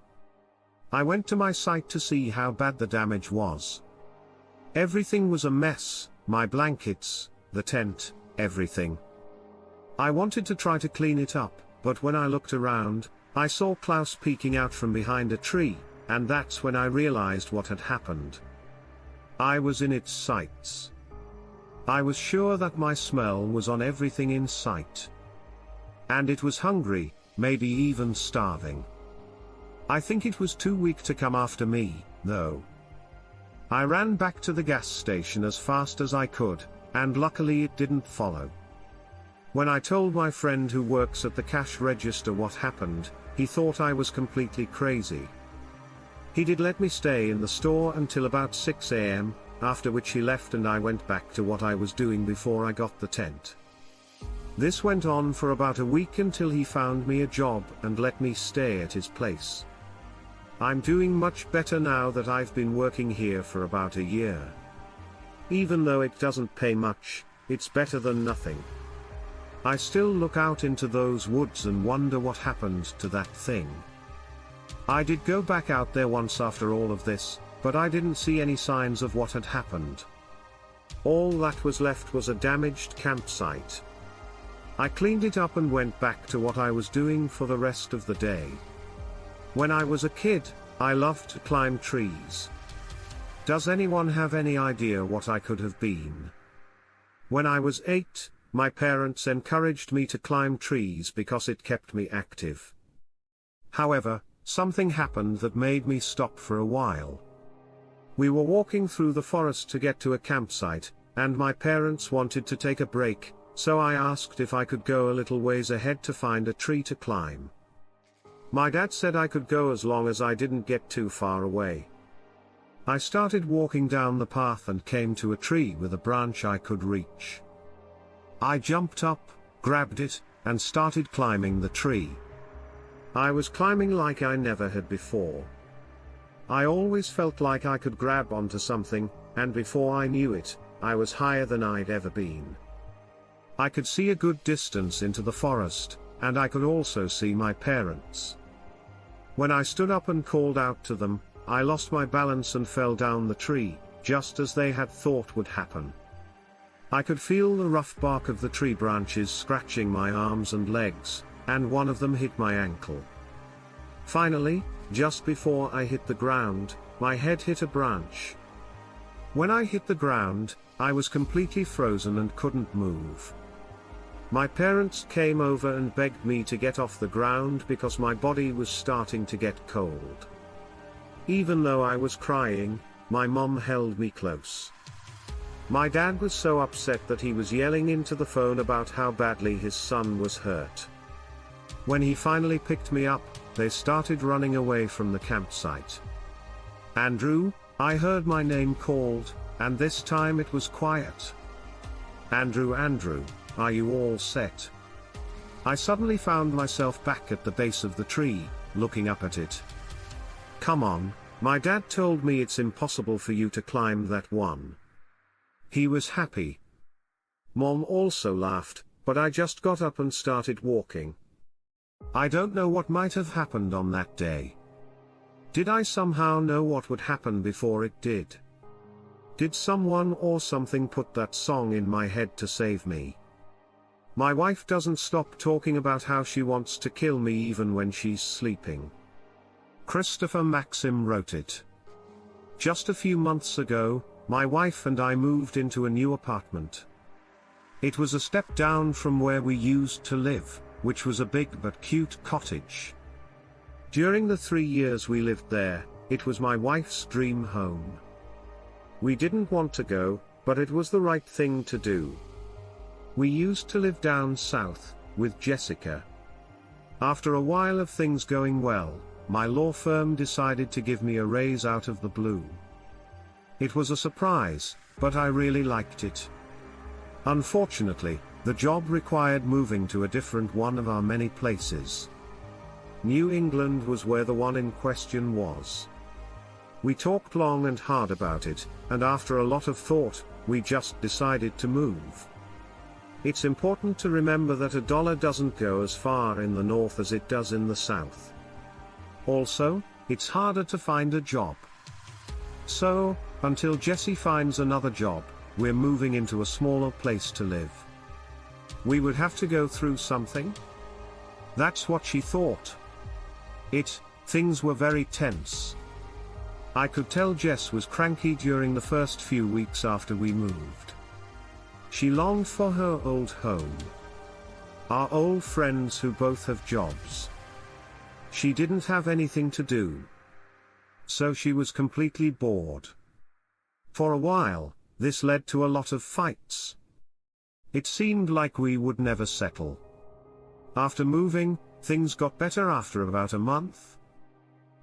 Speaker 1: I went to my site to see how bad the damage was. Everything was a mess, my blankets, the tent, everything. I wanted to try to clean it up, but when I looked around, I saw Klaus peeking out from behind a tree, and that's when I realized what had happened. I was in its sights. I was sure that my smell was on everything in sight. And it was hungry, maybe even starving. I think it was too weak to come after me, though. I ran back to the gas station as fast as I could, and luckily it didn't follow. When I told my friend who works at the cash register what happened, he thought I was completely crazy. He did let me stay in the store until about 6 a.m., after which he left and I went back to what I was doing before I got the tent. This went on for about a week until he found me a job and let me stay at his place. I'm doing much better now that I've been working here for about a year. Even though it doesn't pay much, it's better than nothing. I still look out into those woods and wonder what happened to that thing. I did go back out there once after all of this, but I didn't see any signs of what had happened. All that was left was a damaged campsite. I cleaned it up and went back to what I was doing for the rest of the day. When I was a kid, I loved to climb trees. Does anyone have any idea what I could have been? When I was 8, my parents encouraged me to climb trees because it kept me active. However, something happened that made me stop for a while. We were walking through the forest to get to a campsite, and my parents wanted to take a break, so I asked if I could go a little ways ahead to find a tree to climb. My dad said I could go as long as I didn't get too far away. I started walking down the path and came to a tree with a branch I could reach. I jumped up, grabbed it, and started climbing the tree. I was climbing like I never had before. I always felt like I could grab onto something, and before I knew it, I was higher than I'd ever been. I could see a good distance into the forest, and I could also see my parents. When I stood up and called out to them, I lost my balance and fell down the tree, just as they had thought would happen. I could feel the rough bark of the tree branches scratching my arms and legs, and one of them hit my ankle. Finally, just before I hit the ground, my head hit a branch. When I hit the ground, I was completely frozen and couldn't move. My parents came over and begged me to get off the ground because my body was starting to get cold. Even though I was crying, my mom held me close. My dad was so upset that he was yelling into the phone about how badly his son was hurt. When he finally picked me up, they started running away from the campsite. Andrew, I heard my name called, and this time it was quiet. Andrew, Andrew, are you all set? I suddenly found myself back at the base of the tree, looking up at it. Come on, my dad told me it's impossible for you to climb that one. He was happy. Mom also laughed, but I just got up and started walking. I don't know what might have happened on that day. Did I somehow know what would happen before it did? Did someone or something put that song in my head to save me? My wife doesn't stop talking about how she wants to kill me even when she's sleeping. Christopher Maxim wrote it. Just a few months ago, my wife and I moved into a new apartment. It was a step down from where we used to live, which was a big but cute cottage. During the 3 years we lived there, it was my wife's dream home. We didn't want to go, but it was the right thing to do. We used to live down south, with Jessica. After a while of things going well, my law firm decided to give me a raise out of the blue. It was a surprise, but I really liked it. Unfortunately, the job required moving to a different one of our many places. New England was where the one in question was. We talked long and hard about it, and after a lot of thought, we just decided to move. It's important to remember that a dollar doesn't go as far in the north as it does in the south. Also, it's harder to find a job. So, until Jessie finds another job, we're moving into a smaller place to live. We would have to go through something? That's what she thought. Things were very tense. I could tell Jess was cranky during the first few weeks after we moved. She longed for her old home. Our old friends who both have jobs. She didn't have anything to do. So she was completely bored. For a while, this led to a lot of fights, It seemed like we would never settle. After moving, things got better after about a month.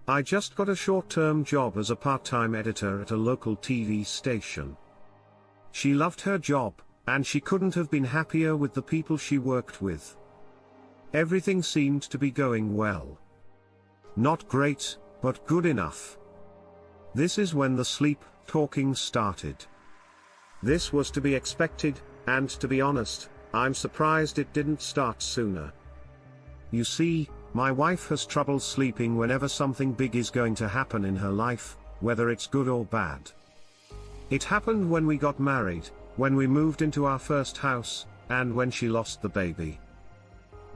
Speaker 1: I just got a short-term job as a part-time editor at a local TV station. She loved her job, and she couldn't have been happier with the people she worked with. Everything seemed to be going well. Not great, but good enough. This is when the sleep talking started. This was to be expected, and to be honest, I'm surprised it didn't start sooner. You see, my wife has trouble sleeping whenever something big is going to happen in her life, whether it's good or bad. It happened when we got married, when we moved into our first house, and when she lost the baby.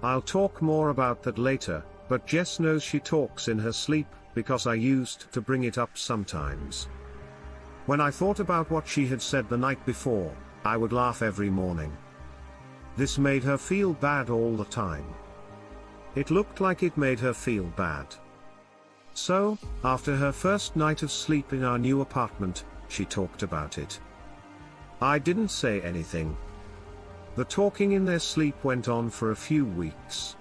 Speaker 1: I'll talk more about that later, but Jess knows she talks in her sleep, because I used to bring it up sometimes. When I thought about what she had said the night before, I would laugh every morning. This made her feel bad all the time. It looked like it made her feel bad. So, after her first night of sleep in our new apartment, she talked about it. I didn't say anything. The talking in their sleep went on for a few weeks.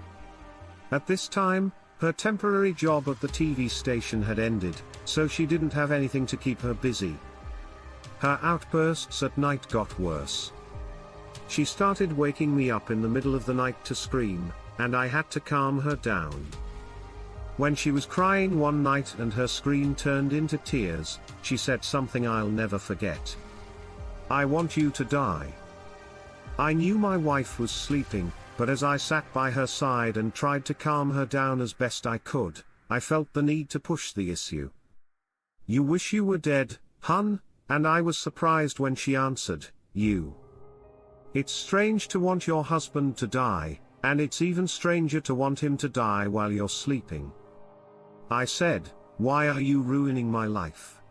Speaker 1: At this time, her temporary job at the TV station had ended, so she didn't have anything to keep her busy. Her outbursts at night got worse. She started waking me up in the middle of the night to scream, and I had to calm her down. When she was crying one night and her scream turned into tears, she said something I'll never forget. "I want you to die." I knew my wife was sleeping, but as I sat by her side and tried to calm her down as best I could, I felt the need to push the issue. "You wish you were dead, hun?" And I was surprised when she answered, "You. It's strange to want your husband to die, and it's even stranger to want him to die while you're sleeping." I said, "Why are you ruining my life?"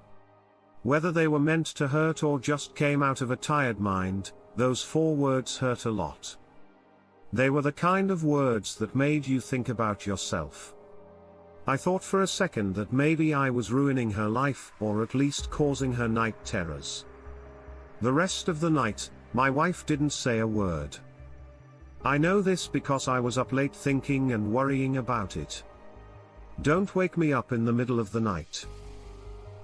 Speaker 1: Whether they were meant to hurt or just came out of a tired mind, those 4 words hurt a lot. They were the kind of words that made you think about yourself. I thought for a second that maybe I was ruining her life, or at least causing her night terrors. The rest of the night, my wife didn't say a word. I know this because I was up late thinking and worrying about it. Don't wake me up in the middle of the night.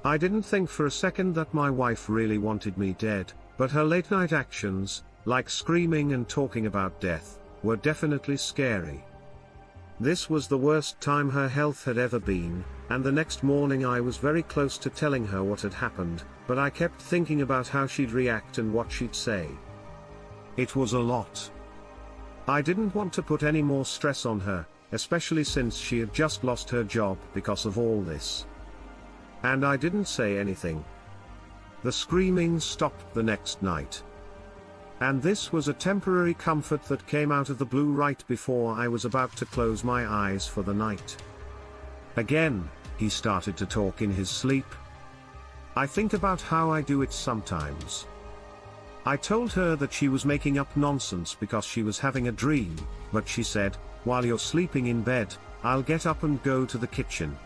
Speaker 1: I didn't think for a second that my wife really wanted me dead, but her late night actions, like screaming and talking about death, were definitely scary. This was the worst time her health had ever been, and the next morning I was very close to telling her what had happened, but I kept thinking about how she'd react and what she'd say. It was a lot. I didn't want to put any more stress on her, especially since she had just lost her job because of all this. And I didn't say anything. The screaming stopped the next night. And this was a temporary comfort that came out of the blue right before I was about to close my eyes for the night. Again, he started to talk in his sleep. I think about how I do it sometimes. I told her that she was making up nonsense because she was having a dream, but she said, "While you're sleeping in bed, I'll get up and go to the kitchen."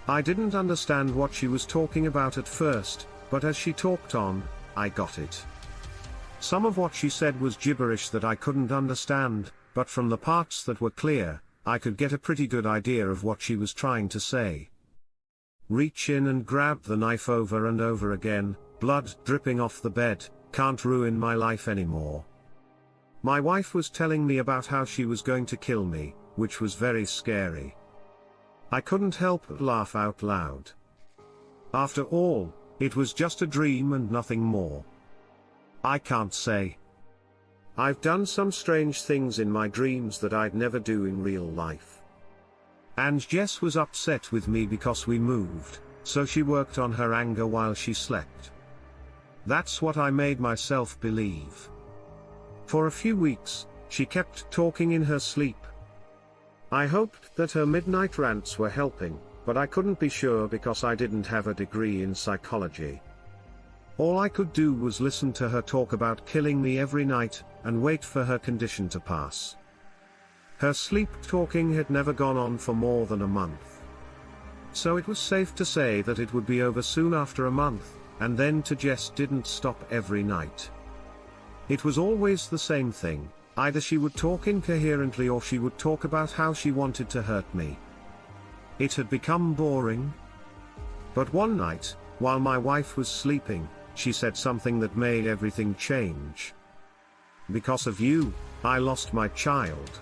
Speaker 1: I didn't understand what she was talking about at first, but as she talked on, I got it. Some of what she said was gibberish that I couldn't understand, but from the parts that were clear, I could get a pretty good idea of what she was trying to say. Reach in and grab the knife over and over again, blood dripping off the bed, can't ruin my life anymore. My wife was telling me about how she was going to kill me, which was very scary. I couldn't help but laugh out loud. After all, it was just a dream and nothing more. I can't say. I've done some strange things in my dreams that I'd never do in real life. And Jess was upset with me because we moved, so she worked on her anger while she slept. That's what I made myself believe. For a few weeks, she kept talking in her sleep. I hoped that her midnight rants were helping, but I couldn't be sure because I didn't have a degree in psychology. All I could do was listen to her talk about killing me every night, and wait for her condition to pass. Her sleep talking had never gone on for more than a month. So it was safe to say that it would be over soon after a month, and then Jess didn't stop every night. It was always the same thing, either she would talk incoherently or she would talk about how she wanted to hurt me. It had become boring. But one night, while my wife was sleeping, she said something that made everything change. "Because of you, I lost my child."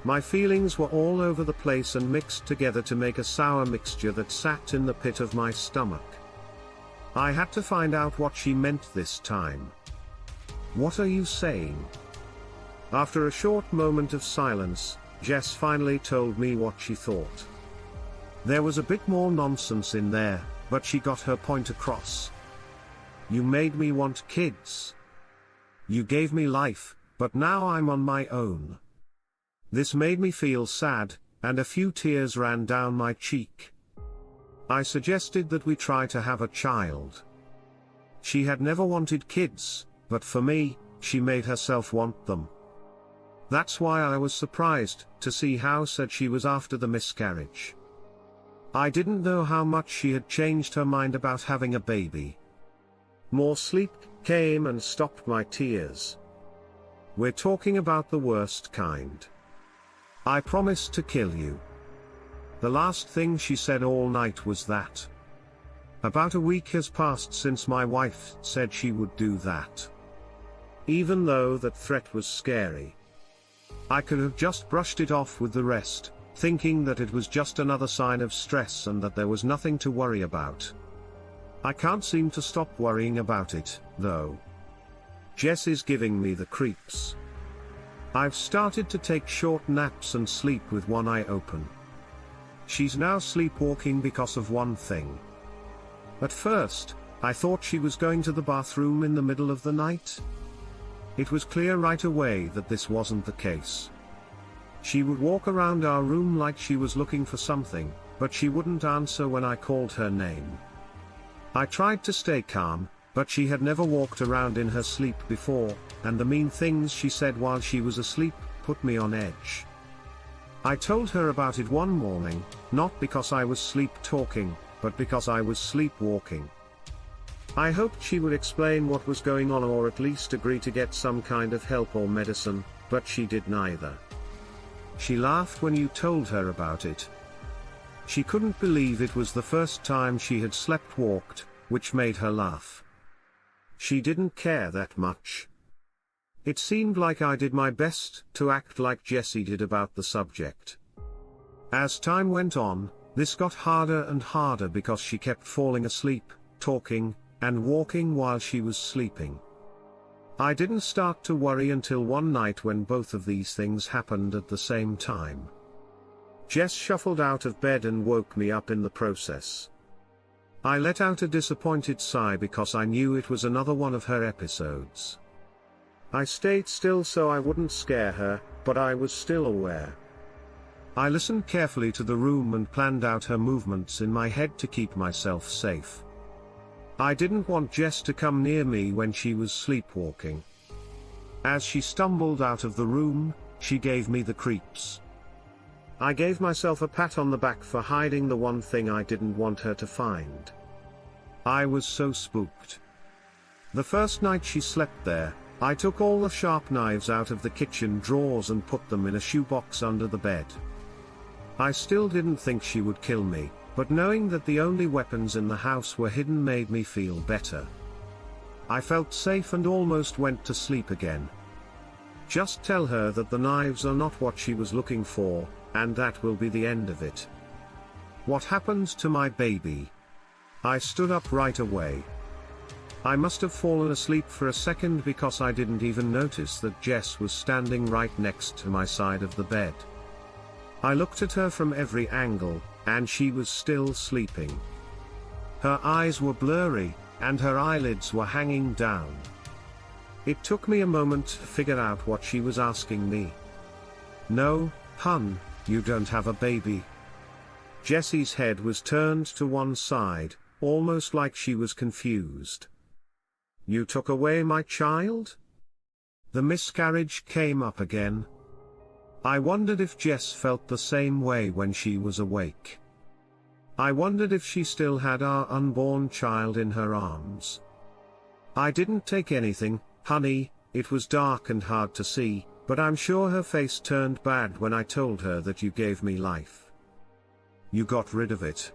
Speaker 1: My feelings were all over the place and mixed together to make a sour mixture that sat in the pit of my stomach. I had to find out what she meant this time. "What are you saying?" After a short moment of silence, Jess finally told me what she thought. There was a bit more nonsense in there, but she got her point across. "You made me want kids. You gave me life, but now I'm on my own." This made me feel sad, and a few tears ran down my cheek. I suggested that we try to have a child. She had never wanted kids, but for me, she made herself want them. That's why I was surprised to see how sad she was after the miscarriage. I didn't know how much she had changed her mind about having a baby. More sleep came and stopped my tears. "We're talking about the worst kind. I promised to kill you." The last thing she said all night was that. About a week has passed since my wife said she would do that. Even though that threat was scary, I could have just brushed it off with the rest, thinking that it was just another sign of stress and that there was nothing to worry about. I can't seem to stop worrying about it, though. Jess is giving me the creeps. I've started to take short naps and sleep with one eye open. She's now sleepwalking because of one thing. At first, I thought she was going to the bathroom in the middle of the night. It was clear right away that this wasn't the case. She would walk around our room like she was looking for something, but she wouldn't answer when I called her name. I tried to stay calm, but she had never walked around in her sleep before, and the mean things she said while she was asleep put me on edge. I told her about it one morning, not because I was sleep-talking, but because I was sleepwalking. I hoped she would explain what was going on or at least agree to get some kind of help or medicine, but she did neither. She laughed when you told her about it. She couldn't believe it was the first time she had slept-walked, which made her laugh. She didn't care that much. It seemed like I did my best to act like Jessie did about the subject. As time went on, this got harder and harder because she kept falling asleep, talking, and walking while she was sleeping. I didn't start to worry until one night when both of these things happened at the same time. Jess shuffled out of bed and woke me up in the process. I let out a disappointed sigh because I knew it was another one of her episodes. I stayed still so I wouldn't scare her, but I was still aware. I listened carefully to the room and planned out her movements in my head to keep myself safe. I didn't want Jess to come near me when she was sleepwalking. As she stumbled out of the room, she gave me the creeps. I gave myself a pat on the back for hiding the one thing I didn't want her to find. I was so spooked. The first night she slept there, I took all the sharp knives out of the kitchen drawers and put them in a shoebox under the bed. I still didn't think she would kill me, but knowing that the only weapons in the house were hidden made me feel better. I felt safe and almost went to sleep again. Just tell her that the knives are not what she was looking for, and that will be the end of it. What happened to my baby? I stood up right away. I must have fallen asleep for a second because I didn't even notice that Jess was standing right next to my side of the bed. I looked at her from every angle, and she was still sleeping. Her eyes were blurry, and her eyelids were hanging down. It took me a moment to figure out what she was asking me. "No, hun, you don't have a baby." Jessie's head was turned to one side, almost like she was confused. "You took away my child?" The miscarriage came up again. I wondered if Jess felt the same way when she was awake. I wondered if she still had our unborn child in her arms. "I didn't take anything, honey," It was dark and hard to see, but I'm sure her face turned bad when I told her that you gave me life. You got rid of it.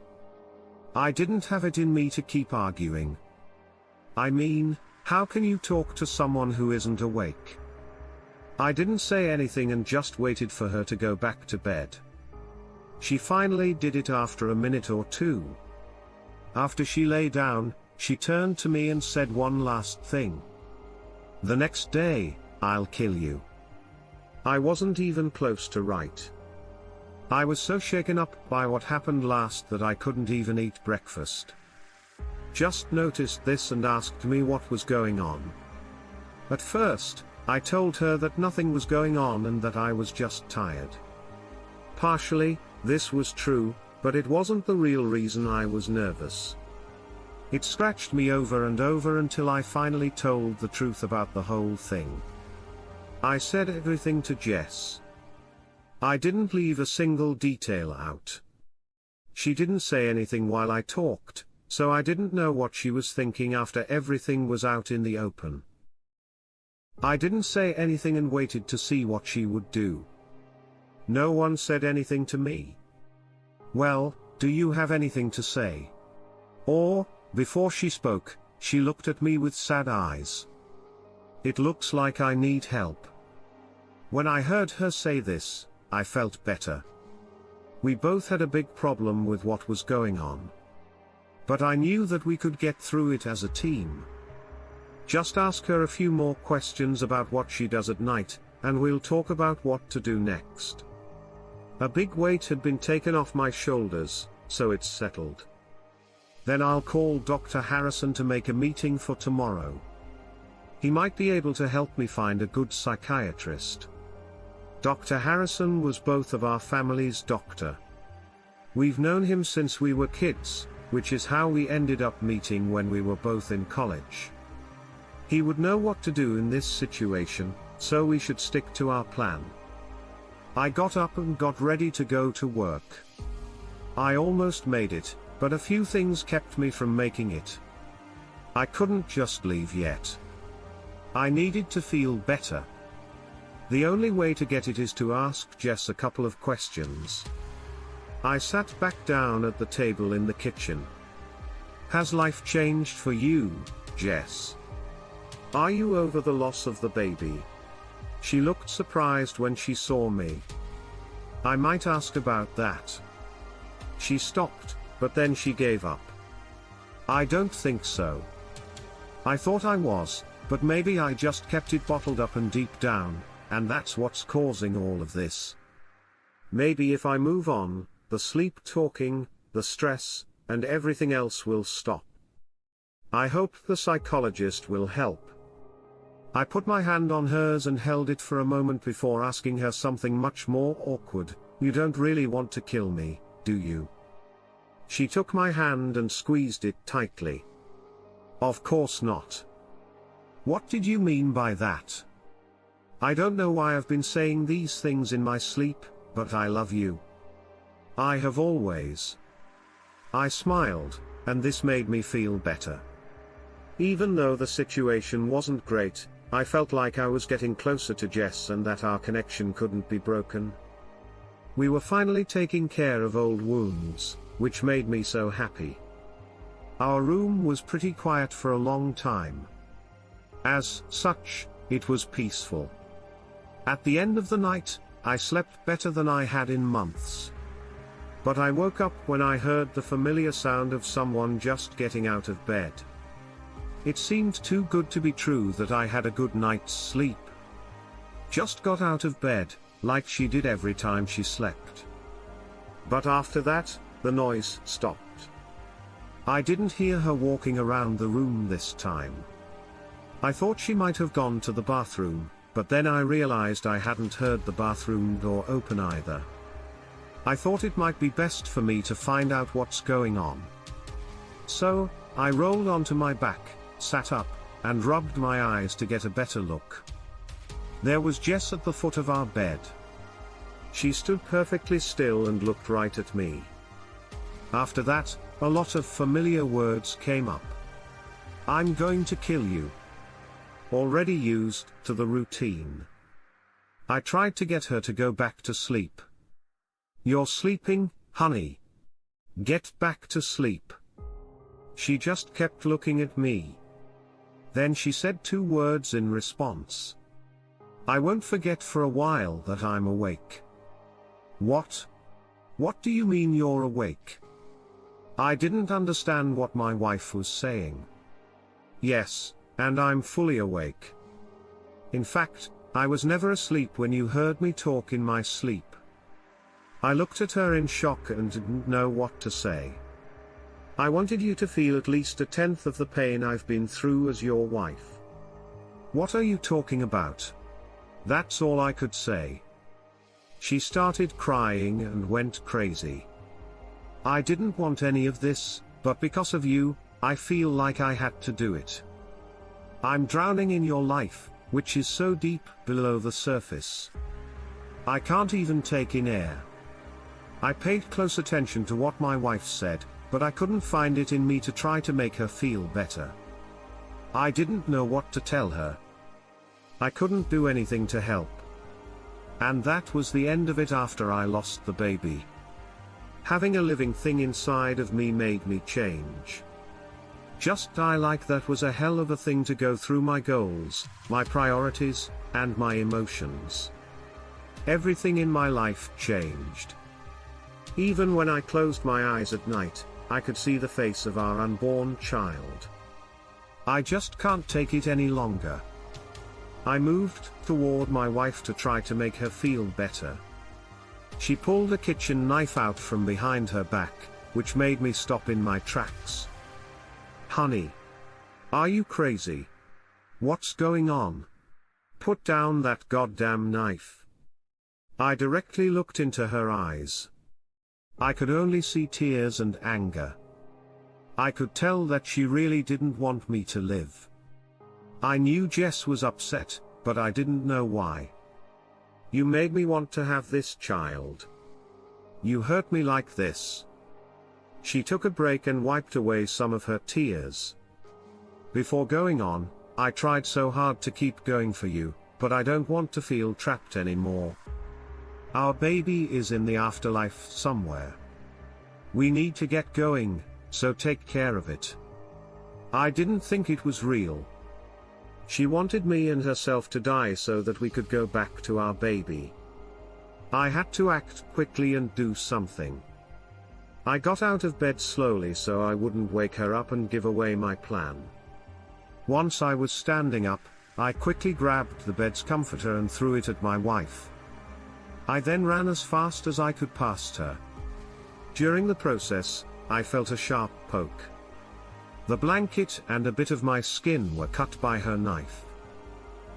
Speaker 1: I didn't have it in me to keep arguing. I mean, how can you talk to someone who isn't awake? I didn't say anything and just waited for her to go back to bed. She finally did it after a minute or two. After she lay down, she turned to me and said one last thing. The next day, I'll kill you. I wasn't even close to right. I was so shaken up by what happened last that I couldn't even eat breakfast. Just noticed this and asked me what was going on. At first, I told her that nothing was going on and that I was just tired. Partially, this was true, but it wasn't the real reason I was nervous. It scratched me over and over until I finally told the truth about the whole thing. I said everything to Jess. I didn't leave a single detail out. She didn't say anything while I talked, so I didn't know what she was thinking after everything was out in the open. I didn't say anything and waited to see what she would do. No one said anything to me. Well, do you have anything to say? Or, before she spoke, she looked at me with sad eyes. It looks like I need help. When I heard her say this, I felt better. We both had a big problem with what was going on. But I knew that we could get through it as a team. Just ask her a few more questions about what she does at night, and we'll talk about what to do next. A big weight had been taken off my shoulders, so it's settled. Then I'll call Dr. Harrison to make a meeting for tomorrow. He might be able to help me find a good psychiatrist. Dr. Harrison was both of our family's doctor. We've known him since we were kids, which is how we ended up meeting when we were both in college. He would know what to do in this situation, so we should stick to our plan. I got up and got ready to go to work. I almost made it, but a few things kept me from making it. I couldn't just leave yet. I needed to feel better. The only way to get it is to ask Jess a couple of questions. I sat back down at the table in the kitchen. Has life changed for you, Jess? Are you over the loss of the baby? She looked surprised when she saw me. I might ask about that. She stopped, but then she gave up. I don't think so. I thought I was, but maybe I just kept it bottled up and deep down, and that's what's causing all of this. Maybe if I move on, the sleep talking, the stress, and everything else will stop. I hope the psychologist will help. I put my hand on hers and held it for a moment before asking her something much more awkward. You don't really want to kill me, do you? She took my hand and squeezed it tightly. Of course not. What did you mean by that? I don't know why I've been saying these things in my sleep, but I love you. I have always. I smiled, and this made me feel better. Even though the situation wasn't great, I felt like I was getting closer to Jess and that our connection couldn't be broken. We were finally taking care of old wounds, which made me so happy. Our room was pretty quiet for a long time. As such, it was peaceful. At the end of the night, I slept better than I had in months. But I woke up when I heard the familiar sound of someone just getting out of bed. It seemed too good to be true that I had a good night's sleep. Just got out of bed, like she did every time she slept. But after that, the noise stopped. I didn't hear her walking around the room this time. I thought she might have gone to the bathroom, but then I realized I hadn't heard the bathroom door open either. I thought it might be best for me to find out what's going on. So, I rolled onto my back, sat up, and rubbed my eyes to get a better look. There was Jess at the foot of our bed. She stood perfectly still and looked right at me. After that, a lot of familiar words came up. I'm going to kill you. already used to the routine. I tried to get her to go back to sleep. "You're sleeping, honey. Get back to sleep." She just kept looking at me. Then she said 2 words in response. "I won't forget for a while that I'm awake." "What? What do you mean you're awake?" I didn't understand what my wife was saying. "Yes, and I'm fully awake. In fact, I was never asleep when you heard me talk in my sleep." I looked at her in shock and didn't know what to say. "I wanted you to feel at least 1/10 of the pain I've been through as your wife." "What are you talking about?" That's all I could say. She started crying and went crazy. "I didn't want any of this, but because of you, I feel like I had to do it. I'm drowning in your life, which is so deep below the surface. I can't even take in air." I paid close attention to what my wife said, but I couldn't find it in me to try to make her feel better. I didn't know what to tell her. I couldn't do anything to help. And that was the end of it after I lost the baby. Having a living thing inside of me made me change. That was a hell of a thing to go through my goals, my priorities, and my emotions. Everything in my life changed. Even when I closed my eyes at night, I could see the face of our unborn child. I just can't take it any longer. I moved toward my wife to try to make her feel better. She pulled a kitchen knife out from behind her back, which made me stop in my tracks. "Honey. Are you crazy? What's going on? Put down that goddamn knife." I directly looked into her eyes. I could only see tears and anger. I could tell that she really didn't want me to live. I knew Jess was upset, but I didn't know why. "You made me want to have this child. You hurt me like this." She took a break and wiped away some of her tears. "Before going on, I tried so hard to keep going for you, but I don't want to feel trapped anymore. Our baby is in the afterlife somewhere. We need to get going, so take care of it." I didn't think it was real. She wanted me and herself to die so that we could go back to our baby. I had to act quickly and do something. I got out of bed slowly so I wouldn't wake her up and give away my plan. Once I was standing up, I quickly grabbed the bed's comforter and threw it at my wife. I then ran as fast as I could past her. During the process, I felt a sharp poke. The blanket and a bit of my skin were cut by her knife.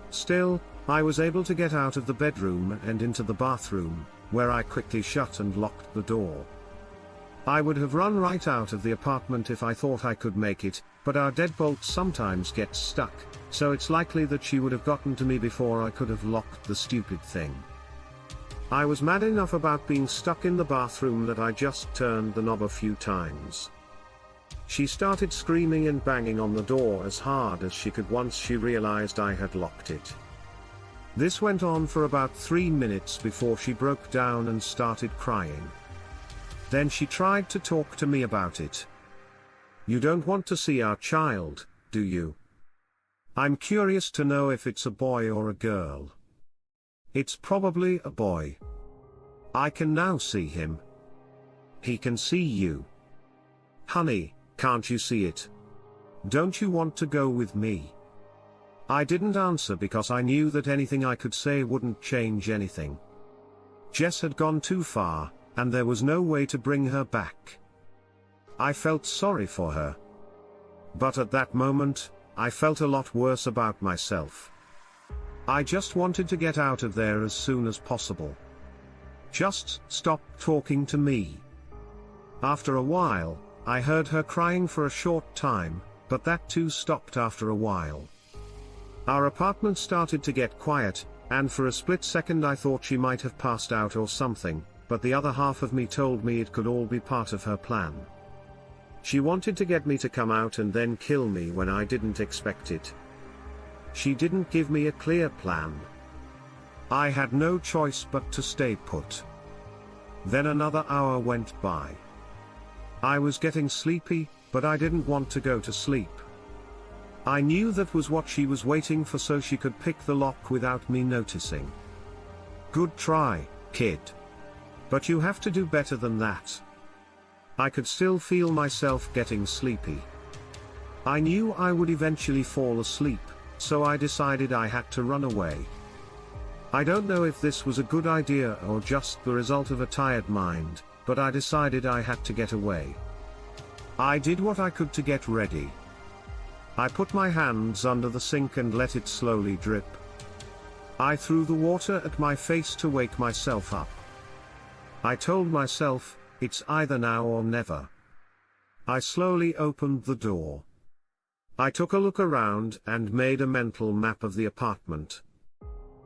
Speaker 1: Still, I was able to get out of the bedroom and into the bathroom, where I quickly shut and locked the door. I would have run right out of the apartment if I thought I could make it, but our deadbolt sometimes gets stuck, so it's likely that she would have gotten to me before I could have locked the stupid thing. I was mad enough about being stuck in the bathroom that I just turned the knob a few times. She started screaming and banging on the door as hard as she could once she realized I had locked it. This went on for about 3 minutes before she broke down and started crying. Then she tried to talk to me about it. "You don't want to see our child, do you? I'm curious to know if it's a boy or a girl." "It's probably a boy. I can now see him. He can see you. Honey, can't you see it? Don't you want to go with me?" I didn't answer because I knew that anything I could say wouldn't change anything. Jess had gone too far, and there was no way to bring her back. I felt sorry for her. But at that moment, I felt a lot worse about myself. I just wanted to get out of there as soon as possible. "Just stop talking to me." After a while, I heard her crying for a short time, but that too stopped after a while. Our apartment started to get quiet, and for a split second I thought she might have passed out or something, but the other half of me told me it could all be part of her plan. She wanted to get me to come out and then kill me when I didn't expect it. She didn't give me a clear plan. I had no choice but to stay put. Then another hour went by. I was getting sleepy, but I didn't want to go to sleep. I knew that was what she was waiting for, so she could pick the lock without me noticing. Good try, kid. But you have to do better than that. I could still feel myself getting sleepy. I knew I would eventually fall asleep, so I decided I had to run away. I don't know if this was a good idea or just the result of a tired mind, but I decided I had to get away. I did what I could to get ready. I put my hands under the sink and let it slowly drip. I threw the water at my face to wake myself up. I told myself, it's either now or never. I slowly opened the door. I took a look around and made a mental map of the apartment.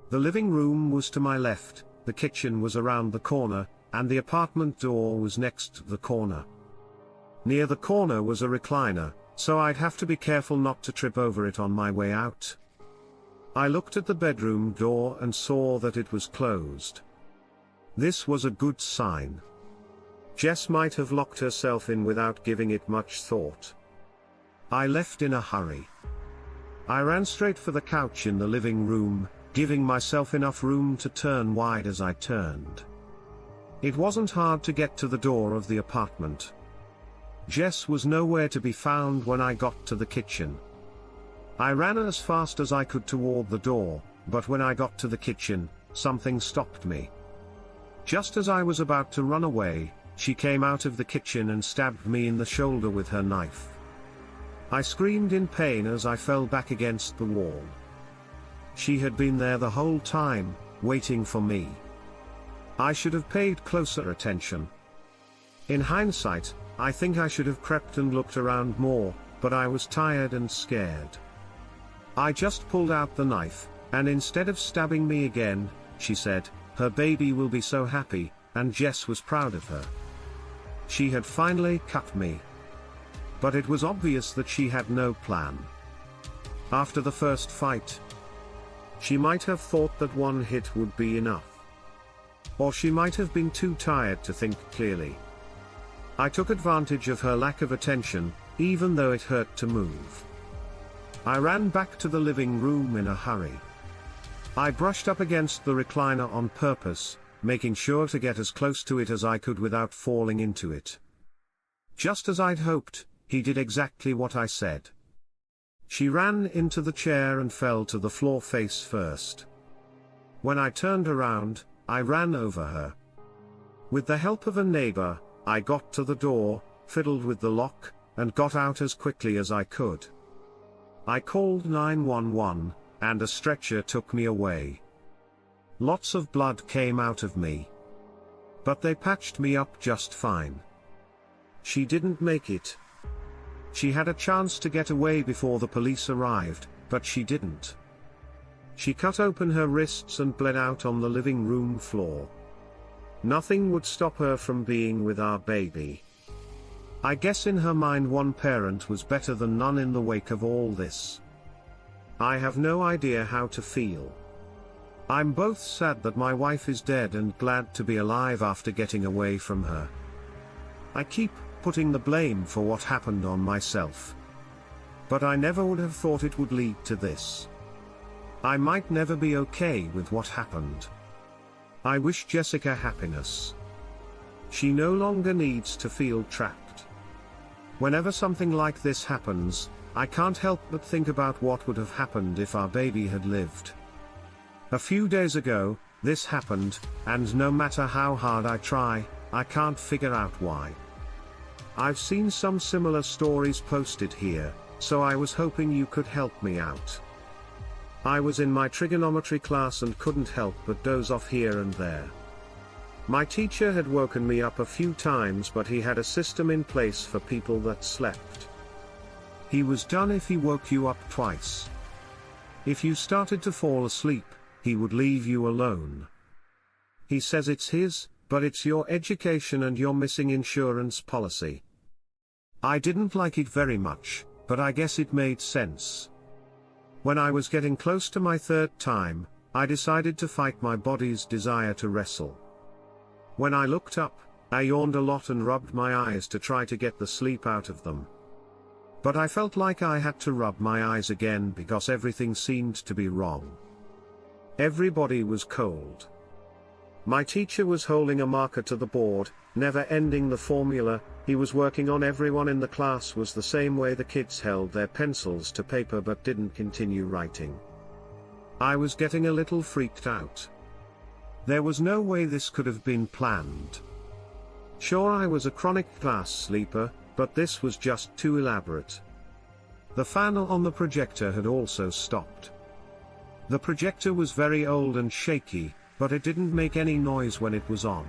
Speaker 1: The living room was to my left, the kitchen was around the corner, and the apartment door was next to the corner. Near the corner was a recliner, so I'd have to be careful not to trip over it on my way out. I looked at the bedroom door and saw that it was closed. This was a good sign. Jess might have locked herself in without giving it much thought. I left in a hurry. I ran straight for the couch in the living room, giving myself enough room to turn wide as I turned. It wasn't hard to get to the door of the apartment. Jess was nowhere to be found when I got to the kitchen. I ran as fast as I could toward the door, but when I got to the kitchen, something stopped me. Just as I was about to run away, she came out of the kitchen and stabbed me in the shoulder with her knife. I screamed in pain as I fell back against the wall. She had been there the whole time, waiting for me. I should have paid closer attention. In hindsight, I think I should have crept and looked around more, but I was tired and scared. I just pulled out the knife, and instead of stabbing me again, she said, her baby will be so happy, and Jess was proud of her. She had finally cut me. But it was obvious that she had no plan. After the first fight, she might have thought that one hit would be enough. Or she might have been too tired to think clearly. I took advantage of her lack of attention, even though it hurt to move. I ran back to the living room in a hurry. I brushed up against the recliner on purpose, making sure to get as close to it as I could without falling into it. Just as I'd hoped, he did exactly what I said. She ran into the chair and fell to the floor face first. When I turned around, I ran over her. With the help of a neighbor, I got to the door, fiddled with the lock, and got out as quickly as I could. I called 911, and a stretcher took me away. Lots of blood came out of me. But they patched me up just fine. She didn't make it. She had a chance to get away before the police arrived, but she didn't. She cut open her wrists and bled out on the living room floor. Nothing would stop her from being with our baby. I guess in her mind one parent was better than none in the wake of all this. I have no idea how to feel. I'm both sad that my wife is dead and glad to be alive after getting away from her. I keep putting the blame for what happened on myself. But I never would have thought it would lead to this. I might never be okay with what happened. I wish Jessica happiness. She no longer needs to feel trapped. Whenever something like this happens, I can't help but think about what would have happened if our baby had lived. A few days ago, this happened, and no matter how hard I try, I can't figure out why. I've seen some similar stories posted here, so I was hoping you could help me out. I was in my trigonometry class and couldn't help but doze off here and there. My teacher had woken me up a few times, but he had a system in place for people that slept. He was done if he woke you up twice. If you started to fall asleep, he would leave you alone. He says it's his, but it's your education and your missing insurance policy. I didn't like it very much, but I guess it made sense. When I was getting close to my third time, I decided to fight my body's desire to wrestle. When I looked up, I yawned a lot and rubbed my eyes to try to get the sleep out of them. But I felt like I had to rub my eyes again because everything seemed to be wrong. Everybody was cold. My teacher was holding a marker to the board, never ending the formula he was working on. Everyone in the class was the same way. The kids held their pencils to paper but didn't continue writing. I was getting a little freaked out. There was no way this could have been planned. Sure, I was a chronic class sleeper, but this was just too elaborate. The fan on the projector had also stopped. The projector was very old and shaky, but it didn't make any noise when it was on.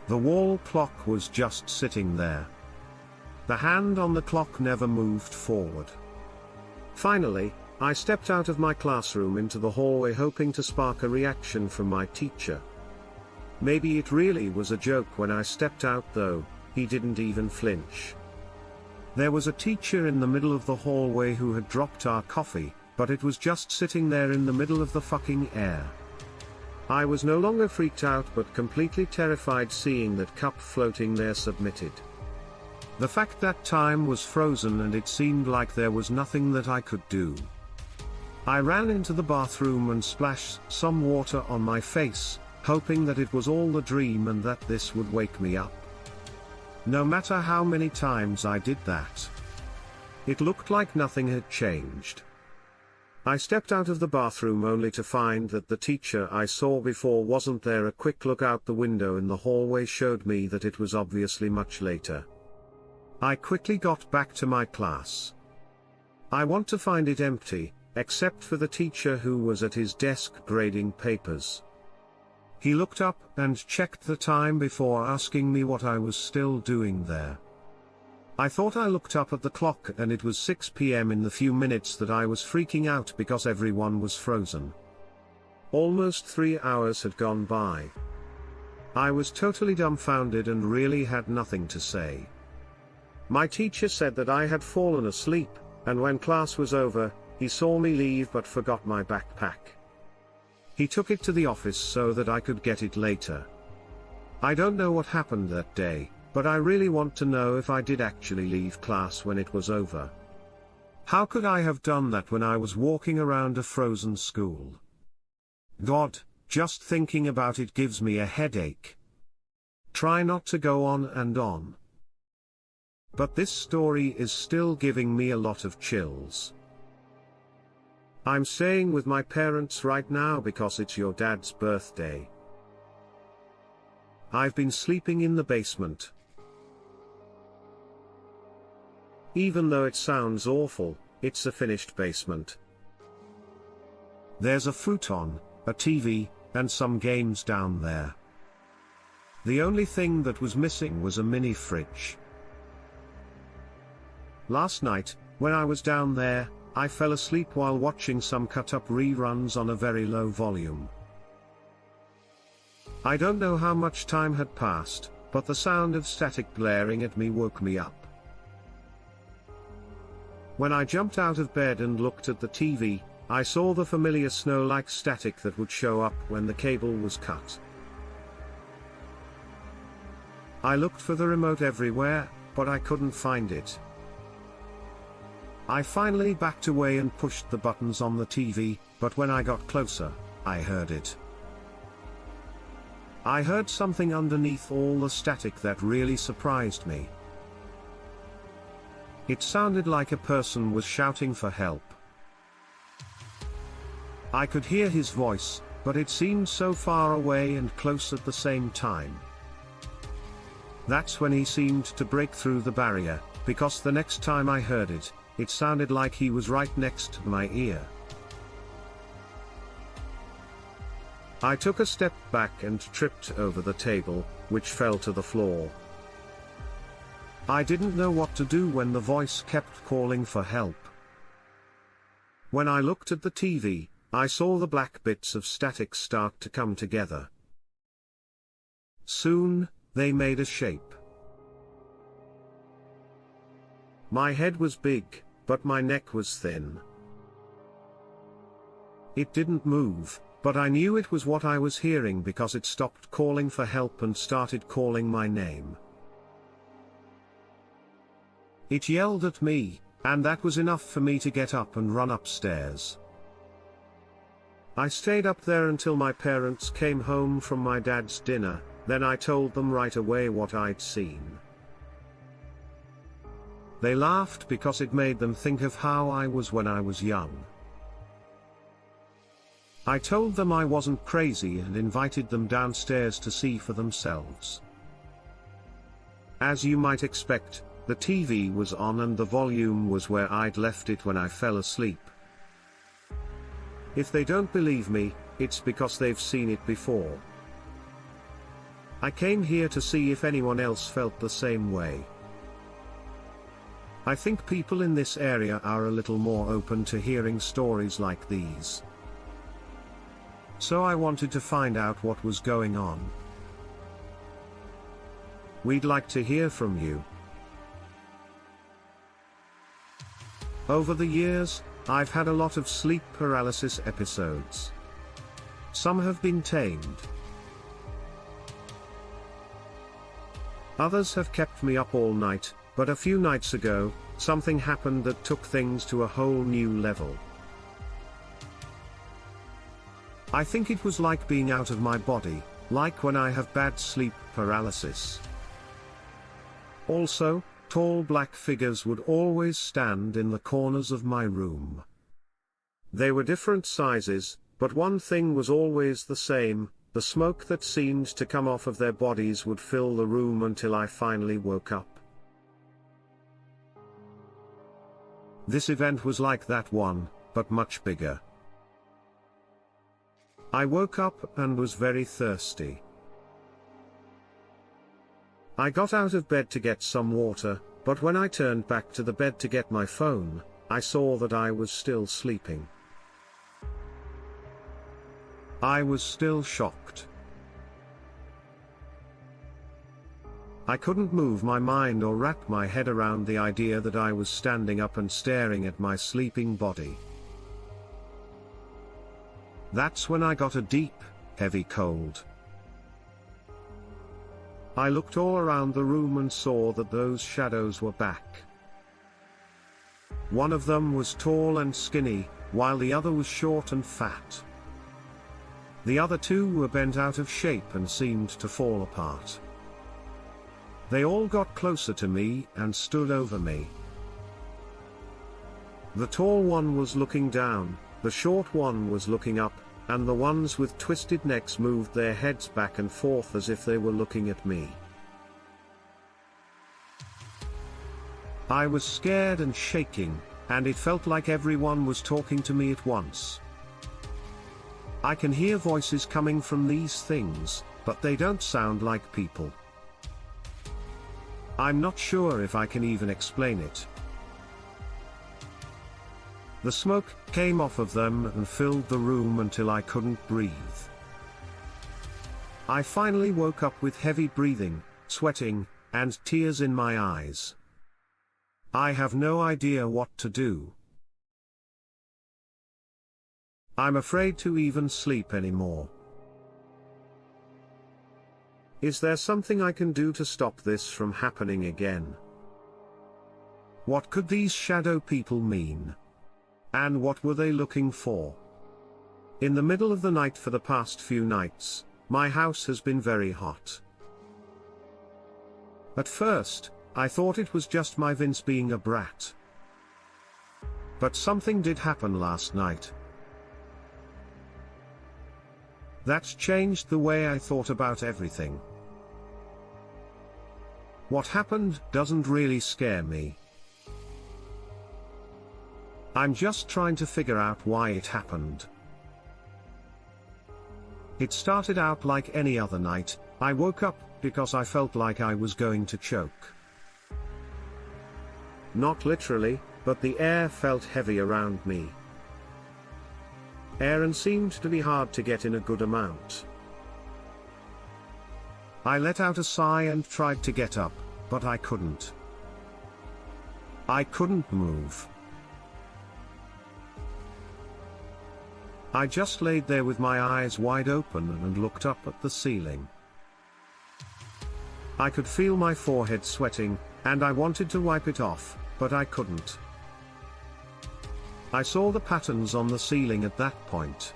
Speaker 1: The wall clock was just sitting there. The hand on the clock never moved forward. Finally, I stepped out of my classroom into the hallway, hoping to spark a reaction from my teacher. Maybe it really was a joke. When I stepped out though, he didn't even flinch. There was a teacher in the middle of the hallway who had dropped our coffee, but it was just sitting there in the middle of the fucking air. I was no longer freaked out but completely terrified seeing that cup floating there submitted. The fact that time was frozen and it seemed like there was nothing that I could do. I ran into the bathroom and splashed some water on my face, hoping that it was all a dream and that this would wake me up. No matter how many times I did that, it looked like nothing had changed. I stepped out of the bathroom only to find that the teacher I saw before wasn't there. A quick look out the window in the hallway showed me that it was obviously much later. I quickly got back to my class. I want to find it empty, except for the teacher who was at his desk grading papers. He looked up and checked the time before asking me what I was still doing there. I thought I looked up at the clock and it was 6 p.m. In the few minutes that I was freaking out because everyone was frozen. Almost 3 hours had gone by. I was totally dumbfounded and really had nothing to say. My teacher said that I had fallen asleep, and when class was over, he saw me leave but forgot my backpack. He took it to the office so that I could get it later. I don't know what happened that day, but I really want to know if I did actually leave class when it was over. How could I have done that when I was walking around a frozen school? God, just thinking about it gives me a headache. Try not to go on and on. But this story is still giving me a lot of chills. I'm staying with my parents right now because it's your dad's birthday. I've been sleeping in the basement. Even though it sounds awful, it's a finished basement. There's a futon, a TV, and some games down there. The only thing that was missing was a mini fridge. Last night, when I was down there, I fell asleep while watching some cut-up reruns on a very low volume. I don't know how much time had passed, but the sound of static blaring at me woke me up. When I jumped out of bed and looked at the TV, I saw the familiar snow-like static that would show up when the cable was cut. I looked for the remote everywhere, but I couldn't find it. I finally backed away and pushed the buttons on the TV, but when I got closer, I heard it. I heard something underneath all the static that really surprised me. It sounded like a person was shouting for help. I could hear his voice, but it seemed so far away and close at the same time. That's when he seemed to break through the barrier, because the next time I heard it, it sounded like he was right next to my ear. I took a step back and tripped over the table, which fell to the floor. I didn't know what to do when the voice kept calling for help. When I looked at the TV, I saw the black bits of static start to come together. Soon, they made a shape. My head was big, but my neck was thin. It didn't move, but I knew it was what I was hearing because it stopped calling for help and started calling my name. It yelled at me, and that was enough for me to get up and run upstairs. I stayed up there until my parents came home from my dad's dinner, then I told them right away what I'd seen. They laughed because it made them think of how I was when I was young. I told them I wasn't crazy and invited them downstairs to see for themselves. As you might expect, the TV was on and the volume was where I'd left it when I fell asleep. If they don't believe me, it's because they've seen it before. I came here to see if anyone else felt the same way. I think people in this area are a little more open to hearing stories like these. So I wanted to find out what was going on. We'd like to hear from you. Over the years, I've had a lot of sleep paralysis episodes. Some have been tamed. Others have kept me up all night, but a few nights ago, something happened that took things to a whole new level. I think it was like being out of my body, like when I have bad sleep paralysis. Also, tall black figures would always stand in the corners of my room. They were different sizes, but one thing was always the same: the smoke that seemed to come off of their bodies would fill the room until I finally woke up. This event was like that one, but much bigger. I woke up and was very thirsty. I got out of bed to get some water, but when I turned back to the bed to get my phone, I saw that I was still sleeping. I was still shocked. I couldn't move my mind or wrap my head around the idea that I was standing up and staring at my sleeping body. That's when I got a deep, heavy cold. I looked all around the room and saw that those shadows were back. One of them was tall and skinny, while the other was short and fat. The other two were bent out of shape and seemed to fall apart. They all got closer to me and stood over me. The tall one was looking down, the short one was looking up, and the ones with twisted necks moved their heads back and forth as if they were looking at me. I was scared and shaking, and it felt like everyone was talking to me at once. I can hear voices coming from these things, but they don't sound like people. I'm not sure if I can even explain it. The smoke came off of them and filled the room until I couldn't breathe. I finally woke up with heavy breathing, sweating, and tears in my eyes. I have no idea what to do. I'm afraid to even sleep anymore. Is there something I can do to stop this from happening again? What could these shadow people mean? And what were they looking for? In the middle of the night for the past few nights, my house has been very hot. At first, I thought it was just my Vince being a brat. But something did happen last night. That's changed the way I thought about everything. What happened doesn't really scare me. I'm just trying to figure out why it happened. It started out like any other night. I woke up because I felt like I was going to choke. Not literally, but the air felt heavy around me. Air seemed to be hard to get in a good amount. I let out a sigh and tried to get up, but I couldn't. I couldn't move. I just laid there with my eyes wide open and looked up at the ceiling. I could feel my forehead sweating, and I wanted to wipe it off, but I couldn't. I saw the patterns on the ceiling at that point.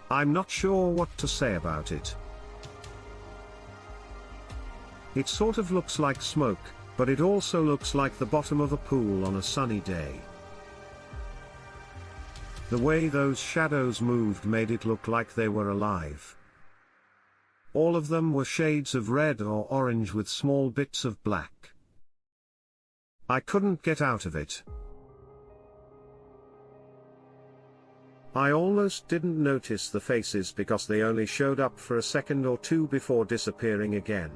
Speaker 1: I'm not sure what to say about it. It sort of looks like smoke, but it also looks like the bottom of a pool on a sunny day. The way those shadows moved made it look like they were alive. All of them were shades of red or orange with small bits of black. I couldn't get out of it. I almost didn't notice the faces because they only showed up for a second or two before disappearing again.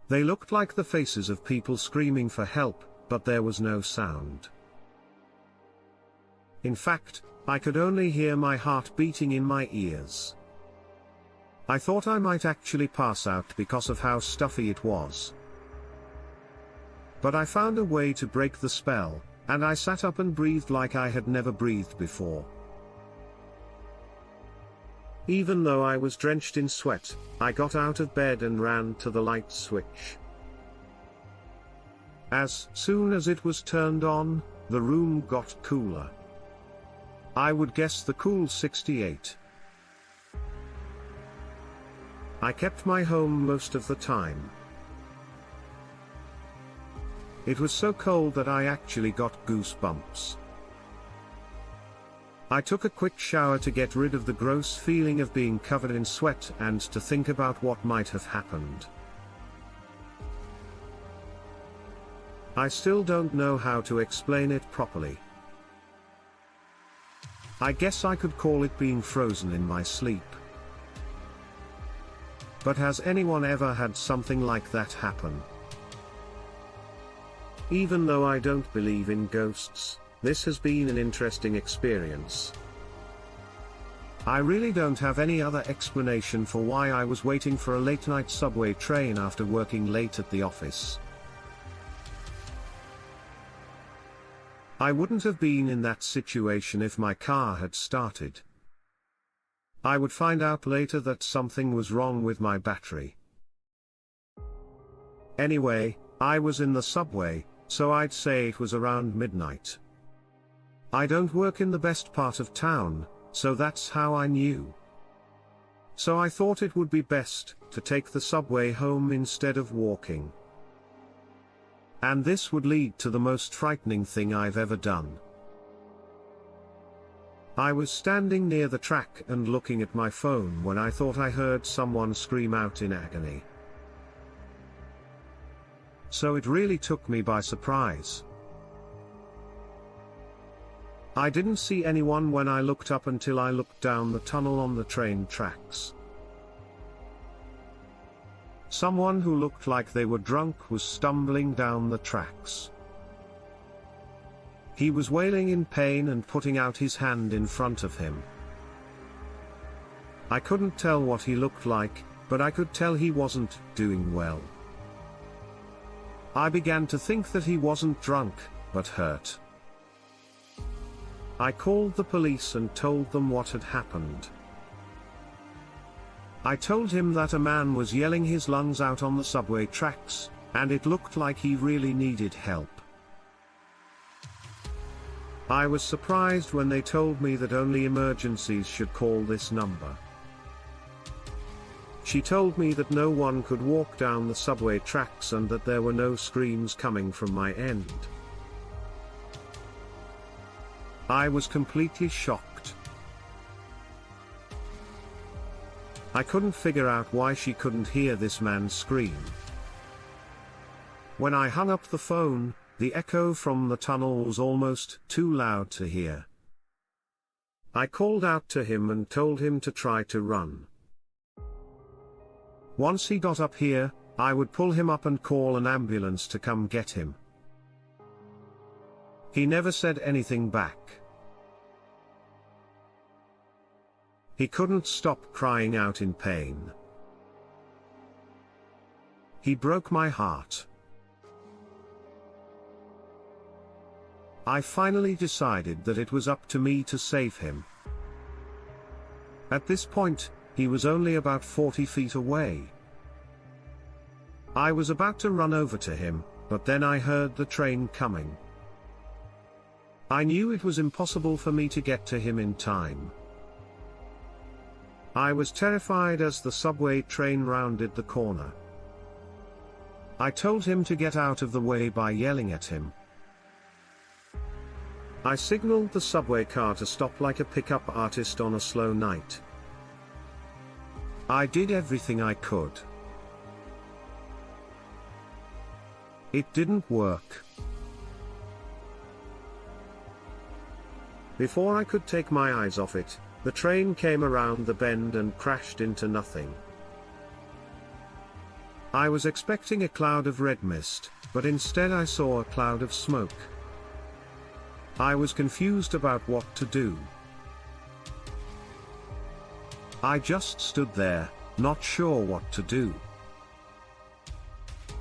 Speaker 1: They looked like the faces of people screaming for help, but there was no sound. In fact, I could only hear my heart beating in my ears. I thought I might actually pass out because of how stuffy it was. But I found a way to break the spell, and I sat up and breathed like I had never breathed before. Even though I was drenched in sweat, I got out of bed and ran to the light switch. As soon as it was turned on, the room got cooler. I would guess the cool 68. I kept my home most of the time. It was so cold that I actually got goosebumps. I took a quick shower to get rid of the gross feeling of being covered in sweat and to think about what might have happened. I still don't know how to explain it properly. I guess I could call it being frozen in my sleep. But has anyone ever had something like that happen? Even though I don't believe in ghosts, this has been an interesting experience. I really don't have any other explanation for why I was waiting for a late-night subway train after working late at the office. I wouldn't have been in that situation if my car had started. I would find out later that something was wrong with my battery. Anyway, I was in the subway, so I'd say it was around midnight. I don't work in the best part of town, so that's how I knew. So I thought it would be best to take the subway home instead of walking. And this would lead to the most frightening thing I've ever done. I was standing near the track and looking at my phone when I thought I heard someone scream out in agony. So it really took me by surprise. I didn't see anyone when I looked up until I looked down the tunnel on the train tracks. Someone who looked like they were drunk was stumbling down the tracks. He was wailing in pain and putting out his hand in front of him. I couldn't tell what he looked like, but I could tell he wasn't doing well. I began to think that he wasn't drunk, but hurt. I called the police and told them what had happened. I told him that a man was yelling his lungs out on the subway tracks, and it looked like he really needed help. I was surprised when they told me that only emergencies should call this number. She told me that no one could walk down the subway tracks and that there were no screams coming from my end. I was completely shocked. I couldn't figure out why she couldn't hear this man scream. When I hung up the phone, the echo from the tunnel was almost too loud to hear. I called out to him and told him to try to run. Once he got up here, I would pull him up and call an ambulance to come get him. He never said anything back. He couldn't stop crying out in pain. He broke my heart. I finally decided that it was up to me to save him. At this point, he was only about 40 feet away. I was about to run over to him, but then I heard the train coming. I knew it was impossible for me to get to him in time. I was terrified as the subway train rounded the corner. I told him to get out of the way by yelling at him. I signaled the subway car to stop like a pickup artist on a slow night. I did everything I could. It didn't work. Before I could take my eyes off it, the train came around the bend and crashed into nothing. I was expecting a cloud of red mist, but instead I saw a cloud of smoke. I was confused about what to do. I just stood there, not sure what to do.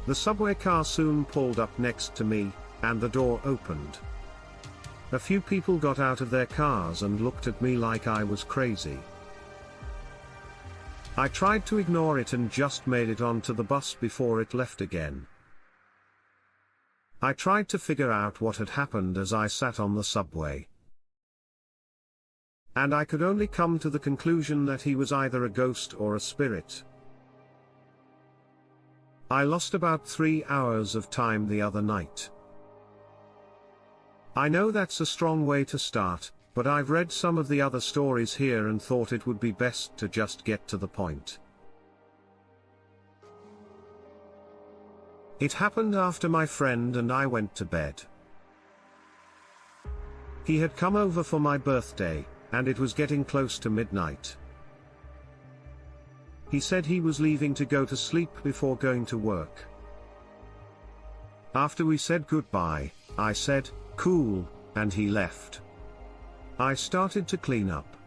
Speaker 1: The subway car soon pulled up next to me, and the door opened. A few people got out of their cars and looked at me like I was crazy. I tried to ignore it and just made it onto the bus before it left again. I tried to figure out what had happened as I sat on the subway. And I could only come to the conclusion that he was either a ghost or a spirit. I lost about 3 hours of time the other night. I know that's a strong way to start, but I've read some of the other stories here and thought it would be best to just get to the point. It happened after my friend and I went to bed. He had come over for my birthday, and it was getting close to midnight. He said he was leaving to go to sleep before going to work. After we said goodbye, I said, "Cool," and he left. I started to clean up.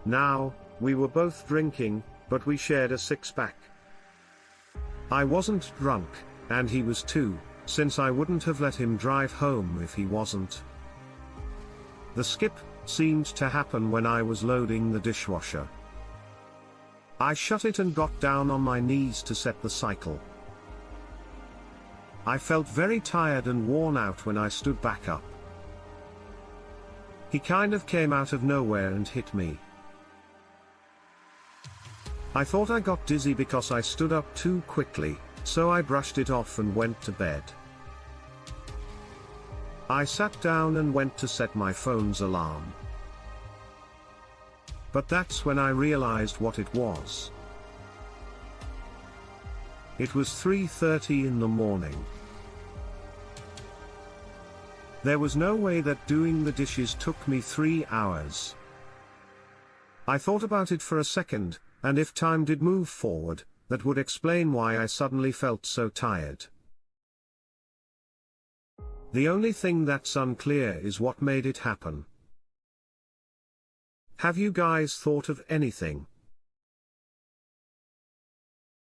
Speaker 1: Now, we were both drinking, but we shared a six-pack. I wasn't drunk, and he was too, since I wouldn't have let him drive home if he wasn't. The skip seemed to happen when I was loading the dishwasher. I shut it and got down on my knees to set the cycle. I felt very tired and worn out when I stood back up. He kind of came out of nowhere and hit me. I thought I got dizzy because I stood up too quickly, so I brushed it off and went to bed. I sat down and went to set my phone's alarm. But that's when I realized what it was. It was 3:30 in the morning. There was no way that doing the dishes took me 3 hours. I thought about it for a second, and if time did move forward, that would explain why I suddenly felt so tired. The only thing that's unclear is what made it happen. Have you guys thought of anything?